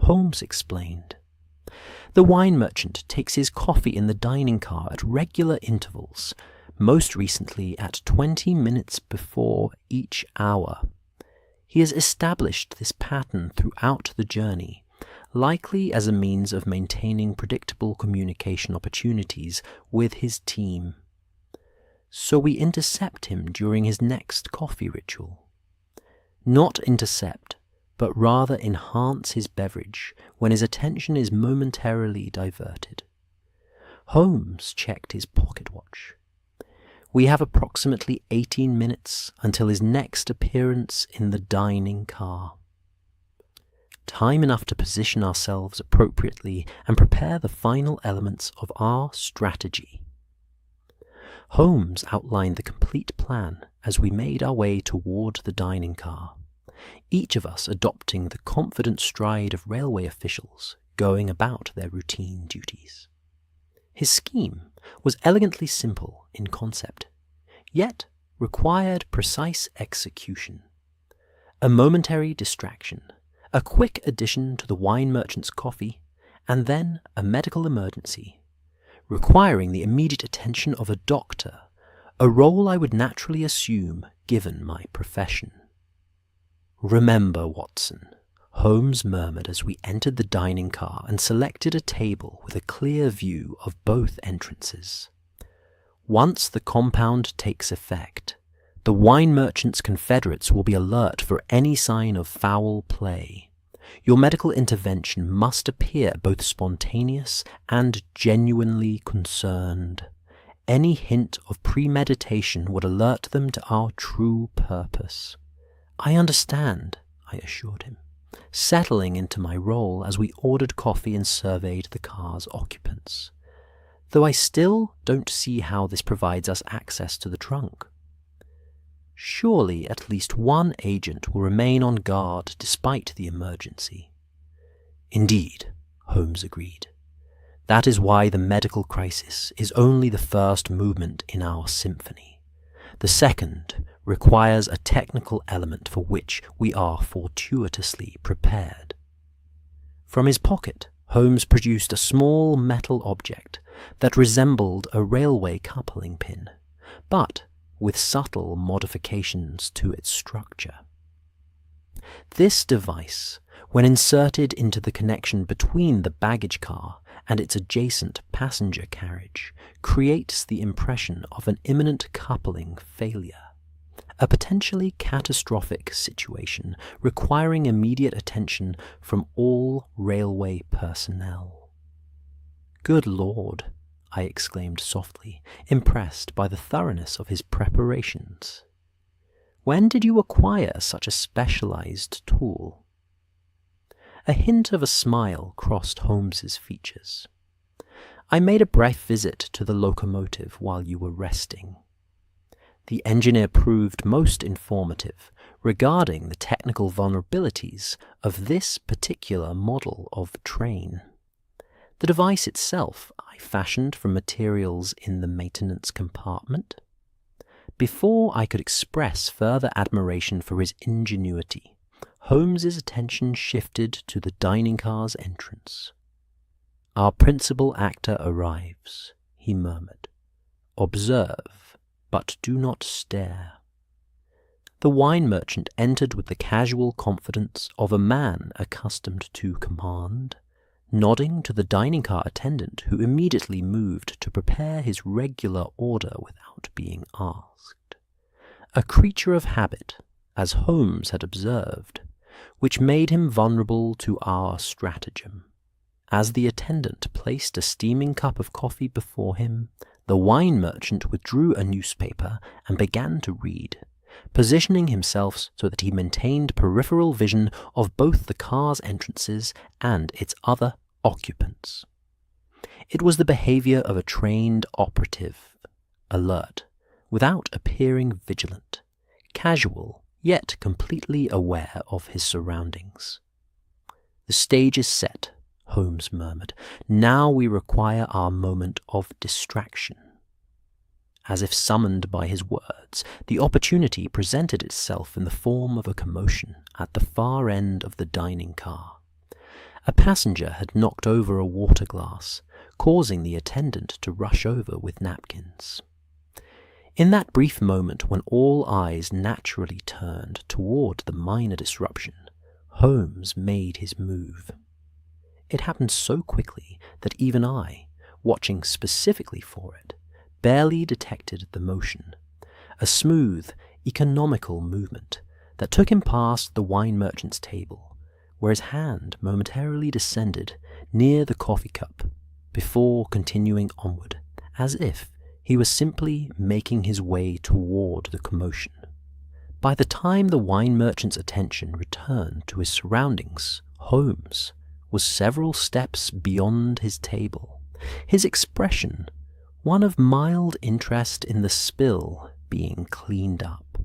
Holmes explained. The wine merchant takes his coffee in the dining car at regular intervals, most recently at 20 minutes before each hour. He has established this pattern throughout the journey, likely as a means of maintaining predictable communication opportunities with his team. So we intercept him during his next coffee ritual. Not intercept, but rather enhance his beverage when his attention is momentarily diverted. Holmes checked his pocket watch. We have approximately 18 minutes until his next appearance in the dining car. Time enough to position ourselves appropriately and prepare the final elements of our strategy. Holmes outlined the complete plan as we made our way toward the dining car, each of us adopting the confident stride of railway officials going about their routine duties. His scheme was elegantly simple in concept, yet required precise execution. A momentary distraction, a quick addition to the wine merchant's coffee, and then a medical emergency, requiring the immediate attention of a doctor, a role I would naturally assume given my profession. "Remember, Watson," Holmes murmured as we entered the dining car and selected a table with a clear view of both entrances. "Once the compound takes effect, the wine merchant's confederates will be alert for any sign of foul play. Your medical intervention must appear both spontaneous and genuinely concerned. Any hint of premeditation would alert them to our true purpose." "I understand," I assured him, settling into my role as we ordered coffee and surveyed the car's occupants. Though I still don't see how this provides us access to the trunk. Surely at least one agent will remain on guard despite the emergency. "Indeed," Holmes agreed. "That is why the medical crisis is only the first movement in our symphony. The second requires a technical element for which we are fortuitously prepared." From his pocket, Holmes produced a small metal object that resembled a railway coupling pin, but with subtle modifications to its structure. This device, when inserted into the connection between the baggage car and its adjacent passenger carriage, creates the impression of an imminent coupling failure, a potentially catastrophic situation requiring immediate attention from all railway personnel. "Good Lord," I exclaimed softly, impressed by the thoroughness of his preparations. "When did you acquire such a specialized tool?" A hint of a smile crossed Holmes's features. "I made a brief visit to the locomotive while you were resting. The engineer proved most informative regarding the technical vulnerabilities of this particular model of train. The device itself I fashioned from materials in the maintenance compartment." Before I could express further admiration for his ingenuity, Holmes's attention shifted to the dining car's entrance. "Our principal actor arrives," he murmured. "Observe, but do not stare." The wine merchant entered with the casual confidence of a man accustomed to command, nodding to the dining car attendant, who immediately moved to prepare his regular order without being asked. A creature of habit, as Holmes had observed, which made him vulnerable to our stratagem. As the attendant placed a steaming cup of coffee before him, the wine merchant withdrew a newspaper and began to read, positioning himself so that he maintained peripheral vision of both the car's entrances and its other occupants. It was the behavior of a trained operative, alert, without appearing vigilant, casual, yet completely aware of his surroundings. "The stage is set," Holmes murmured. "Now we require our moment of distraction." As if summoned by his words, the opportunity presented itself in the form of a commotion at the far end of the dining car. A passenger had knocked over a water glass, causing the attendant to rush over with napkins. In that brief moment when all eyes naturally turned toward the minor disruption, Holmes made his move. It happened so quickly that even I, watching specifically for it, barely detected the motion, a smooth, economical movement that took him past the wine merchant's table, where his hand momentarily descended near the coffee cup, before continuing onward, as if he was simply making his way toward the commotion. By the time the wine merchant's attention returned to his surroundings, Holmes was several steps beyond his table, his expression one of mild interest in the spill being cleaned up.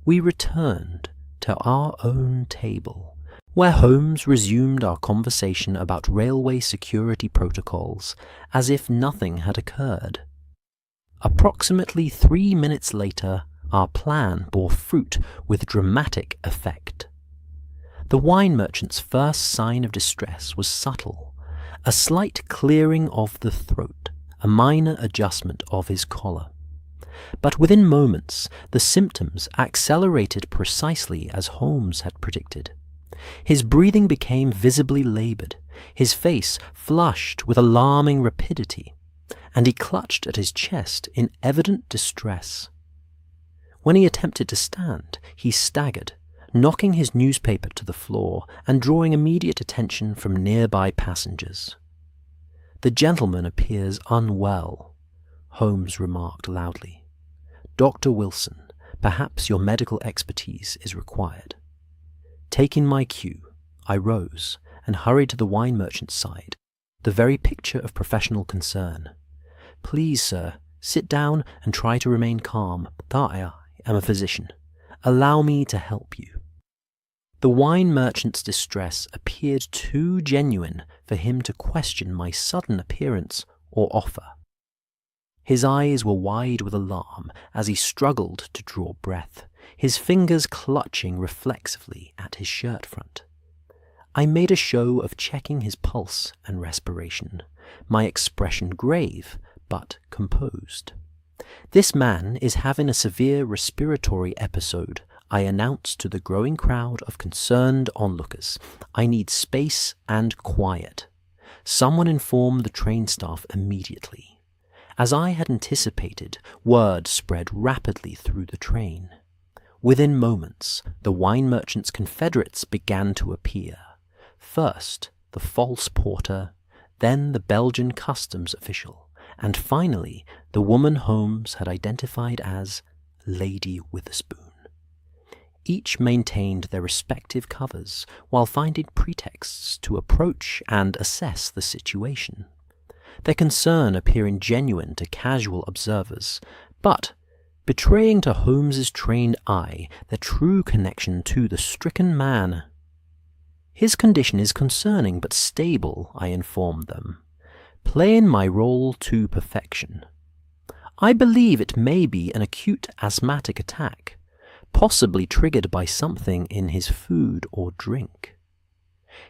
We returned to our own table, where Holmes resumed our conversation about railway security protocols as if nothing had occurred. Approximately 3 minutes later, our plan bore fruit with dramatic effect. The wine merchant's first sign of distress was subtle, a slight clearing of the throat, a minor adjustment of his collar. But within moments, the symptoms accelerated precisely as Holmes had predicted. His breathing became visibly labored, his face flushed with alarming rapidity, and he clutched at his chest in evident distress. When he attempted to stand, he staggered, knocking his newspaper to the floor and drawing immediate attention from nearby passengers. "The gentleman appears unwell," Holmes remarked loudly. "Dr. Wilson, perhaps your medical expertise is required." Taking my cue, I rose and hurried to the wine merchant's side, the very picture of professional concern. "Please, sir, sit down and try to remain calm. I am a physician. Allow me to help you." The wine merchant's distress appeared too genuine for him to question my sudden appearance or offer. His eyes were wide with alarm as he struggled to draw breath, his fingers clutching reflexively at his shirt front. I made a show of checking his pulse and respiration, my expression grave but composed. "This man is having a severe respiratory episode," I announced to the growing crowd of concerned onlookers. "I need space and quiet." Someone informed the train staff immediately. As I had anticipated, word spread rapidly through the train. Within moments, the wine merchant's confederates began to appear. First, the false porter, then the Belgian customs official, and finally, the woman Holmes had identified as Lady Witherspoon. Each maintained their respective covers while finding pretexts to approach and assess the situation, their concern appearing genuine to casual observers, but betraying to Holmes's trained eye their true connection to the stricken man. "His condition is concerning but stable," I informed them, playing my role to perfection. "I believe it may be an acute asthmatic attack, possibly triggered by something in his food or drink.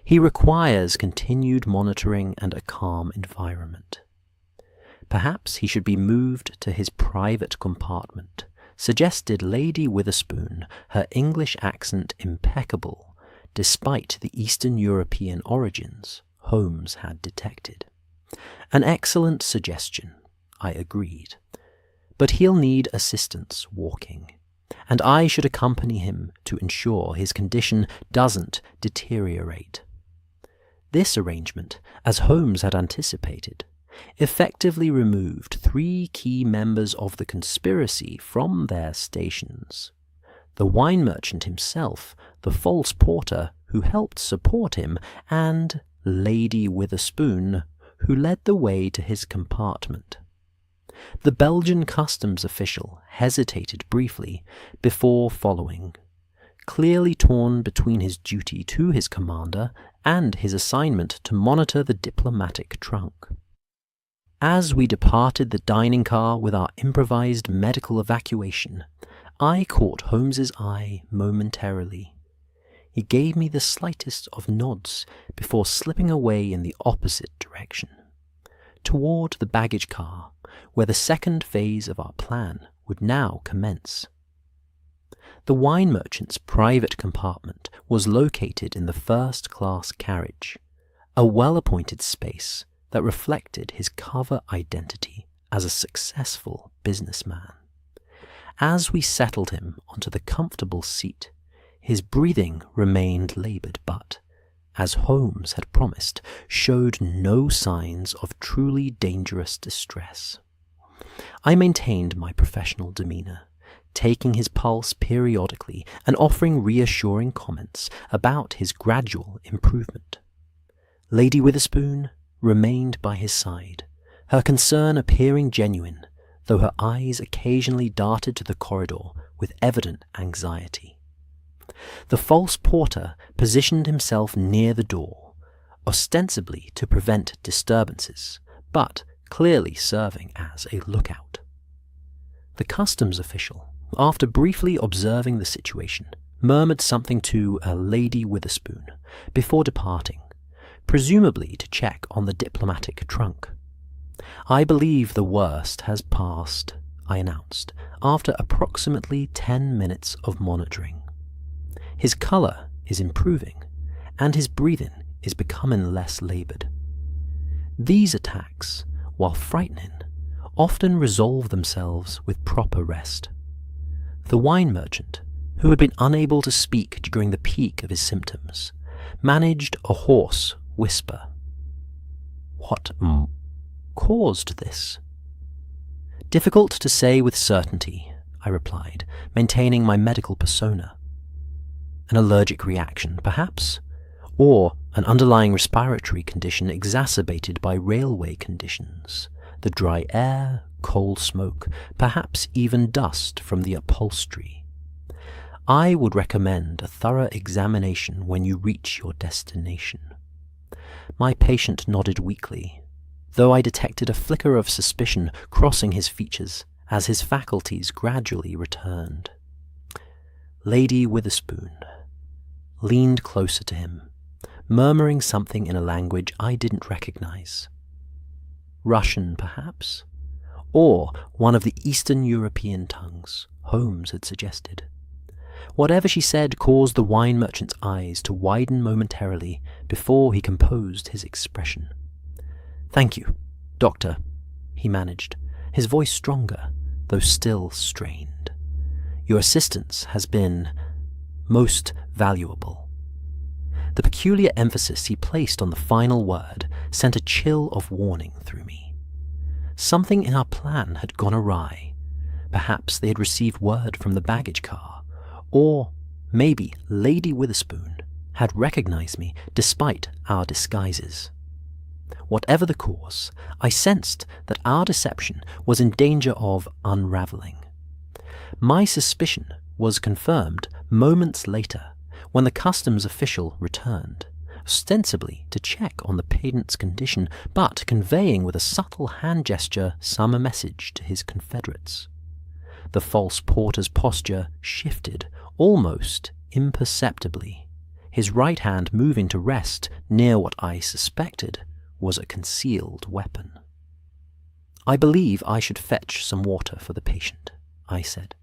He requires continued monitoring and a calm environment. Perhaps he should be moved to his private compartment," suggested Lady Witherspoon, her English accent impeccable, despite the Eastern European origins Holmes had detected. "An excellent suggestion," I agreed. "But he'll need assistance walking, and I should accompany him to ensure his condition doesn't deteriorate." This arrangement, as Holmes had anticipated, effectively removed 3 key members of the conspiracy from their stations: the wine merchant himself, the false porter who helped support him, and Lady Witherspoon, who led the way to his compartment. The Belgian customs official hesitated briefly before following, clearly torn between his duty to his commander and his assignment to monitor the diplomatic trunk. As we departed the dining car with our improvised medical evacuation, I caught Holmes's eye momentarily. He gave me the slightest of nods before slipping away in the opposite direction, toward the baggage car, where the second phase of our plan would now commence. The wine merchant's private compartment was located in the first-class carriage, a well-appointed space that reflected his cover identity as a successful businessman. As we settled him onto the comfortable seat, his breathing remained laboured but, as Holmes had promised, showed no signs of truly dangerous distress. I maintained my professional demeanour, taking his pulse periodically and offering reassuring comments about his gradual improvement. Lady Witherspoon remained by his side, her concern appearing genuine, though her eyes occasionally darted to the corridor with evident anxiety. The false porter positioned himself near the door, ostensibly to prevent disturbances, but clearly serving as a lookout. The customs official, after briefly observing the situation, murmured something to a Lady Witherspoon before departing, presumably to check on the diplomatic trunk. "I believe the worst has passed," I announced, after approximately 10 minutes of monitoring. "His colour is improving, and his breathing is becoming less laboured. These attacks, while frightening, often resolve themselves with proper rest." The wine merchant, who had been unable to speak during the peak of his symptoms, managed a hoarse whisper. "What caused this?" "Difficult to say with certainty," I replied, maintaining my medical persona. "An allergic reaction, perhaps? Or an underlying respiratory condition exacerbated by railway conditions, the dry air, coal smoke, perhaps even dust from the upholstery. I would recommend a thorough examination when you reach your destination." My patient nodded weakly, though I detected a flicker of suspicion crossing his features as his faculties gradually returned. Lady Witherspoon leaned closer to him, murmuring something in a language I didn't recognize. Russian, perhaps? or one of the Eastern European tongues, Holmes had suggested. Whatever she said caused the wine merchant's eyes to widen momentarily before he composed his expression. "Thank you, Doctor," he managed, his voice stronger, though still strained. "Your assistance has been most valuable." The peculiar emphasis he placed on the final word sent a chill of warning through me. Something in our plan had gone awry. Perhaps they had received word from the baggage car, or maybe Lady Witherspoon had recognized me despite our disguises. Whatever the cause, I sensed that our deception was in danger of unraveling. My suspicion was confirmed moments later when the customs official returned, ostensibly to check on the pedant's condition, but conveying with a subtle hand gesture some message to his confederates. The false porter's posture shifted almost imperceptibly, his right hand moving to rest near what I suspected was a concealed weapon. "I believe I should fetch some water for the patient," I said,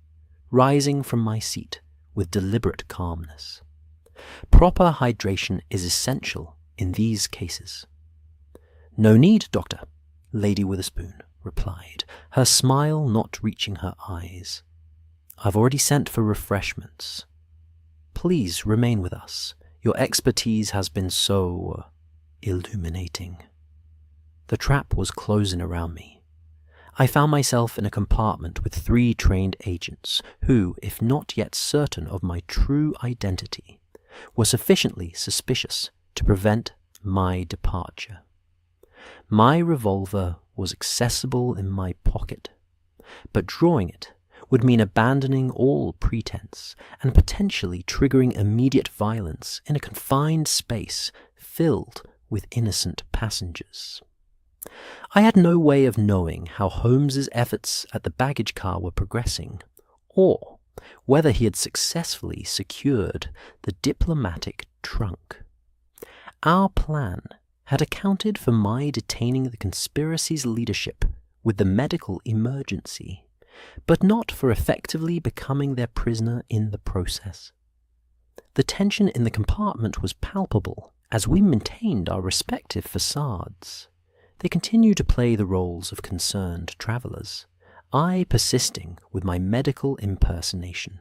rising from my seat with deliberate calmness. Proper hydration is essential in these cases. "No need, Doctor," Lady Witherspoon replied, her smile not reaching her eyes. "I've already sent for refreshments. Please remain with us. Your expertise has been so illuminating." The trap was closing around me. I found myself in a compartment with 3 trained agents who, if not yet certain of my true identity, were sufficiently suspicious to prevent my departure. My revolver was accessible in my pocket, but drawing it would mean abandoning all pretense and potentially triggering immediate violence in a confined space filled with innocent passengers. I had no way of knowing how Holmes's efforts at the baggage car were progressing, or whether he had successfully secured the diplomatic trunk. Our plan had accounted for my detaining the conspiracy's leadership with the medical emergency, but not for effectively becoming their prisoner in the process. The tension in the compartment was palpable as we maintained our respective facades. They continued to play the roles of concerned travellers, I persisting with my medical impersonation,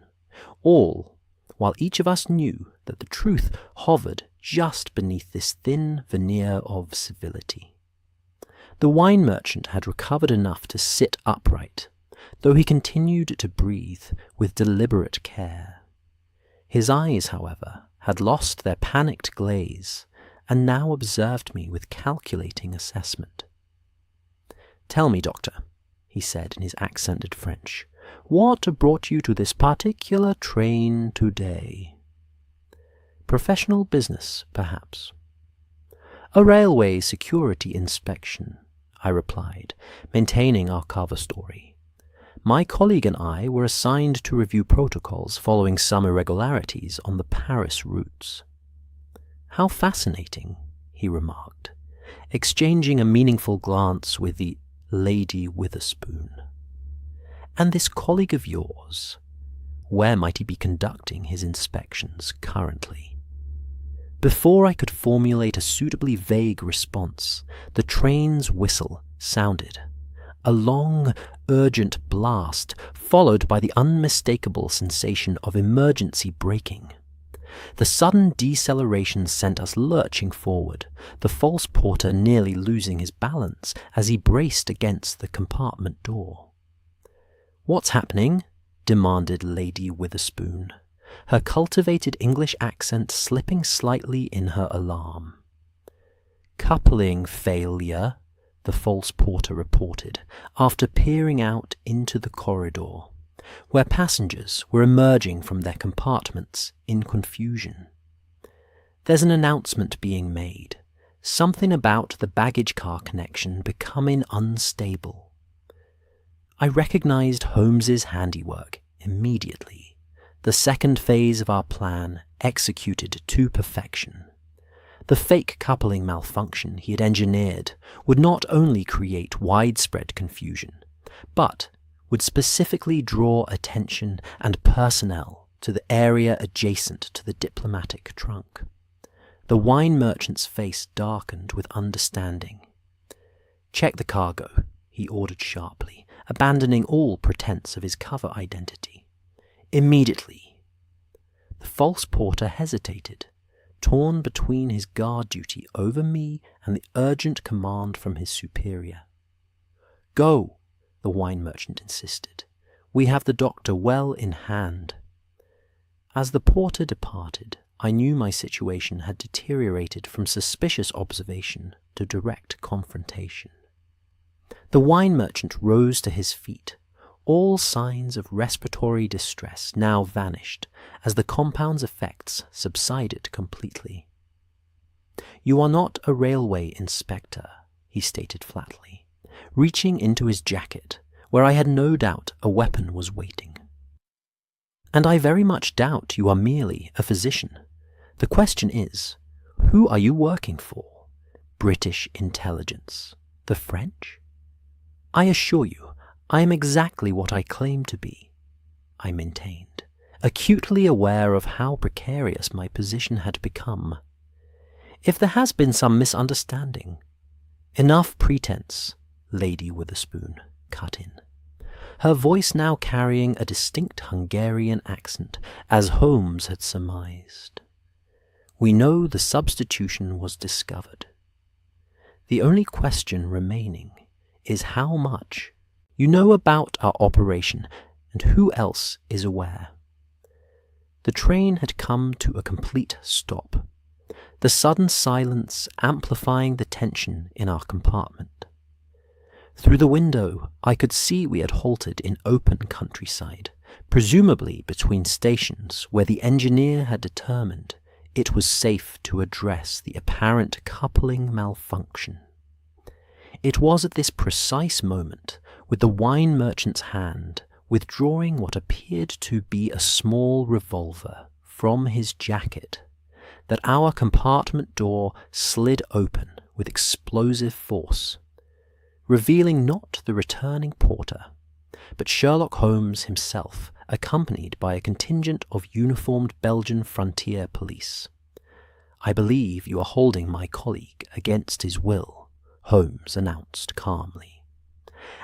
all while each of us knew that the truth hovered just beneath this thin veneer of civility. The wine merchant had recovered enough to sit upright, though he continued to breathe with deliberate care. His eyes, however, had lost their panicked glaze, and now observed me with calculating assessment. "Tell me, Doctor," he said in his accented French, "what brought you to this particular train today?" "Professional business, perhaps." "A railway security inspection," I replied, maintaining our cover story. "My colleague and I were assigned to review protocols following some irregularities on the Paris routes." "How fascinating," he remarked, exchanging a meaningful glance with the Lady Witherspoon. "And this colleague of yours, where might he be conducting his inspections currently?" Before I could formulate a suitably vague response, the train's whistle sounded, a long, urgent blast followed by the unmistakable sensation of emergency braking. The sudden deceleration sent us lurching forward, the false porter nearly losing his balance as he braced against the compartment door. "What's happening?" demanded Lady Witherspoon, her cultivated English accent slipping slightly in her alarm. "Coupling failure," the false porter reported, after peering out into the corridor, where passengers were emerging from their compartments in confusion. "There's an announcement being made, something about the baggage car connection becoming unstable." I recognized Holmes's handiwork immediately, the second phase of our plan executed to perfection. The fake coupling malfunction he had engineered would not only create widespread confusion, but would specifically draw attention and personnel to the area adjacent to the diplomatic trunk. The wine merchant's face darkened with understanding. "Check the cargo," he ordered sharply, abandoning all pretense of his cover identity. "Immediately." The false porter hesitated, torn between his guard duty over me and the urgent command from his superior. "Go," the wine merchant insisted. "We have the doctor well in hand." As the porter departed, I knew my situation had deteriorated from suspicious observation to direct confrontation. The wine merchant rose to his feet. All signs of respiratory distress now vanished as the compound's effects subsided completely. "You are not a railway inspector," he stated flatly, reaching into his jacket, where I had no doubt a weapon was waiting. "And I very much doubt you are merely a physician. The question is, who are you working for? British intelligence? The French?" "I assure you, I am exactly what I claim to be," I maintained, acutely aware of how precarious my position had become. "If there has been some misunderstanding—" "Enough pretense," Lady Witherspoon cut in, her voice now carrying a distinct Hungarian accent, as Holmes had surmised. "We know the substitution was discovered. The only question remaining is how much you know about our operation and who else is aware." The train had come to a complete stop, the sudden silence amplifying the tension in our compartment. Through the window, I could see we had halted in open countryside, presumably between stations where the engineer had determined it was safe to address the apparent coupling malfunction. It was at this precise moment, with the wine merchant's hand withdrawing what appeared to be a small revolver from his jacket, that our compartment door slid open with explosive force, revealing not the returning porter, but Sherlock Holmes himself, accompanied by a contingent of uniformed Belgian frontier police. "I believe you are holding my colleague against his will," Holmes announced calmly,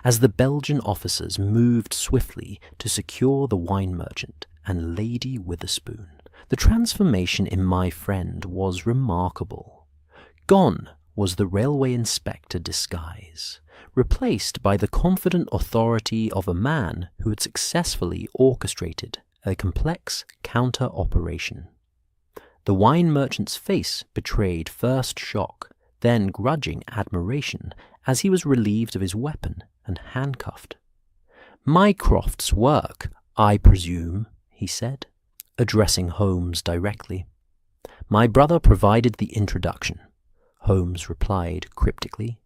as the Belgian officers moved swiftly to secure the wine merchant and Lady Witherspoon. The transformation in my friend was remarkable. Gone was the railway inspector disguise, replaced by the confident authority of a man who had successfully orchestrated a complex counter-operation. The wine merchant's face betrayed first shock, then grudging admiration as he was relieved of his weapon and handcuffed. "Mycroft's work, I presume," he said, addressing Holmes directly. "My brother provided the introduction," Holmes replied cryptically.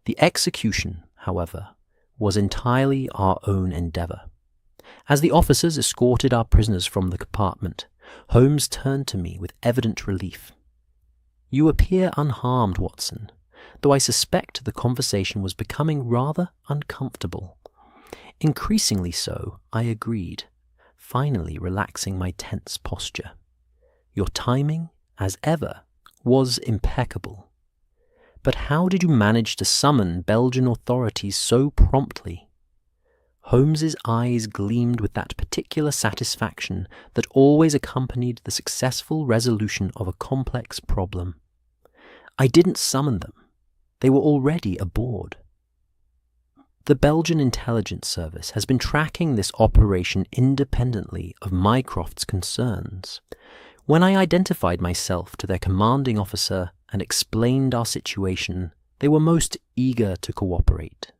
"The execution, however, was entirely our own endeavour." As the officers escorted our prisoners from the compartment, Holmes turned to me with evident relief. "You appear unharmed, Watson, though I suspect the conversation was becoming rather uncomfortable." "Increasingly so," I agreed, finally relaxing my tense posture. "Your timing, as ever, was impeccable. But how did you manage to summon Belgian authorities so promptly?" Holmes's eyes gleamed with that particular satisfaction that always accompanied the successful resolution of a complex problem. "I didn't summon them. They were already aboard. The Belgian intelligence service has been tracking this operation independently of Mycroft's concerns. When I identified myself to their commanding officer and explained our situation, they were most eager to cooperate."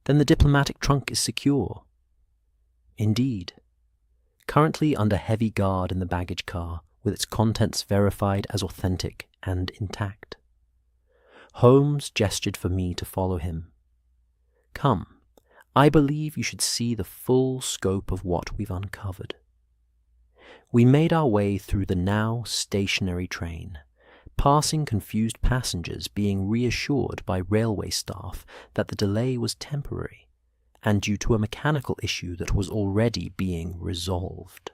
"Then the diplomatic trunk is secure?" "Indeed. Currently under heavy guard in the baggage car, with its contents verified as authentic and intact." Holmes gestured for me to follow him. "Come, I believe you should see the full scope of what we've uncovered." We made our way through the now stationary train, passing confused passengers being reassured by railway staff that the delay was temporary and due to a mechanical issue that was already being resolved.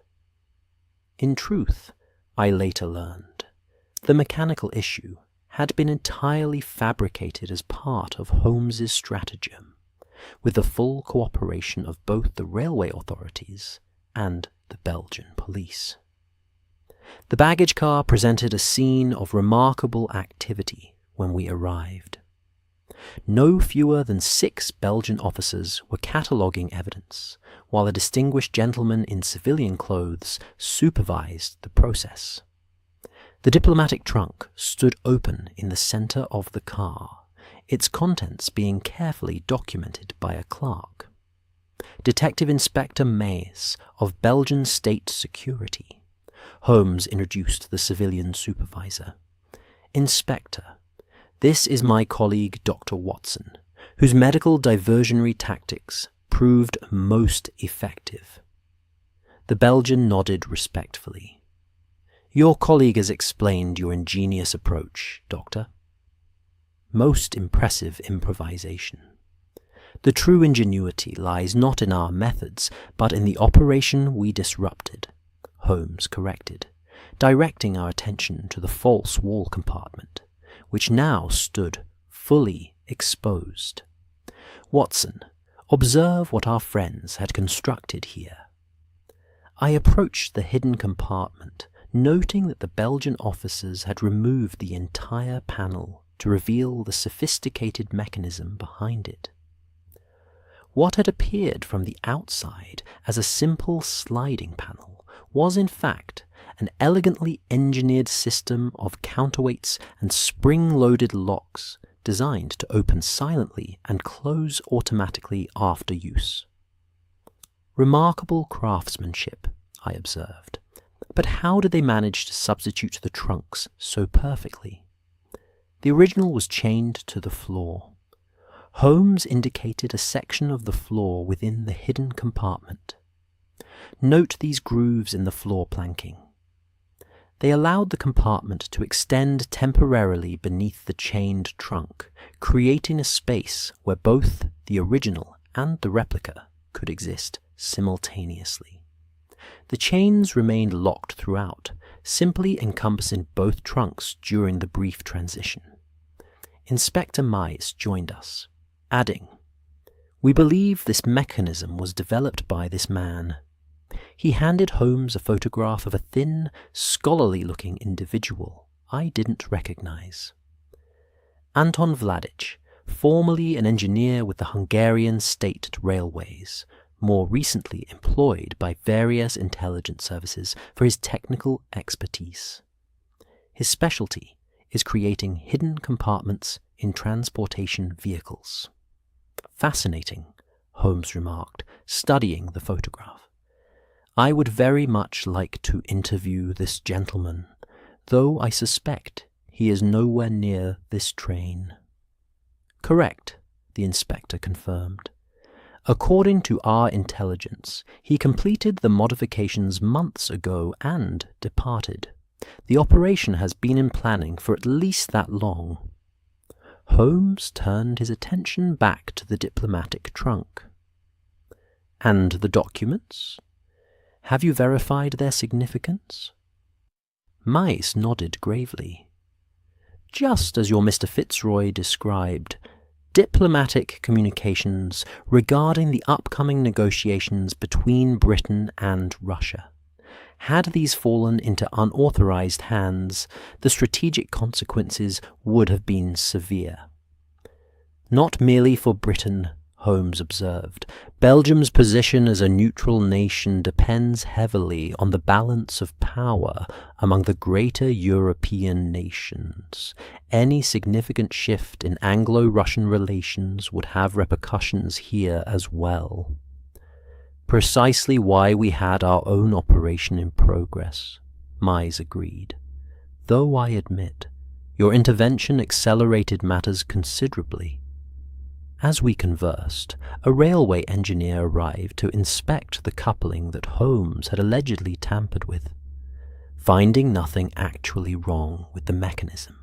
In truth, I later learned, the mechanical issue had been entirely fabricated as part of Holmes's stratagem, with the full cooperation of both the railway authorities and the Belgian police. The baggage car presented a scene of remarkable activity when we arrived. No fewer than 6 Belgian officers were cataloguing evidence, while a distinguished gentleman in civilian clothes supervised the process. The diplomatic trunk stood open in the centre of the car, its contents being carefully documented by a clerk. Detective Inspector Maes of Belgian State Security. Holmes introduced the civilian supervisor. Inspector, this is my colleague Dr. Watson, whose medical diversionary tactics proved most effective. The Belgian nodded respectfully. Your colleague has explained your ingenious approach, Doctor. Most impressive improvisation. The true ingenuity lies not in our methods, but in the operation we disrupted, Holmes corrected, directing our attention to the false wall compartment, which now stood fully exposed. Watson, observe what our friends had constructed here. I approached the hidden compartment, noting that the Belgian officers had removed the entire panel to reveal the sophisticated mechanism behind it. What had appeared from the outside as a simple sliding panel was in fact an elegantly engineered system of counterweights and spring-loaded locks designed to open silently and close automatically after use. Remarkable craftsmanship, I observed, but how did they manage to substitute the trunks so perfectly? The original was chained to the floor. Holmes indicated a section of the floor within the hidden compartment. Note these grooves in the floor planking. They allowed the compartment to extend temporarily beneath the chained trunk, creating a space where both the original and the replica could exist simultaneously. The chains remained locked throughout, simply encompassing both trunks during the brief transition. Inspector Maes joined us, adding, "We believe this mechanism was developed by this man." He handed Holmes a photograph of a thin, scholarly-looking individual I didn't recognize. Anton Vladic, formerly an engineer with the Hungarian State Railways, more recently employed by various intelligence services for his technical expertise. His specialty is creating hidden compartments in transportation vehicles. Fascinating, Holmes remarked, studying the photograph. I would very much like to interview this gentleman, though I suspect he is nowhere near this train. Correct, the inspector confirmed. According to our intelligence, he completed the modifications months ago and departed. The operation has been in planning for at least that long. Holmes turned his attention back to the diplomatic trunk. And the documents? Have you verified their significance? Maes nodded gravely. Just as your Mr. Fitzroy described, diplomatic communications regarding the upcoming negotiations between Britain and Russia. Had these fallen into unauthorized hands, the strategic consequences would have been severe. Not merely for Britain, Holmes observed. Belgium's position as a neutral nation depends heavily on the balance of power among the greater European nations. Any significant shift in Anglo-Russian relations would have repercussions here as well. Precisely why we had our own operation in progress, Maes agreed. Though I admit, your intervention accelerated matters considerably. As we conversed, a railway engineer arrived to inspect the coupling that Holmes had allegedly tampered with. Finding nothing actually wrong with the mechanism,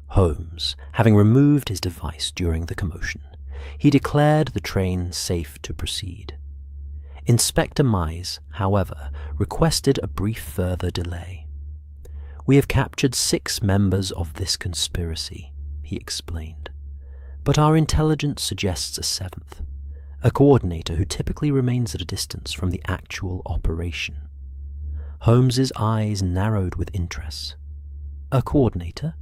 Holmes, having removed his device during the commotion, he declared the train safe to proceed. Inspector Mize, however, requested a brief further delay. "We have captured 6 members of this conspiracy," he explained, "but our intelligence suggests a 7th, a coordinator who typically remains at a distance from the actual operation." Holmes's eyes narrowed with interest. "A coordinator?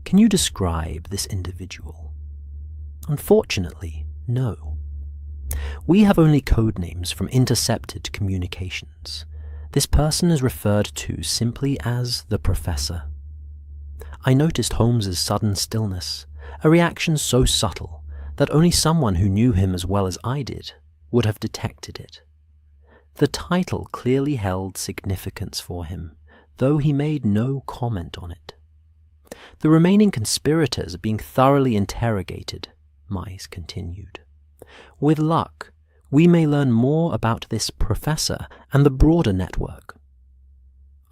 Can you describe this individual?" "Unfortunately, no. We have only code names from intercepted communications. This person is referred to simply as the Professor." I noticed Holmes's sudden stillness, a reaction so subtle that only someone who knew him as well as I did would have detected it. The title clearly held significance for him, though he made no comment on it. "The remaining conspirators are being thoroughly interrogated," Mize continued. "With luck, we may learn more about this professor and the broader network.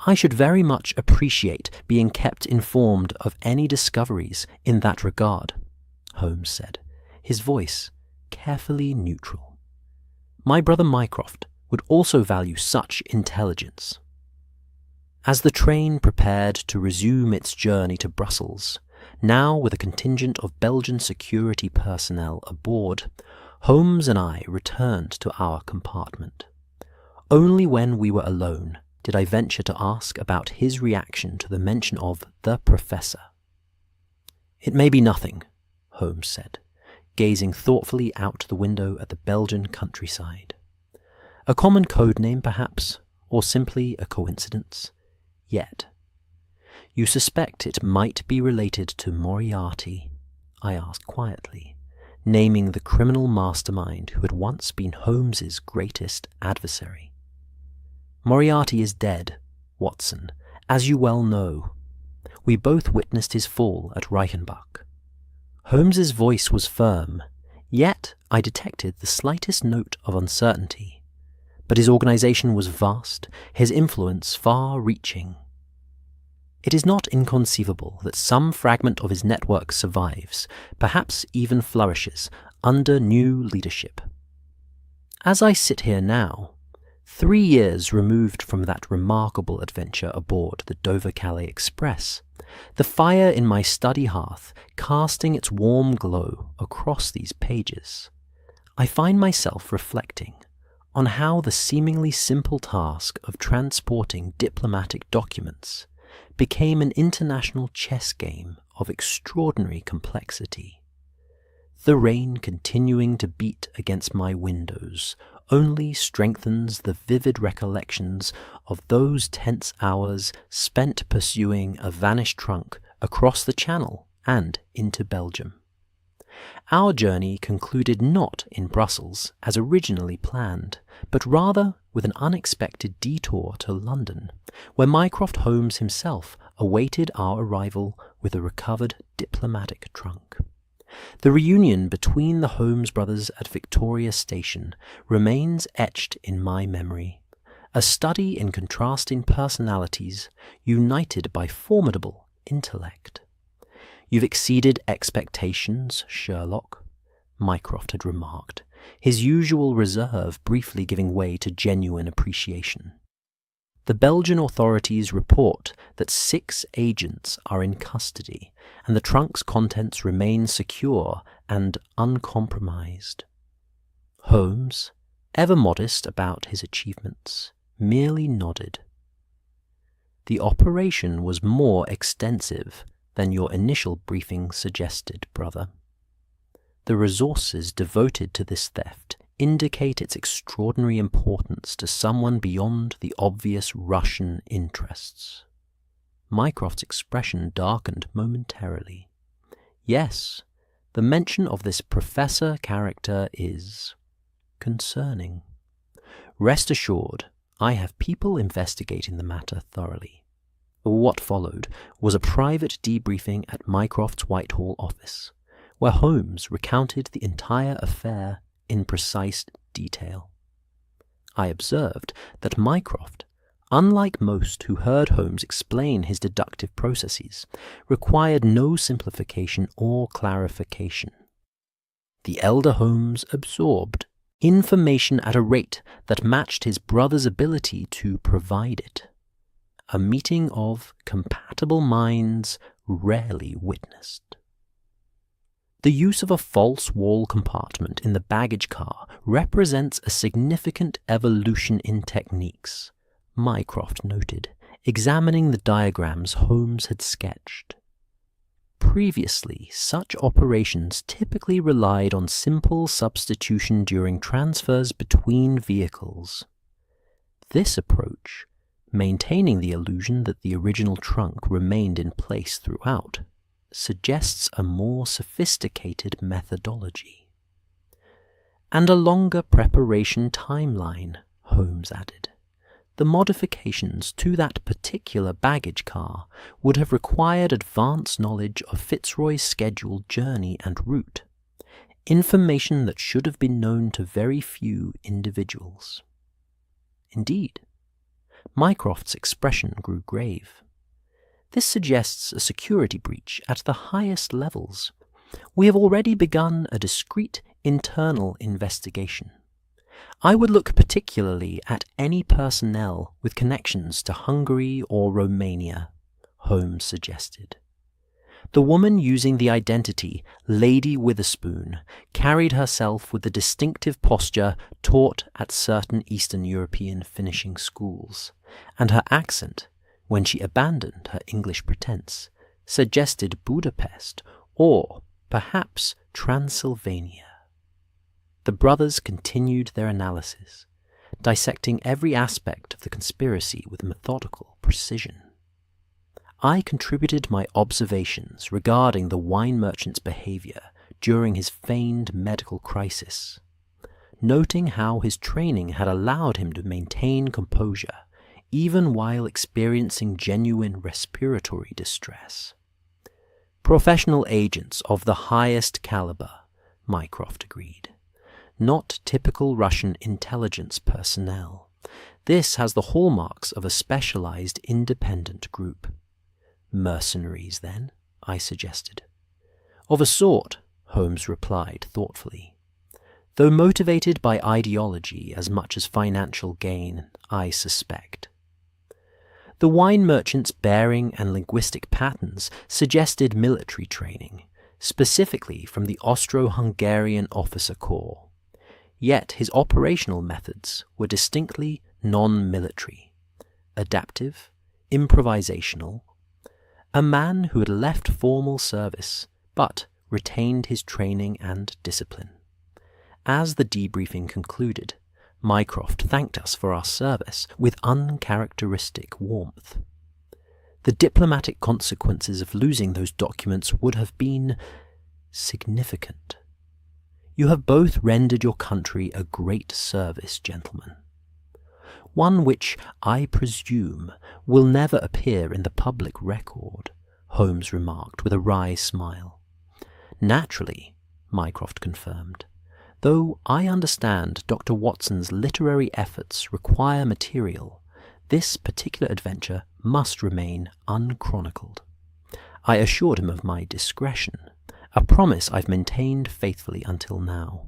I should very much appreciate being kept informed of any discoveries in that regard," Holmes said, his voice carefully neutral. "My brother Mycroft would also value such intelligence." As the train prepared to resume its journey to Brussels, now with a contingent of Belgian security personnel aboard, Holmes and I returned to our compartment. Only when we were alone did I venture to ask about his reaction to the mention of the Professor. "It may be nothing," Holmes said, gazing thoughtfully out the window at the Belgian countryside. "A common code name, perhaps, or simply a coincidence. Yet. You suspect it might be related to Moriarty?" I asked quietly, naming the criminal mastermind who had once been Holmes's greatest adversary. "Moriarty is dead, Watson, as you well know. We both witnessed his fall at Reichenbach." Holmes's voice was firm, yet I detected the slightest note of uncertainty. But his organization was vast, his influence far-reaching. "It is not inconceivable that some fragment of his network survives, perhaps even flourishes, under new leadership. As I sit here now, 3 years removed from that remarkable adventure aboard the Dover-Calais Express, the fire in my study hearth casting its warm glow across these pages, I find myself reflecting on how the seemingly simple task of transporting diplomatic documents became an international chess game of extraordinary complexity. The rain continuing to beat against my windows only strengthens the vivid recollections of those tense hours spent pursuing a vanished trunk across the Channel and into Belgium. Our journey concluded not in Brussels as originally planned, but rather with an unexpected detour to London, where Mycroft Holmes himself awaited our arrival with a recovered diplomatic trunk. The reunion between the Holmes brothers at Victoria Station remains etched in my memory, a study in contrasting personalities united by formidable intellect. "You've exceeded expectations, Sherlock," Mycroft had remarked, his usual reserve briefly giving way to genuine appreciation. "The Belgian authorities report that 6 agents are in custody, and the trunk's contents remain secure and uncompromised." Holmes, ever modest about his achievements, merely nodded. "The operation was more extensive than your initial briefing suggested, brother. The resources devoted to this theft indicate its extraordinary importance to someone beyond the obvious Russian interests." Mycroft's expression darkened momentarily. "Yes, the mention of this professor character is concerning. Rest assured, I have people investigating the matter thoroughly." What followed was a private debriefing at Mycroft's Whitehall office, where Holmes recounted the entire affair in precise detail. I observed that Mycroft, unlike most who heard Holmes explain his deductive processes, required no simplification or clarification. The elder Holmes absorbed information at a rate that matched his brother's ability to provide it. A meeting of compatible minds rarely witnessed. The use of a false wall compartment in the baggage car represents a significant evolution in techniques, Mycroft noted, examining the diagrams Holmes had sketched. Previously, such operations typically relied on simple substitution during transfers between vehicles. This approach, maintaining the illusion that the original trunk remained in place throughout, suggests a more sophisticated methodology. And a longer preparation timeline, Holmes added. The modifications to that particular baggage car would have required advanced knowledge of Fitzroy's scheduled journey and route, information that should have been known to very few individuals. Indeed, Mycroft's expression grew grave. This suggests a security breach at the highest levels. We have already begun a discreet internal investigation. I would look particularly at any personnel with connections to Hungary or Romania, Holmes suggested. The woman using the identity Lady Witherspoon carried herself with the distinctive posture taught at certain Eastern European finishing schools, and her accent, when she abandoned her English pretense, suggested Budapest or, perhaps, Transylvania. The brothers continued their analysis, dissecting every aspect of the conspiracy with methodical precision. I contributed my observations regarding the wine merchant's behavior during his feigned medical crisis, noting how his training had allowed him to maintain composure even while experiencing genuine respiratory distress. Professional agents of the highest caliber, Mycroft agreed. Not typical Russian intelligence personnel. This has the hallmarks of a specialized independent group. Mercenaries, then, I suggested. Of a sort, Holmes replied thoughtfully. Though motivated by ideology as much as financial gain, I suspect. The wine merchant's bearing and linguistic patterns suggested military training, specifically from the Austro-Hungarian officer corps. Yet his operational methods were distinctly non-military, adaptive, improvisational, a man who had left formal service but retained his training and discipline. As the debriefing concluded, Mycroft thanked us for our service with uncharacteristic warmth. The diplomatic consequences of losing those documents would have been significant. You have both rendered your country a great service, gentlemen. One which, I presume, will never appear in the public record, Holmes remarked with a wry smile. Naturally, Mycroft confirmed. Though I understand Dr. Watson's literary efforts require material, this particular adventure must remain unchronicled. I assured him of my discretion, a promise I've maintained faithfully until now,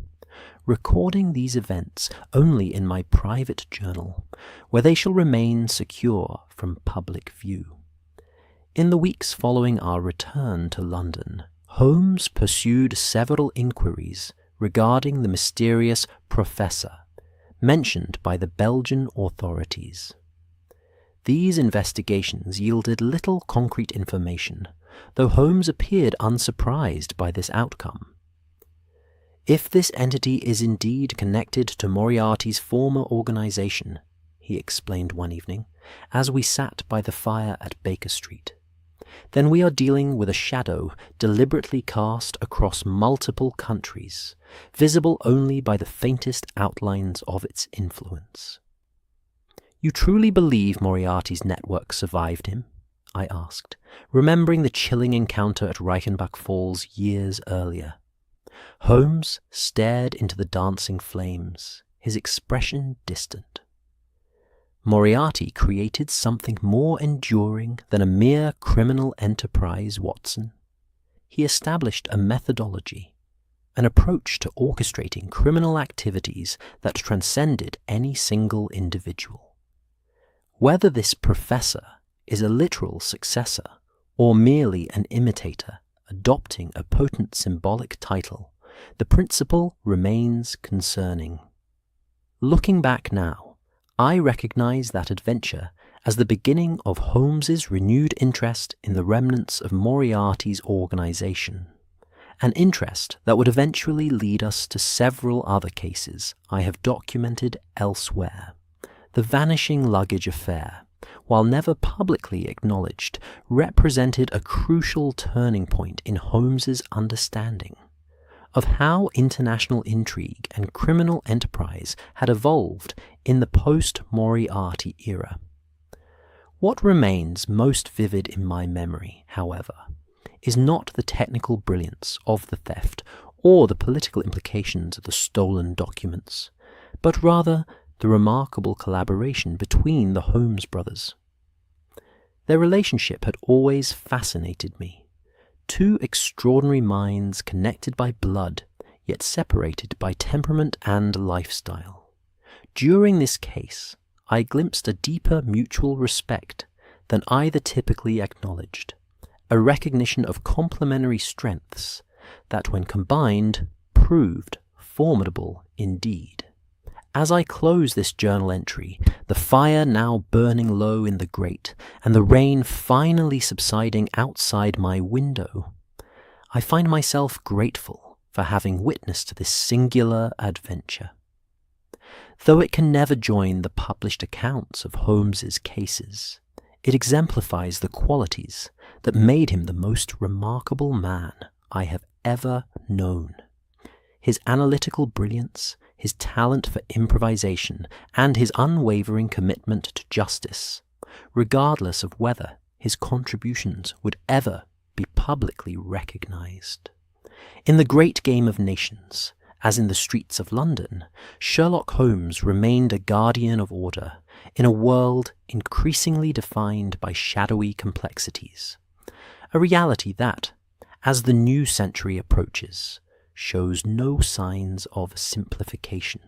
recording these events only in my private journal, where they shall remain secure from public view. In the weeks following our return to London, Holmes pursued several inquiries regarding the mysterious professor mentioned by the Belgian authorities. These investigations yielded little concrete information, though Holmes appeared unsurprised by this outcome. If this entity is indeed connected to Moriarty's former organization, he explained one evening, as we sat by the fire at Baker Street, then we are dealing with a shadow deliberately cast across multiple countries, visible only by the faintest outlines of its influence. You truly believe Moriarty's network survived him? I asked, remembering the chilling encounter at Reichenbach Falls years earlier. Holmes stared into the dancing flames, his expression distant. Moriarty created something more enduring than a mere criminal enterprise, Watson. He established a methodology, an approach to orchestrating criminal activities that transcended any single individual. Whether this professor is a literal successor or merely an imitator adopting a potent symbolic title, the principle remains concerning. Looking back now, I recognize that adventure as the beginning of Holmes's renewed interest in the remnants of Moriarty's organization, an interest that would eventually lead us to several other cases I have documented elsewhere. The Vanishing Luggage affair, while never publicly acknowledged, represented a crucial turning point in Holmes's understanding of how international intrigue and criminal enterprise had evolved in the post-Moriarty era. What remains most vivid in my memory, however, is not the technical brilliance of the theft or the political implications of the stolen documents, but rather the remarkable collaboration between the Holmes brothers. Their relationship had always fascinated me. Two extraordinary minds connected by blood, yet separated by temperament and lifestyle. During this case, I glimpsed a deeper mutual respect than either typically acknowledged, a recognition of complementary strengths that, when combined, proved formidable indeed. As I close this journal entry, the fire now burning low in the grate, and the rain finally subsiding outside my window, I find myself grateful for having witnessed this singular adventure. Though it can never join the published accounts of Holmes's cases, it exemplifies the qualities that made him the most remarkable man I have ever known. His analytical brilliance, his talent for improvisation, and his unwavering commitment to justice, regardless of whether his contributions would ever be publicly recognized. In the great game of nations, as in the streets of London, Sherlock Holmes remained a guardian of order in a world increasingly defined by shadowy complexities, a reality that, as the new century approaches, shows no signs of simplification.